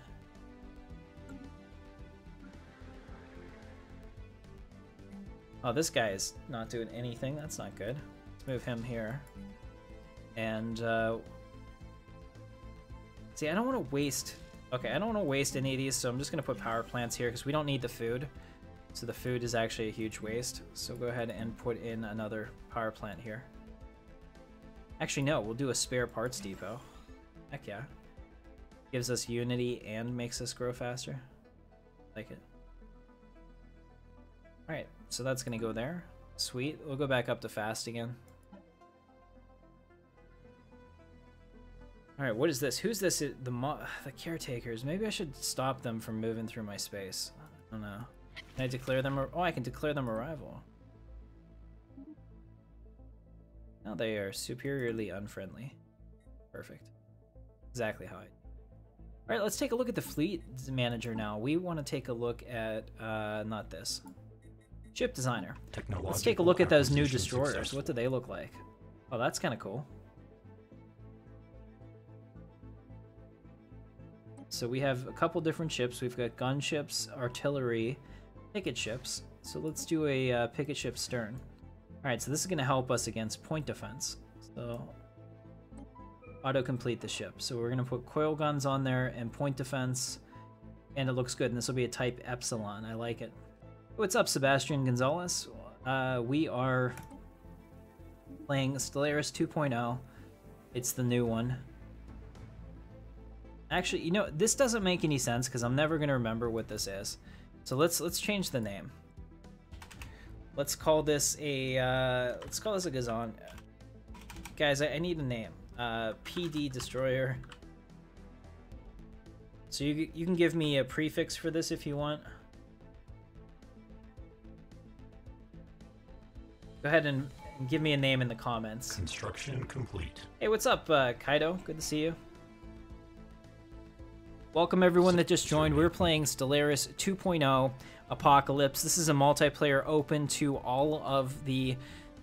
Oh, this guy is not doing anything. That's not good. Let's move him here. And see, I don't want to waste Okay, I don't want to waste any of these, so I'm just going to put power plants here because we don't need the food. So the food is actually a huge waste. So go ahead and put in another power plant here. Actually, no, we'll do a spare parts depot. Heck yeah. Gives us unity and makes us grow faster. Like it. Alright, so that's going to go there. Sweet. We'll go back up to fast again. Alright, what is this? Who's this? The caretakers. Maybe I should stop them from moving through my space. I don't know. Can I declare them? Oh, I can declare them a rival. Now they are superiorly unfriendly. Perfect. Exactly how I... Alright, let's take a look at the fleet manager now. We want to take a look at, not this. Ship designer. Let's take a look at those new destroyers. Successful. What do they look like? Oh, that's kind of cool. So we have a couple different ships. We've got gunships, artillery, picket ships. So let's do a picket ship stern. Alright, so this is going to help us against point defense. So auto-complete the ship. So we're going to put coil guns on there and point defense. And it looks good. And this will be a type Epsilon. I like it. What's up, Sebastian Gonzalez? We are playing Stellaris 2.0. It's the new one. Actually, you know, this doesn't make any sense because I'm never gonna remember what this is. So let's change the name. Let's call this a Gazan. Guys, I need a name. PD Destroyer. So you can give me a prefix for this if you want. Go ahead and give me a name in the comments. Construction complete. Hey, what's up, Kaido? Good to see you. Welcome everyone that just joined. We're playing Stellaris 2.0 Apocalypse. This is a multiplayer open to all of the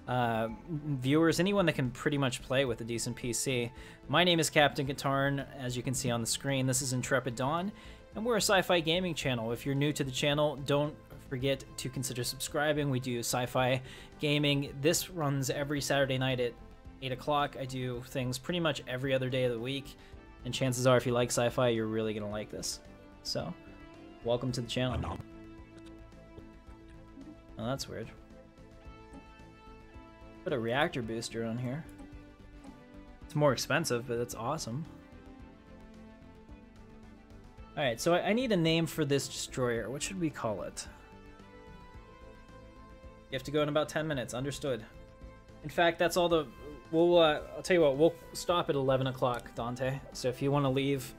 viewers, anyone that can pretty much play with a decent PC. My name is Captain Katarn, as you can see on the screen. This is Intrepid Dawn, and we're a sci-fi gaming channel. If you're new to the channel, don't forget to consider subscribing. We do sci-fi gaming. This runs every Saturday night at 8 o'clock. I do things pretty much every other day of the week. And chances are, if you like sci-fi, you're really going to like this. So, welcome to the channel. Oh, that's weird. Put a reactor booster on here. It's more expensive, but it's awesome. Alright, so I need a name for this destroyer. What should we call it? You have to go in about 10 minutes. Understood. In fact, that's all the... I'll tell you what, we'll stop at 11 o'clock, Dante. So if you want to leave,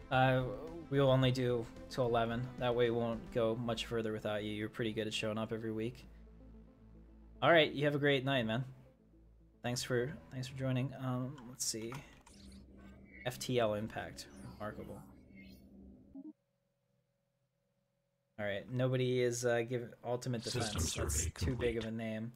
we'll only do till 11. That way we won't go much further without you. You're pretty good at showing up every week. All right, you have a great night, man. Thanks for joining. Let's see. FTL impact, remarkable. All right, nobody is giving ultimate defense. That's too big of a name.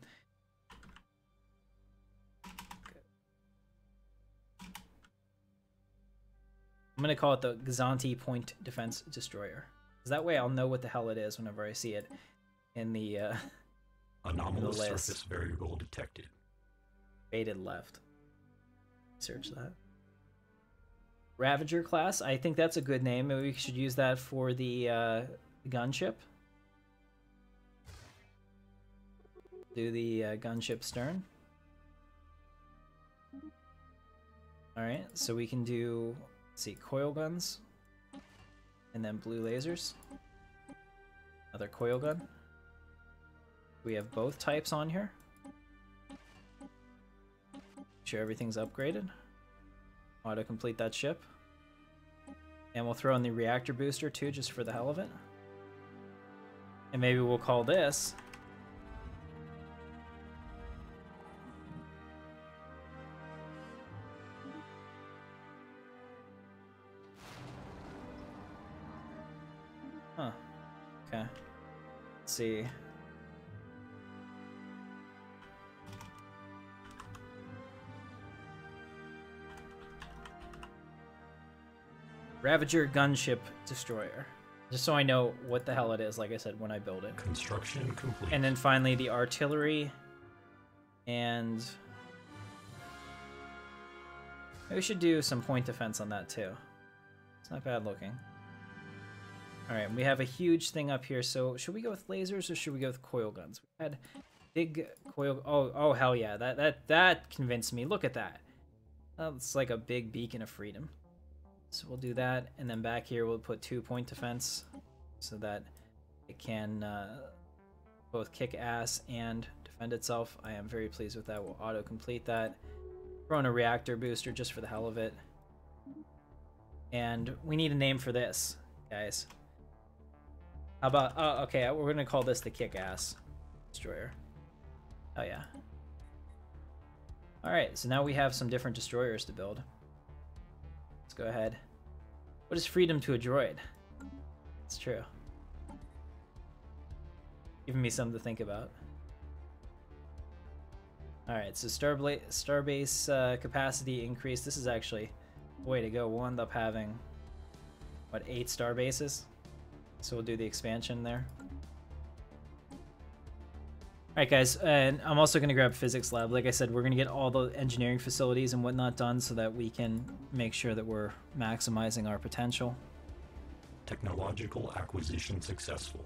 I'm going to call it the Gazanti Point Defense Destroyer. Because that way I'll know what the hell it is whenever I see it in the anomalous surface variable detected. Faded left. Search that. Ravager class. I think that's a good name. Maybe we should use that for the gunship. Do the gunship stern. Alright, so we can do... Let's see, coil guns, and then blue lasers. Another coil gun. We have both types on here. Make sure everything's upgraded. Auto complete that ship. And we'll throw in the reactor booster too, just for the hell of it. And maybe we'll call this... Huh. Okay. Let's see. Ravager Gunship Destroyer. Just so I know what the hell it is, like I said, when I build it. Construction complete. And then finally the artillery. And... maybe we should do some point defense on that too. It's not bad looking. Alright, we have a huge thing up here, so should we go with lasers or should we go with coil guns? We had big coil... Oh, hell yeah, that convinced me. Look at that. It's like a big beacon of freedom. So we'll do that, and then back here we'll put 2-point defense so that it can both kick ass and defend itself. I am very pleased with that. We'll auto-complete that. Throw in a reactor booster just for the hell of it. And we need a name for this, guys. How about... Oh, okay, we're going to call this the Kick-Ass Destroyer. Oh, yeah. Alright, so now we have some different destroyers to build. Let's go ahead. What is freedom to a droid? It's true. Giving me something to think about. Alright, so starbase capacity increase. This is actually a way to go. We'll end up having, what, 8 starbases? So we'll do the expansion there. Alright guys, and I'm also going to grab physics lab. Like I said, we're going to get all the engineering facilities and whatnot done so that we can make sure that we're maximizing our potential. Technological acquisition successful.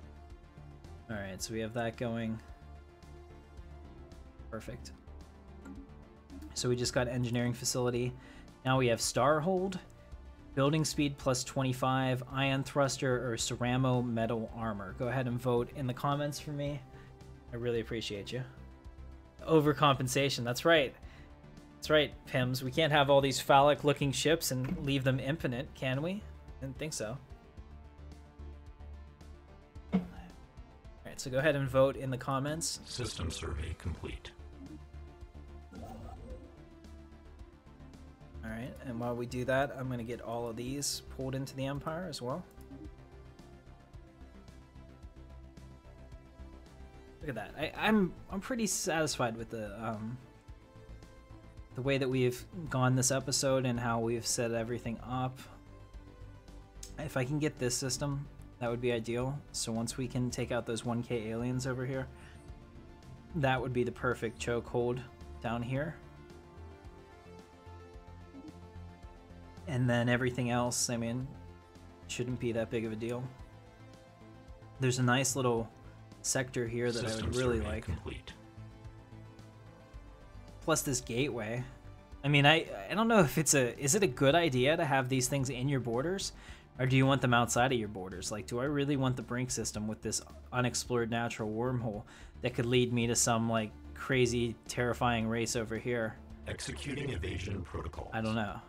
Alright, so we have that going. Perfect. So we just got engineering facility. Now we have Starhold, building speed plus 25, ion thruster, or ceramo metal armor. Go ahead and vote in the comments for me. I really appreciate you. Overcompensation, that's right. That's right, Pims. We can't have all these phallic-looking ships and leave them infinite, can we? I didn't think so. Alright, so go ahead and vote in the comments. System survey complete. Alright, and while we do that, I'm going to get all of these pulled into the Empire as well. Look at that. I'm pretty satisfied with the way that we've gone this episode and how we've set everything up. If I can get this system, that would be ideal. So once we can take out those 1K aliens over here, that would be the perfect chokehold down here. And then everything else, I mean, shouldn't be that big of a deal. There's a nice little sector here that I would really like. Complete. Plus this gateway. I mean, I don't know if is it a good idea to have these things in your borders, or do you want them outside of your borders? Like, do I really want the brink system with this unexplored natural wormhole that could lead me to some like crazy terrifying race over here? Executing evasion protocols. I don't know.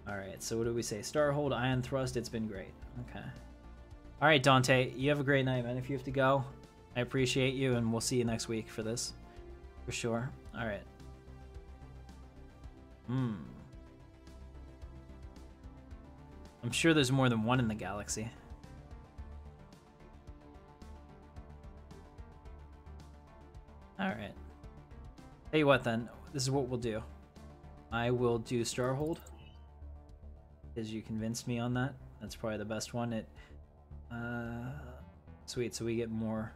Alright, so what do we say? Starhold, ion thrust, it's been great. Okay. Alright, Dante, you have a great night, man. If you have to go, I appreciate you, and we'll see you next week for this. For sure. Alright. I'm sure there's more than one in the galaxy. Alright. Tell you what, then. This is what we'll do. I will do Starhold, because you convinced me on that. That's probably the best one. Sweet, so we get more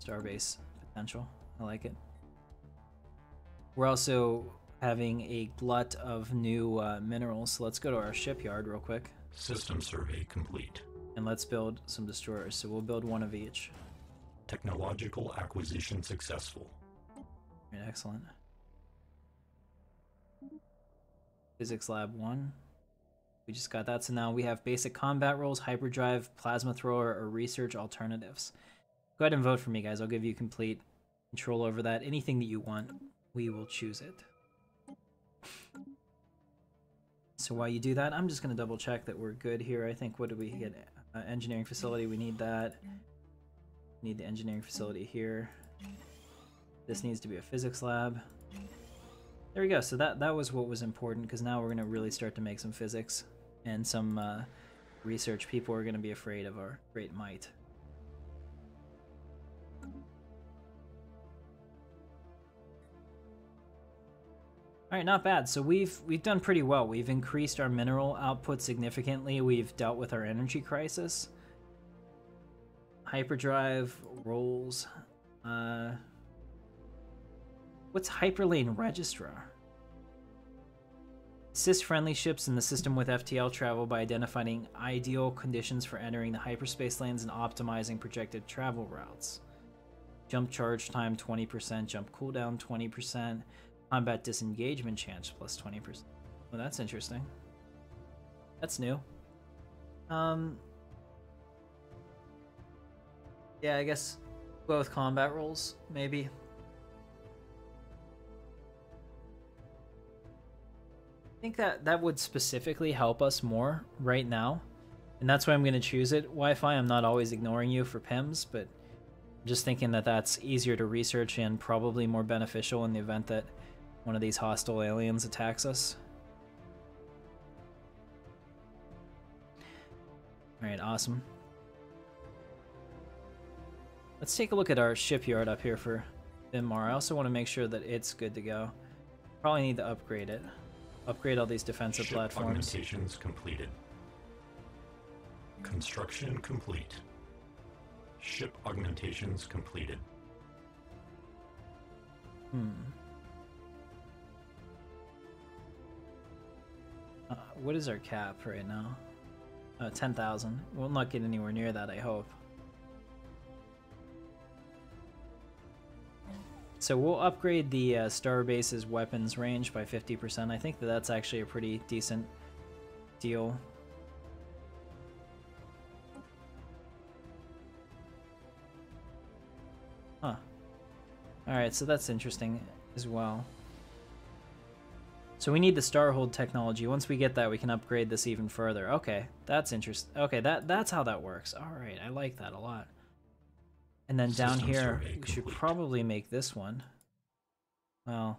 starbase potential. I like it. We're also having a glut of new minerals, so let's go to our shipyard real quick. System survey complete. And let's build some destroyers, so we'll build one of each. Technological acquisition successful. Right, excellent. Physics lab 1. We just got that, so now we have basic combat roles, hyperdrive, plasma thrower, or research alternatives. Go ahead and vote for me, guys. I'll give you complete control over that. Anything that you want, we will choose it. So while you do that, I'm just going to double check that we're good here. I think, what do we get? Engineering facility, we need that. We need the engineering facility here. This needs to be a physics lab. There we go. So that was what was important, because now we're going to really start to make some physics and some research. People are going to be afraid of our great might. All right, not bad. So we've done pretty well. We've increased our mineral output significantly. We've dealt with our energy crisis. Hyperdrive roles. What's Hyperlane Registrar? Assist friendly ships in the system with FTL travel by identifying ideal conditions for entering the hyperspace lanes and optimizing projected travel routes. Jump charge time 20%, jump cooldown 20%, combat disengagement chance plus 20%. Well, that's interesting. That's new. Yeah, I guess go with combat rolls, maybe. I think that would specifically help us more right now, and that's why I'm going to choose it. Wi-Fi, I'm not always ignoring you for PIMS, but I'm just thinking that that's easier to research and probably more beneficial in the event that one of these hostile aliens attacks us. Alright, awesome. Let's take a look at our shipyard up here for Vinmar. I also want to make sure that it's good to go. Probably need to upgrade it. Upgrade all these defensive Ship platforms. Augmentations completed. Construction complete. Ship augmentations completed. What is our cap right now? 10,000. We'll not get anywhere near that, I hope. So we'll upgrade the Starbase's weapons range by 50%. I think that that's actually a pretty decent deal. Huh. Alright, so that's interesting as well. So we need the Starhold technology. Once we get that, we can upgrade this even further. Okay, that's interesting. Okay, that's how that works. Alright, I like that a lot. And then down here, we should probably make this one. Well,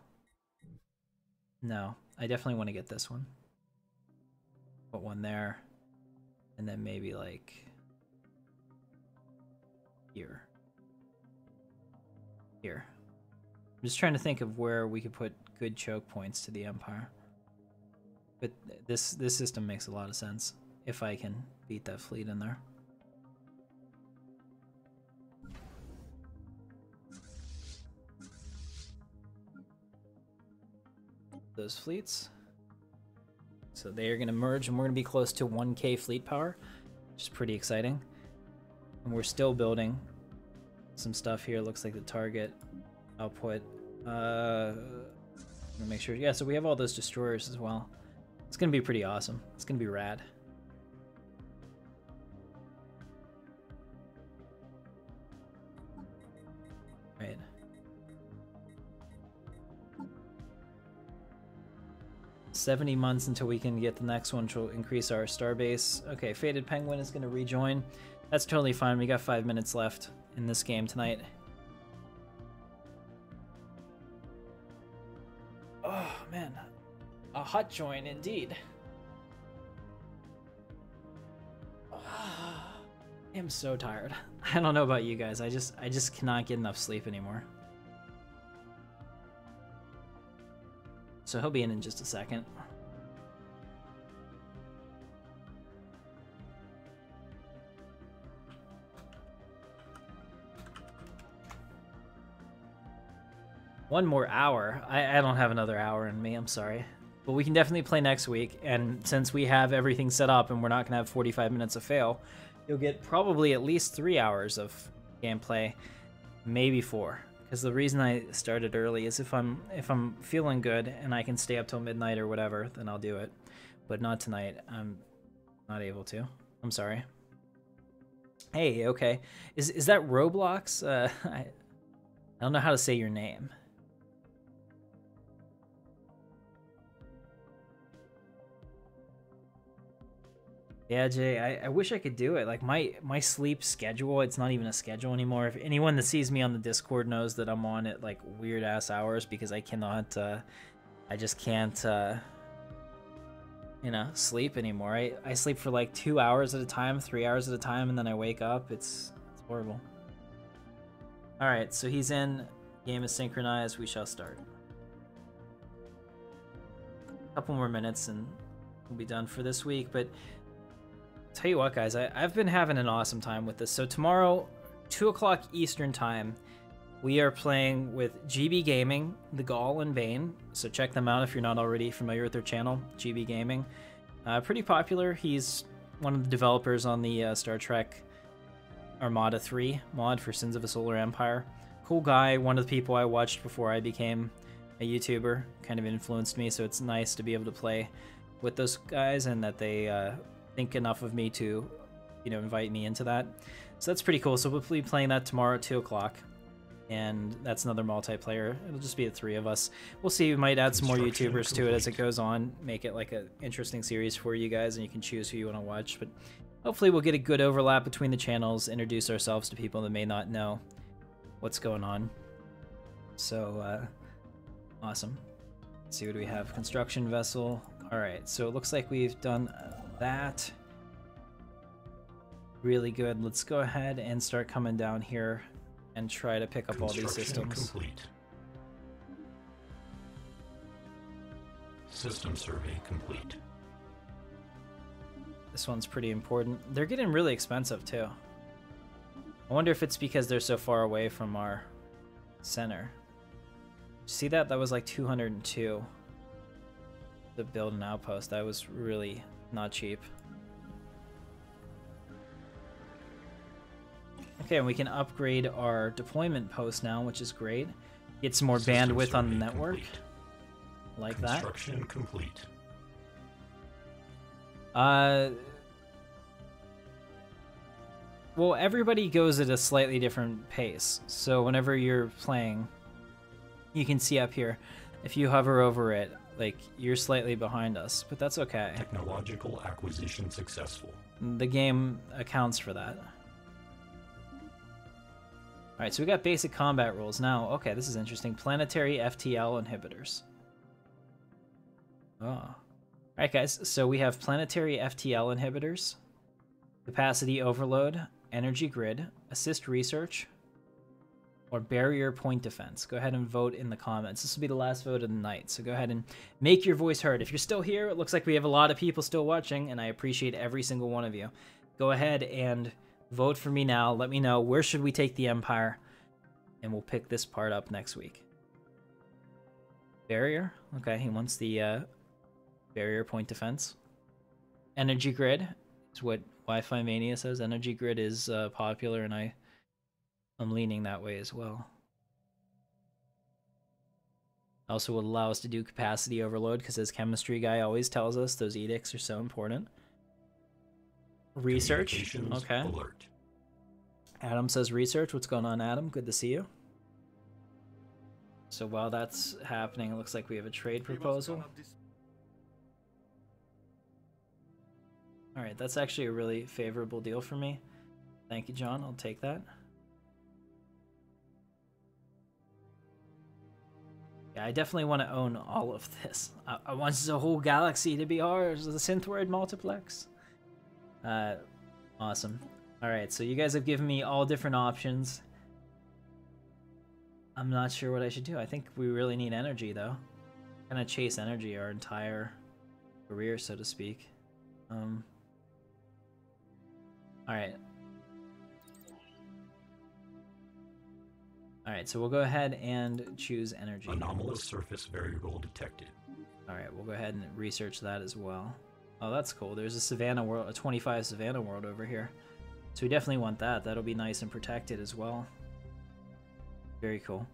no, I definitely want to get this one. Put one there, and then maybe like here. Here. I'm just trying to think of where we could put good choke points to the Empire. But this system makes a lot of sense if I can beat that fleet in there. Those fleets. So they are going to merge, and we're going to be close to 1K fleet power, which is pretty exciting. And we're still building some stuff here. Looks like the target output. I'm gonna make sure. Yeah, so we have all those destroyers as well. It's going to be pretty awesome. It's going to be rad. Right. $70 months until we can get the next one, which will increase our starbase. Okay, Faded Penguin is going to rejoin. That's totally fine. We got 5 minutes left in this game tonight. Oh, man. A hot join indeed. Oh, I am so tired. I don't know about you guys. I just cannot get enough sleep anymore. So he'll be in just a second. One more hour? I don't have another hour in me, I'm sorry. But we can definitely play next week, and since we have everything set up and we're not going to have 45 minutes of fail, you'll get probably at least 3 hours of gameplay, maybe 4. Because the reason I started early is if I'm feeling good and I can stay up till midnight or whatever, then I'll do it. But not tonight. I'm not able to. I'm sorry. Hey, okay. Is that Roblox? I don't know how to say your name. Yeah, Jay, I wish I could do it. Like, my sleep schedule, it's not even a schedule anymore. If anyone that sees me on the Discord knows that I'm on at, like, weird-ass hours because I cannot, I just can't, you know, sleep anymore. I sleep for, like, 2 hours at a time, 3 hours at a time, and then I wake up. It's horrible. Alright, so he's in. Game is synchronized. We shall start. A couple more minutes, and we'll be done for this week, but... Tell you what, guys, I've been having an awesome time with this. So tomorrow, 2 o'clock Eastern time, We are playing with GB Gaming, the Gaul and Bane, so check them out if you're not already familiar with their channel, GB Gaming. Pretty popular. He's one of the developers on the Star Trek Armada 3 mod for Sins of a Solar Empire. Cool guy, one of the people I watched before I became a YouTuber, kind of influenced me, so it's nice to be able to play with those guys and that they think enough of me to, you know, invite me into that. So that's pretty cool. So we'll be playing that tomorrow at 2 o'clock. And that's another multiplayer. It'll just be the 3 of us. We'll see. We might add some more YouTubers to it as it goes on. Make it like an interesting series for you guys, and you can choose who you want to watch. But hopefully we'll get a good overlap between the channels, introduce ourselves to people that may not know what's going on. So, awesome. Let's see what we have. Construction vessel. Alright, so it looks like we've done that. Really good. Let's go ahead and start coming down here and try to pick up all these systems. Complete. System survey complete. This one's pretty important. They're getting really expensive too. I wonder if it's because they're so far away from our center. See that? That was like 202 to build an outpost. That was really not cheap. Okay, and we can upgrade our deployment post now, which is great. Get some more bandwidth on the network. Complete. Like that. Construction complete. Well, everybody goes at a slightly different pace. So whenever you're playing, you can see up here, if you hover over it, like, you're slightly behind us, but that's okay. Technological acquisition successful. The game accounts for that. Alright, so we got basic combat rules now. Okay, this is interesting. Planetary FTL inhibitors. Oh. Alright guys, so we have planetary FTL inhibitors, capacity overload, energy grid, assist research, or barrier point defense. Go ahead and vote in the comments. This will be the last vote of the night, so go ahead and make your voice heard. If you're still here, it looks like we have a lot of people still watching, and I appreciate every single one of you. Go ahead and vote for me now. Let me know, where should we take the Empire? And we'll pick this part up next week. Barrier? Okay, he wants the barrier point defense. Energy grid is what Wi-Fi Mania says. Energy grid is popular, and I'm leaning that way as well. Also would allow us to do capacity overload, because as chemistry guy always tells us, those edicts are so important. Research. Okay. Alert. Adam says research. What's going on, Adam? Good to see you. So while that's happening, it looks like we have a trade proposal. Alright, that's actually a really favorable deal for me. Thank you, John. I'll take that. Yeah, I definitely want to own all of this. I want the whole galaxy to be ours, the Synthword multiplex. Awesome. Alright, so you guys have given me all different options. I'm not sure what I should do. I think we really need energy, though. Kind of chase energy our entire career, so to speak. Alright. Alright, so we'll go ahead and choose energy. Anomalous surface variable detected. Alright, we'll go ahead and research that as well. Oh, that's cool. There's a Savannah world, a 25 Savannah world over here. So we definitely want that. That'll be nice and protected as well. Very cool.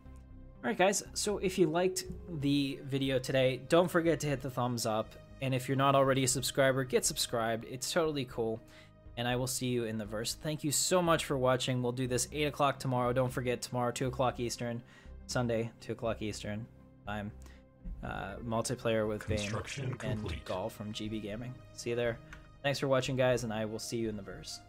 Alright guys, so if you liked the video today, don't forget to hit the thumbs up. And if you're not already a subscriber, get subscribed. It's totally cool. And I will see you in the verse. Thank you so much for watching. We'll do this 8 o'clock tomorrow. Don't forget, tomorrow, 2 o'clock Eastern. Sunday, 2 o'clock Eastern time. Multiplayer with Bane and Gaul from GB Gaming. See you there. Thanks for watching, guys, and I will see you in the verse.